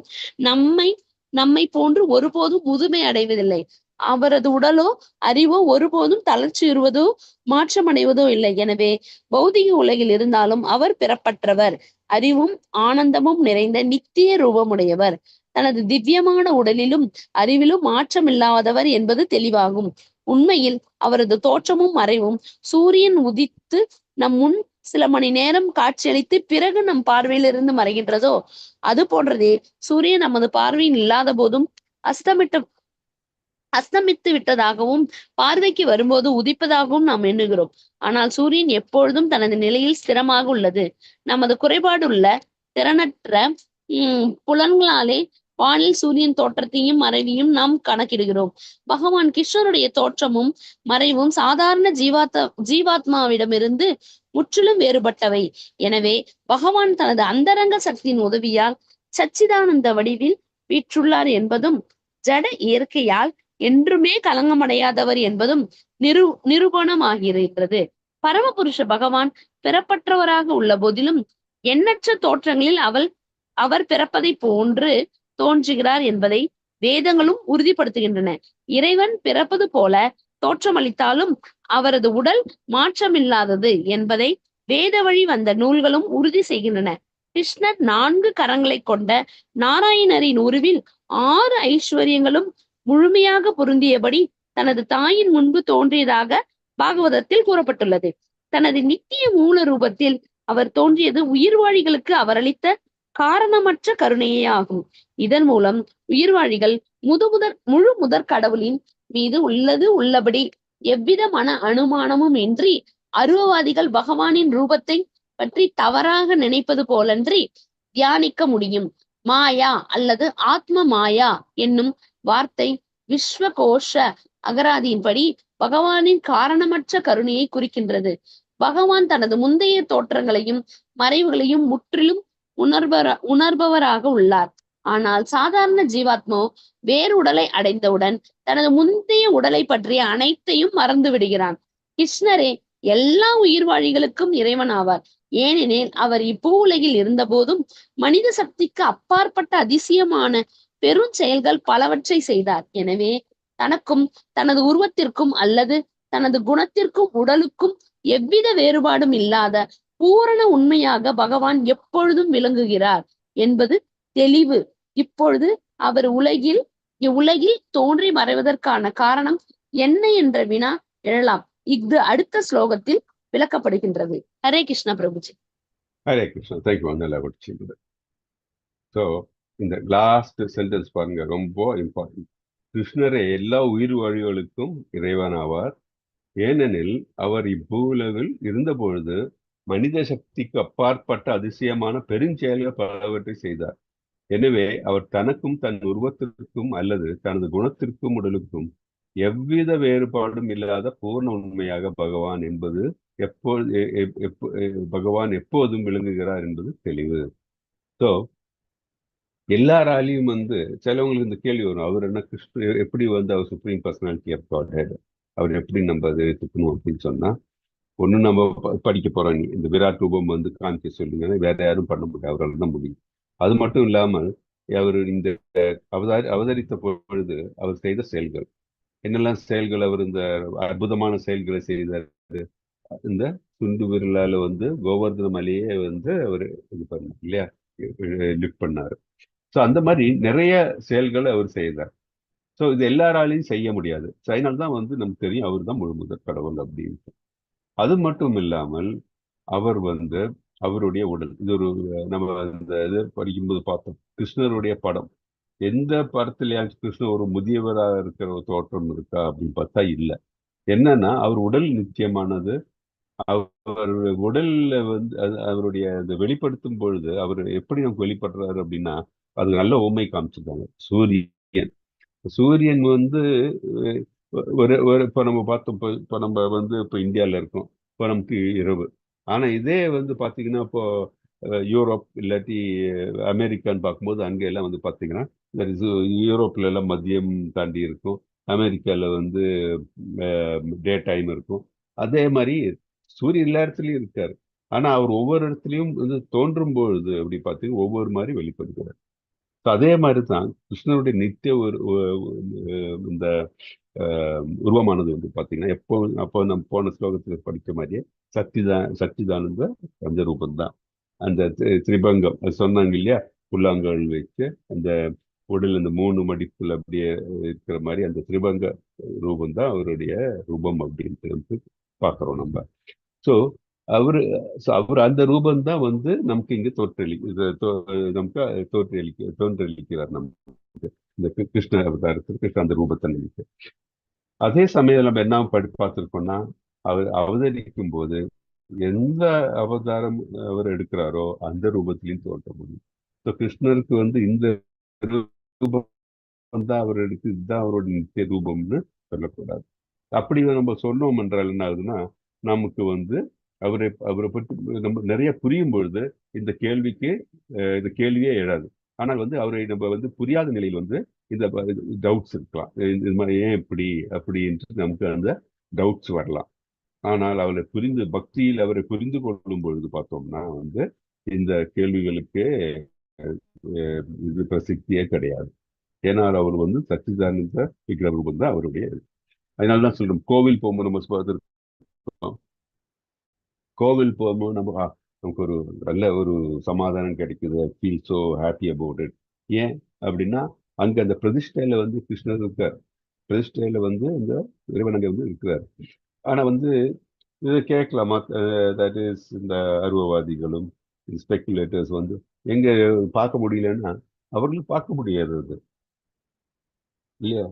நம்மை போன்று ஒருபோதும் முதுமை அடைவதில்லை. அவரது உடலோ அறிவோ ஒருபோதும் தளர்ச்சியுறுவதோ மாற்றமடைவதோ இல்லை. எனவே பௌதிக உலகில் இருந்தாலும் அவர் பிறப்பற்றவர், அறிவும் ஆனந்தமும் நிறைந்த நித்திய ரூபமுடையவர். தனது திவ்யமான உடலிலும் அறிவிலும் மாற்றமில்லாதவர் என்பது தெளிவாகும். உண்மையில் அவரது தோற்றமும் மறைவும் சூரியன் உதித்து நம் முன் சில மணி நேரம் காட்சியளித்து பிறகு நம் பார்வையிலிருந்து மறைகின்றதோ அது போன்றதே சூரியன் நமது பார்வையில் இல்லாத போதும் அஸ்தமித்து விட்டதாகவும் பார்வைக்கு வரும்போது உதிப்பதாகவும் நாம் எண்ணுகிறோம். ஆனால் சூரியன் எப்பொழுதும் தனது நிலையில் ஸ்திரமாக உள்ளது. நமது குறைபாடுள்ள திறனற்ற புலன்களாலே வானில் சூரியன் தோற்றத்தையும் மறைவையும் நாம் கணக்கிடுகிறோம். பகவான் கிருஷ்ணருடைய தோற்றமும் மறைவும் சாதாரண ஜீவாத்மாவிடமிருந்து முற்றிலும் வேறுபட்டவை. எனவே பகவான் தனது அந்தரங்க சக்தியின் உதவியால் சச்சிதானந்த வடிவில் வீற்றுள்ளார் என்பதும், ஜட இயற்கையால் என்றுமே களங்கமடையாதவர் என்பதும் நிரூபணமாகிறது. பரமபுருஷ பகவான் பிறப்பற்றவராக உள்ள போதிலும் எண்ணற்ற தோற்றங்களில் அவர் பிறப்பதை போன்று தோன்றுகிறார் என்பதை வேதங்களும் உறுதிப்படுத்துகின்றன. இறைவன் பிறப்பது போல தோற்றமளித்தாலும் அவரது உடல் மாற்றமில்லாதது என்பதை வேத வழி வந்த நூல்களும் உறுதி செய்கின்றன. கிருஷ்ணர் 4 கரங்களை கொண்ட நாராயணரின் உருவில் 6 ஐஸ்வர்யங்களும் முழுமையாக பொருந்தியபடி தனது தாயின் முன்பு தோன்றியதாக பாகவதத்தில் கூறப்பட்டுள்ளது. தனது நித்திய மூல ரூபத்தில் அவர் தோன்றியது உயிர்வாழிகளுக்கு அவர் அளித்த காரணமற்ற கருணையே ஆகும். இதன் மூலம் உயிர்வாழிகள் முழு முதற் கடவுளின் மீது உள்ளபடி எவ்விதமான அனுமானமும் இன்றி அருவவாதிகள் பகவானின் ரூபத்தை பற்றி தவறாக நினைப்பது போலன்றி தியானிக்க முடியும். மாயா அல்லது ஆத்ம மாயா என்னும் வார்த்தை விஸ்வகோஷ அகராதியின்படி பகவானின் காரணமற்ற கருணையை குறிக்கின்றது. பகவான் தனது முந்தைய தோற்றங்களையும் மறைவுகளையும் முற்றிலும் உணர்பவராக உள்ளார். ஆனால் சாதாரண ஜீவாத்மோ வேறு உடலை அடைந்தவுடன் தனது முந்தைய உடலை பற்றிய அனைத்தையும் மறந்து விடுகிறான். கிருஷ்ணரே எல்லா உயிர்வாழிகளுக்கும் இறைவன் ஆவார். ஏனெனில் அவர் இப்பூ உலகில் இருந்த போதும் மனித சக்திக்கு அப்பாற்பட்ட அதிசயமான பெரும் செயல்கள் பலவற்றை செய்தார். எனவே தனக்கும் தனது உருவத்திற்கும் அல்லது தனது குணத்திற்கும் உடலுக்கும் எவ்வித வேறுபாடும் இல்லாத பூரண உண்மையாக பகவான் எப்பொழுதும் விளங்குகிறார் என்பது தெளிவு. இப்பொழுது அவர் இவ்வுலகில் தோன்றி மறைவதற்கான காரணம் என்ன என்ற வினா எழலாம். இது அடுத்த ஸ்லோகத்தில் விளக்கப்படுகின்றது. ஹரே கிருஷ்ணா பிரபுஜி. ஹரே கிருஷ்ணா. தேங்க்யூ. நல்லா படிச்சீங்க. ஸோ இந்த லாஸ்ட் சென்டென்ஸ் பாருங்க, ரொம்ப இம்பார்ட்டன்ட். கிருஷ்ணரே எல்லா உயிர் வழிகளுக்கும் இறைவன் ஆவார். ஏனெனில் அவர் இப்பூவுலகில் இருந்த பொழுது மனித சக்திக்கு அப்பாற்பட்ட அதிசயமான பெருஞ்செயல்கள் பலவற்றை செய்தார். எனவே அவர் தனக்கும் தன் உருவத்திற்கும் அல்லது தனது குணத்திற்கும் உடலுக்கும் எவ்வித வேறுபாடும் இல்லாத பூர்ண உண்மையாக பகவான் என்பது பகவான் எப்போதும் விளங்குகிறார் என்பது தெளிவு. ஸோ எல்லாராலையும் வந்து சிலவங்களுக்கு இந்த கேள்வி வரும், அவர் என்ன கிருஷ்ண எப்படி வந்து அவர் supreme personality of godhead, அவர் எப்படி நம்ம அதை எடுத்துக்கணும் அப்படின்னு சொன்னா, ஒண்ணு நம்ம படிக்க போறோம், இந்த விராட் ரூபம் வந்து காமிக்க சொல்லுங்க, வேற யாரும் பண்ண முடியாது, அவரால் தான் முடியும். அது மட்டும் இல்லாமல் அவர் இந்த அவதரித்த பொழுது அவர் செய்த செயல்கள் என்னெல்லாம் செயல்கள், அவர் இந்த அற்புதமான செயல்களை செய்தார். இந்த சுண்டு விரலால வந்து கோவர்தன மலையே வந்து அவர் இது பண்ணார் இல்லையா, லிஃப்ட் பண்ணாரு. ஸோ அந்த மாதிரி நிறைய செயல்களை அவர் செய்தார். ஸோ இது எல்லாராலையும் செய்ய முடியாது. அதனால்தான் வந்து நமக்கு தெரியும் அவர் தான் முழுமுதற் கடவுள் அப்படின்ட்டு. அது மட்டும் இல்லாமல் அவர் வந்து அவருடைய உடல், இது ஒரு நம்ம இந்த இது படிக்கும்போது பார்த்தோம், கிருஷ்ணருடைய படம் எந்த படத்துலயாச்சும் கிருஷ்ணர் ஒரு முதியவராக இருக்கிற ஒரு தோற்றம் இருக்கா அப்படின்னு பார்த்தா இல்லை. என்னன்னா அவர் உடல் நிச்சயமானது. அவர் உடல்ல வந்து அவருடைய அந்த வெளிப்படுத்தும் பொழுது அவர் எப்படி நமக்கு வெளிப்படுறாரு அப்படின்னா, அது நல்ல உண்மை காமிச்சிருக்காங்க. சூரியன் சூரியன் வந்து ஒரு ஒரு இப்போ நம்ம பார்த்தோம், இப்போ நம்ம வந்து இப்போ இந்தியாவில் இருக்கோம், இப்போ நமக்கு இரவு. ஆனால் இதே வந்து பார்த்தீங்கன்னா இப்போ யூரோப் இல்லாட்டி அமெரிக்கான்னு பார்க்கும்போது அங்கே எல்லாம் வந்து பார்த்தீங்கன்னா யூரோப்ல எல்லாம் மதியம் தாண்டி இருக்கும், அமெரிக்காவில் வந்து டே டைம் இருக்கும். அதே மாதிரி சூரியன் எல்லா இடத்துலையும் இருக்காரு. ஆனால் அவர் ஒவ்வொரு இடத்துலையும் வந்து தோன்றும் பொழுது அப்படி பார்த்தீங்கன்னா ஒவ்வொரு மாதிரி வெளிப்படுகிறார். அதே மாதிரி தான் கிருஷ்ணனுடைய நித்திய ஒரு இந்த உருவமானது வந்து பார்த்தீங்கன்னா எப்போ அப்போ நம்ம போன ஸ்லோகத்தில் படித்த மாதிரியே சச்சிதானந்த அந்த ரூபம் தான். அந்த திரிபங்கம் அது சொன்னாங்க இல்லையா, புல்லாங்கல் வச்சு அந்த உடல் அந்த 3 மடிப்புல அப்படியே இருக்கிற மாதிரி அந்த திரிபங்க ரூபம் தான் அவருடைய ரூபம் அப்படின்ட்டு வந்து பார்க்குறோம் நம்ம. ஸோ அவர் அந்த ரூபம் தான் வந்து நமக்கு இங்க நமக்கு தோன்றளிக்கிறார் நமக்கு இந்த கிருஷ்ண அவதாரத்திற்கு அந்த ரூபத்தை நினைக்க. அதே சமயம் நம்ம என்ன பார்த்திருக்கோம்னா, அவர் அவதரிக்கும் போது எந்த அவதாரம் அவர் எடுக்கிறாரோ அந்த ரூபத்திலையும் தோன்ற முடியும். ஸோ கிருஷ்ணருக்கு வந்து இந்த ரூபம் தான் அவர் எடுத்து, இதுதான் அவரோட நித்திய ரூபம்னு சொல்லக்கூடாது. அப்படி நம்ம சொன்னோம் என்றால் என்ன ஆகுதுன்னா, நமக்கு வந்து அவரை பற்றி நம்ம நிறைய புரியும் பொழுது இந்த கேள்வியே எழாது. ஆனால் வந்து அவரை நம்ம வந்து புரியாத நிலையில் வந்து இந்த டவுட்ஸ் இருக்கலாம், இது மாதிரி ஏன் இப்படி அப்படின்ட்டு நமக்கு அந்த டவுட்ஸ் வரலாம். ஆனால் பக்தியில் அவரை புரிந்து கொள்ளும் பொழுது பார்த்தோம்னா வந்து இந்த கேள்விகளுக்கு இது பிரசித்தியே கிடையாது. ஏன்னால் அவர் வந்து சச்சிதானந்த விக்கிர ரூபம் தான் அவருடைய. அதனாலதான் சொல்றோம், கோவில் போகும்போது நம்ம நமக்கு ஒரு நல்ல ஒரு சமாதானம் கிடைக்குது, feel so happy about it. ஏன் அப்படின்னா அங்க அந்த பிரதிஷ்டையில வந்து கிருஷ்ணர் இருக்கார், பிரதிஷ்டையில வந்து இந்த இறைவன் அங்க வந்து இருக்கிறார். ஆனா வந்து இதை கேட்கலாமா, தட் இஸ் இந்த அருவவாதிகளும் ஸ்பெக்குலேட்டர்ஸ் வந்து எங்க பார்க்க முடியலன்னா அவர்களும் பார்க்க முடியாது அது இல்லையா.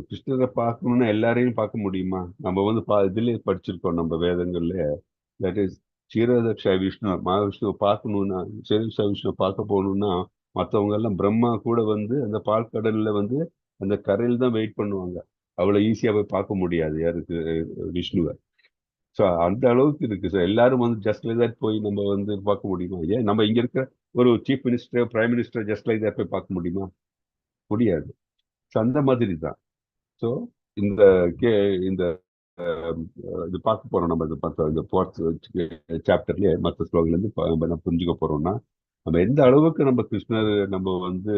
கிருஷ்ணரை பார்க்கணும்னா எல்லாரையும் பார்க்க முடியுமா? நம்ம வந்து இதுலயே படிச்சிருக்கோம் நம்ம வேதங்கள்ல, தட் இஸ் க்ஷீரோதக்ஷ விஷ்ணு மகாவிஷ்ணுவை பார்க்கணும்னா, க்ஷீரோதக்ஷ விஷ்ணுவை பார்க்க போகணும்னா மற்றவங்க எல்லாம் பிரம்மா கூட வந்து அந்த பால்கடல்ல வந்து அந்த கரையில் தான் வெயிட் பண்ணுவாங்க. அவ்வளவு ஈஸியா போய் பார்க்க முடியாது யாருக்கு, விஷ்ணுவை. ஸோ அந்த அளவுக்கு இருக்கு சார். எல்லாரும் வந்து ஜஸ்ட் லைக் தட் போய் நம்ம வந்து பார்க்க முடியுமா? ஏன் நம்ம இங்க இருக்க ஒரு chief minister, prime minister just like that போய் பார்க்க முடியுமா? முடியாது. ஸோ அந்த மாதிரி தான். ஸோ இந்த இந்த இது பார்க்க போறோம் நம்ம இந்த ஃபோர்த் சாப்டர்லயே மற்ற ஸ்லோகங்கள்லேருந்து நம்ம புரிஞ்சுக்க போறோம்னா, நம்ம எந்த அளவுக்கு நம்ம கிருஷ்ணர் நம்ம வந்து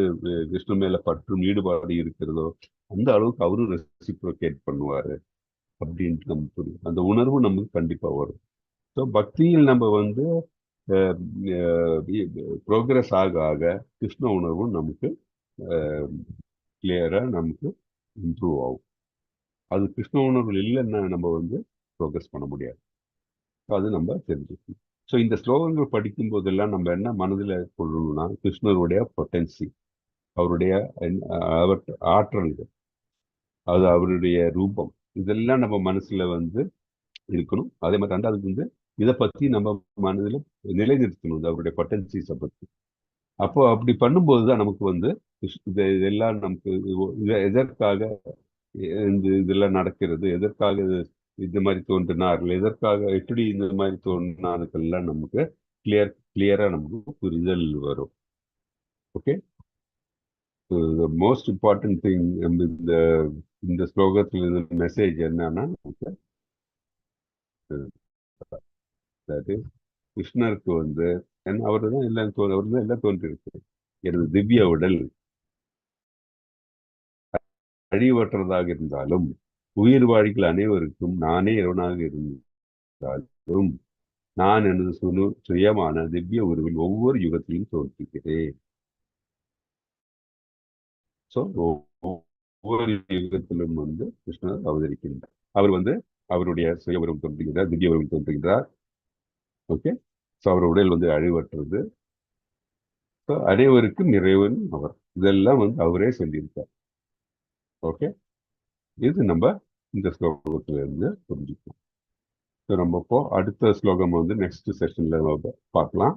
கிருஷ்ண மேல பற்றும் ஈடுபாடு இருக்கிறதோ அந்த அளவுக்கு அவரும் ரெசிப்ரோகேட் பண்ணுவாரு அப்படின்ட்டு நமக்கு புரியும். அந்த உணர்வு நமக்கு கண்டிப்பா வரும். ஸோ பக்தியில் நம்ம வந்து ப்ரோக்ரஸ் ஆக ஆக கிருஷ்ண உணர்வும் நமக்கு கிளியரா நமக்கு இம்ப்ரூவ் ஆகும். அது கிருஷ்ண உணர்வு இல்லைன்னா நம்ம வந்து ப்ரோக்ரஸ் பண்ண முடியாது. அது நம்ம தெரிஞ்சுக்கணும். ஸோ இந்த ஸ்லோகங்கள் படிக்கும் போதெல்லாம் நம்ம என்ன மனதில் கொள்ளணும்னா, கிருஷ்ணருடைய பொட்டன்சி, அவருடைய ஆற்றல்கள், அது அவருடைய ரூபம், இதெல்லாம் நம்ம மனசுல வந்து இருக்கணும். அதே மாதிரி ரெண்டாவது வந்து இதை பத்தி நம்ம மனதில் நிலைநிறுத்தணும், அவருடைய பொட்டன்சிஸை பத்தி. அப்போ அப்படி பண்ணும்போது தான் நமக்கு வந்து இதெல்லாம் நமக்கு எதற்காக இதெல்லாம் நடக்கிறது, எதற்காக இந்த மாதிரி தோன்றினார்கள், எதற்காக எப்படி இந்த மாதிரி தோன்றினார்கள்லாம் நமக்கு கிளியரா நமக்கு புரிதல் வரும். Okay. The most important thing இந்த ஸ்லோகத்தில் இருந்த மெசேஜ் என்னன்னா, அதாவது கிருஷ்ணருக்கு வந்து அவர் தான் எல்லாம் தோன்றிருக்கு. எனது திவ்ய உடல் அழிவற்றதாக இருந்தாலும் உயிர் வாழ்கள் அனைவருக்கும் நானே இறைவனாக இருந்தாலும் நான் எனது சுயமான திவ்ய உருவில் ஒவ்வொரு யுகத்திலும் தோன்றுகிறேன். ஸோ ஒவ்வொரு யுகத்திலும் வந்து கிருஷ்ணர் அவதரிக்கின்றார். அவர் வந்து அவருடைய சுய உருவம் தோன்றுகின்றார், திவ்ய உருவம் தோன்றுகின்றார். ஓகே, ஸோ அவர் உடல் வந்து அழிவற்றது. ஸோ அனைவருக்கும் இறைவன் அவர். இதெல்லாம் வந்து அவரே சொல்லியிருக்கார். ஓகே, இது நம்ம இந்த ஸ்லோகத்துல இருந்து புரிஞ்சுக்கலாம். ஸோ நம்ம இப்போ அடுத்த ஸ்லோகம் வந்து நெக்ஸ்ட் செஷன்ல நம்ம பார்க்கலாம்.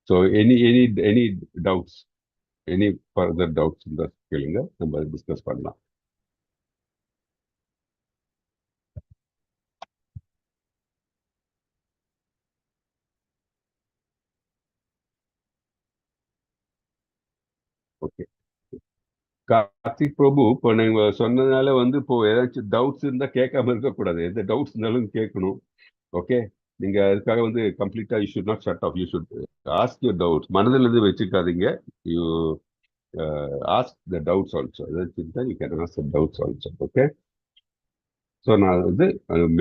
So any doubts, any further doubts இருந்தால் கேளுங்க, நம்ம டிஸ்கஸ் பண்ணலாம். ஓகே, கார்த்திக் பிரபு, இப்போ நீங்க சொன்னதுனால வந்து இப்போ ஏதாச்சும் டவுட்ஸ் இருந்தால் கேட்காம இருக்கக்கூடாது. எந்த டவுட்ஸ் இருந்தாலும் கேட்கணும். ஓகே, நீங்க அதுக்காக வந்து கம்ப்ளீட்டா you should not shut off. You should ask your doubts. மனதில் இருந்து வச்சுக்காதீங்க. You ask the doubts also. ஏதாச்சும் you can ask the doubts also. Okay, so நான் வந்து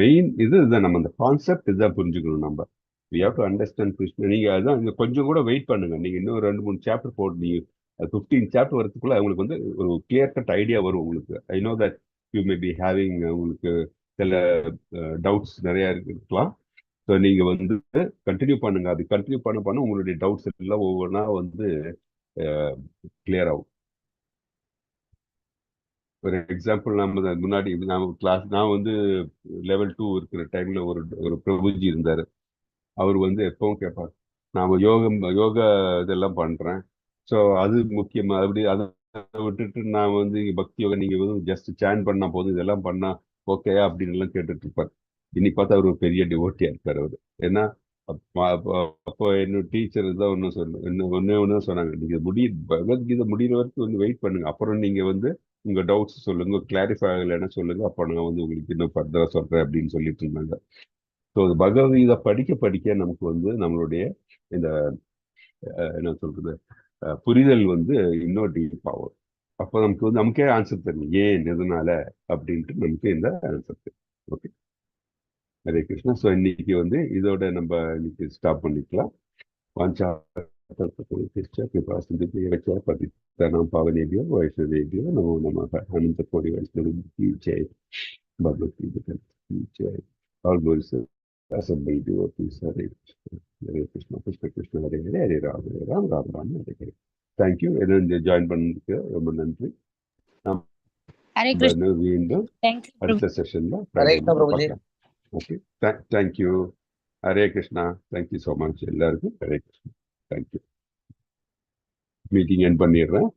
மெயின் இதுதான், நம்ம அந்த கான்செப்ட் இதுதான் புரிஞ்சுக்கணும். நம்ம we have to understand Krishnan. நீங்க அதுதான் இங்க கொஞ்சம் கூட வெயிட் பண்ணுங்க. நீங்க இன்னும் 2-3 சாப்டர் போட்டு நீங்க 15 சாப்டர் வரதுக்குள்ள உங்களுக்கு வந்து ஒரு கிளியர் கட் ஐடியா வரும் உங்களுக்கு. I know that you may be having, உங்களுக்கு சில டவுட்ஸ் நிறைய இருக்கலாம். ஸோ நீங்க வந்து கண்டினியூ பண்ணுங்க. அது கண்டினியூ பண்ண உங்களுடைய டவுட்ஸ் எல்லாம் ஒவ்வொன்றா வந்து கிளியர் ஆகும். ஒரு எக்ஸாம்பிள், நம்ம முன்னாடி நான் வந்து லெவல் 2 இருக்கிற டைம்ல ஒரு பிரபுஜி இருந்தாரு. அவர் வந்து எப்பவும் கேட்பார், நாம யோகா இதெல்லாம் பண்றேன், ஸோ அது முக்கியமா, அப்படி அதை விட்டுட்டு நான் வந்து பக்தி யோகா நீங்க வந்து ஜஸ்ட் சேன் பண்ணா போதும், இதெல்லாம் பண்ணா ஓகே அப்படின்னு எல்லாம் கேட்டுட்டு இருப்பார். இன்னைக்கு பார்த்தா அவர் ஒரு பெரிய டிவோட்டியா இருக்காரு அவரு. ஏன்னா அப்போ என்னோட டீச்சர் தான் ஒன்னு சொன்னாங்க, நீங்க பகவத்கீதை முடிகிற வரைக்கும் வந்து வெயிட் பண்ணுங்க, அப்புறம் நீங்க வந்து உங்க டவுட்ஸ் சொல்லுங்க, கிளாரிஃபை ஆகலைன்னா சொல்லுங்க, அப்போ நான் வந்து உங்களுக்கு இன்னும் ஃபர்தரா சொல்றேன் அப்படின்னு சொல்லிட்டு இருந்தாங்க. ஸோ பகவத்கீதை படிக்க நமக்கு வந்து நம்மளுடைய இந்த என்ன சொல்றது புரிதல் வந்து இன்னும் டீப் ஆகும். அப்போ நமக்கு வந்து நமக்கே ஆன்சர் தெரியும், ஏன் எதனால அப்படின்ட்டு நமக்கு இந்த ஆன்சர் தெரியும். ஓகே, ஹரே கிருஷ்ணா. ஸோ இன்னைக்கு வந்து இதோட நம்ம இன்னைக்கு ஸ்டாப் பண்ணிக்கலாம். வாஞ்சா पतितानां पावनेभ्यो वैष्णवेभ्यो नमो नमः। अनंत कोटि वैष्णव की जय, भगवत की जय। All glories to assembled devotees. Hare Krishna, Krishna Krishna, Hare Hare, Hare Ram, Ram Ram, Hare Hare. Thank you. எல்லாம் ஜாயின் பண்ணதுக்கு ரொம்ப நன்றி. ஹரே கிருஷ்ணா. மீண்டும் தேங்க்யூ. அடுத்த செஷன்ல Hare Krishna Prabhuji. Okay, thank you. Hare Krishna. Thank you so much எல்லாருக்கும். Hare Krishna. Thank you. Meeting end பண்ணிடுறேன்.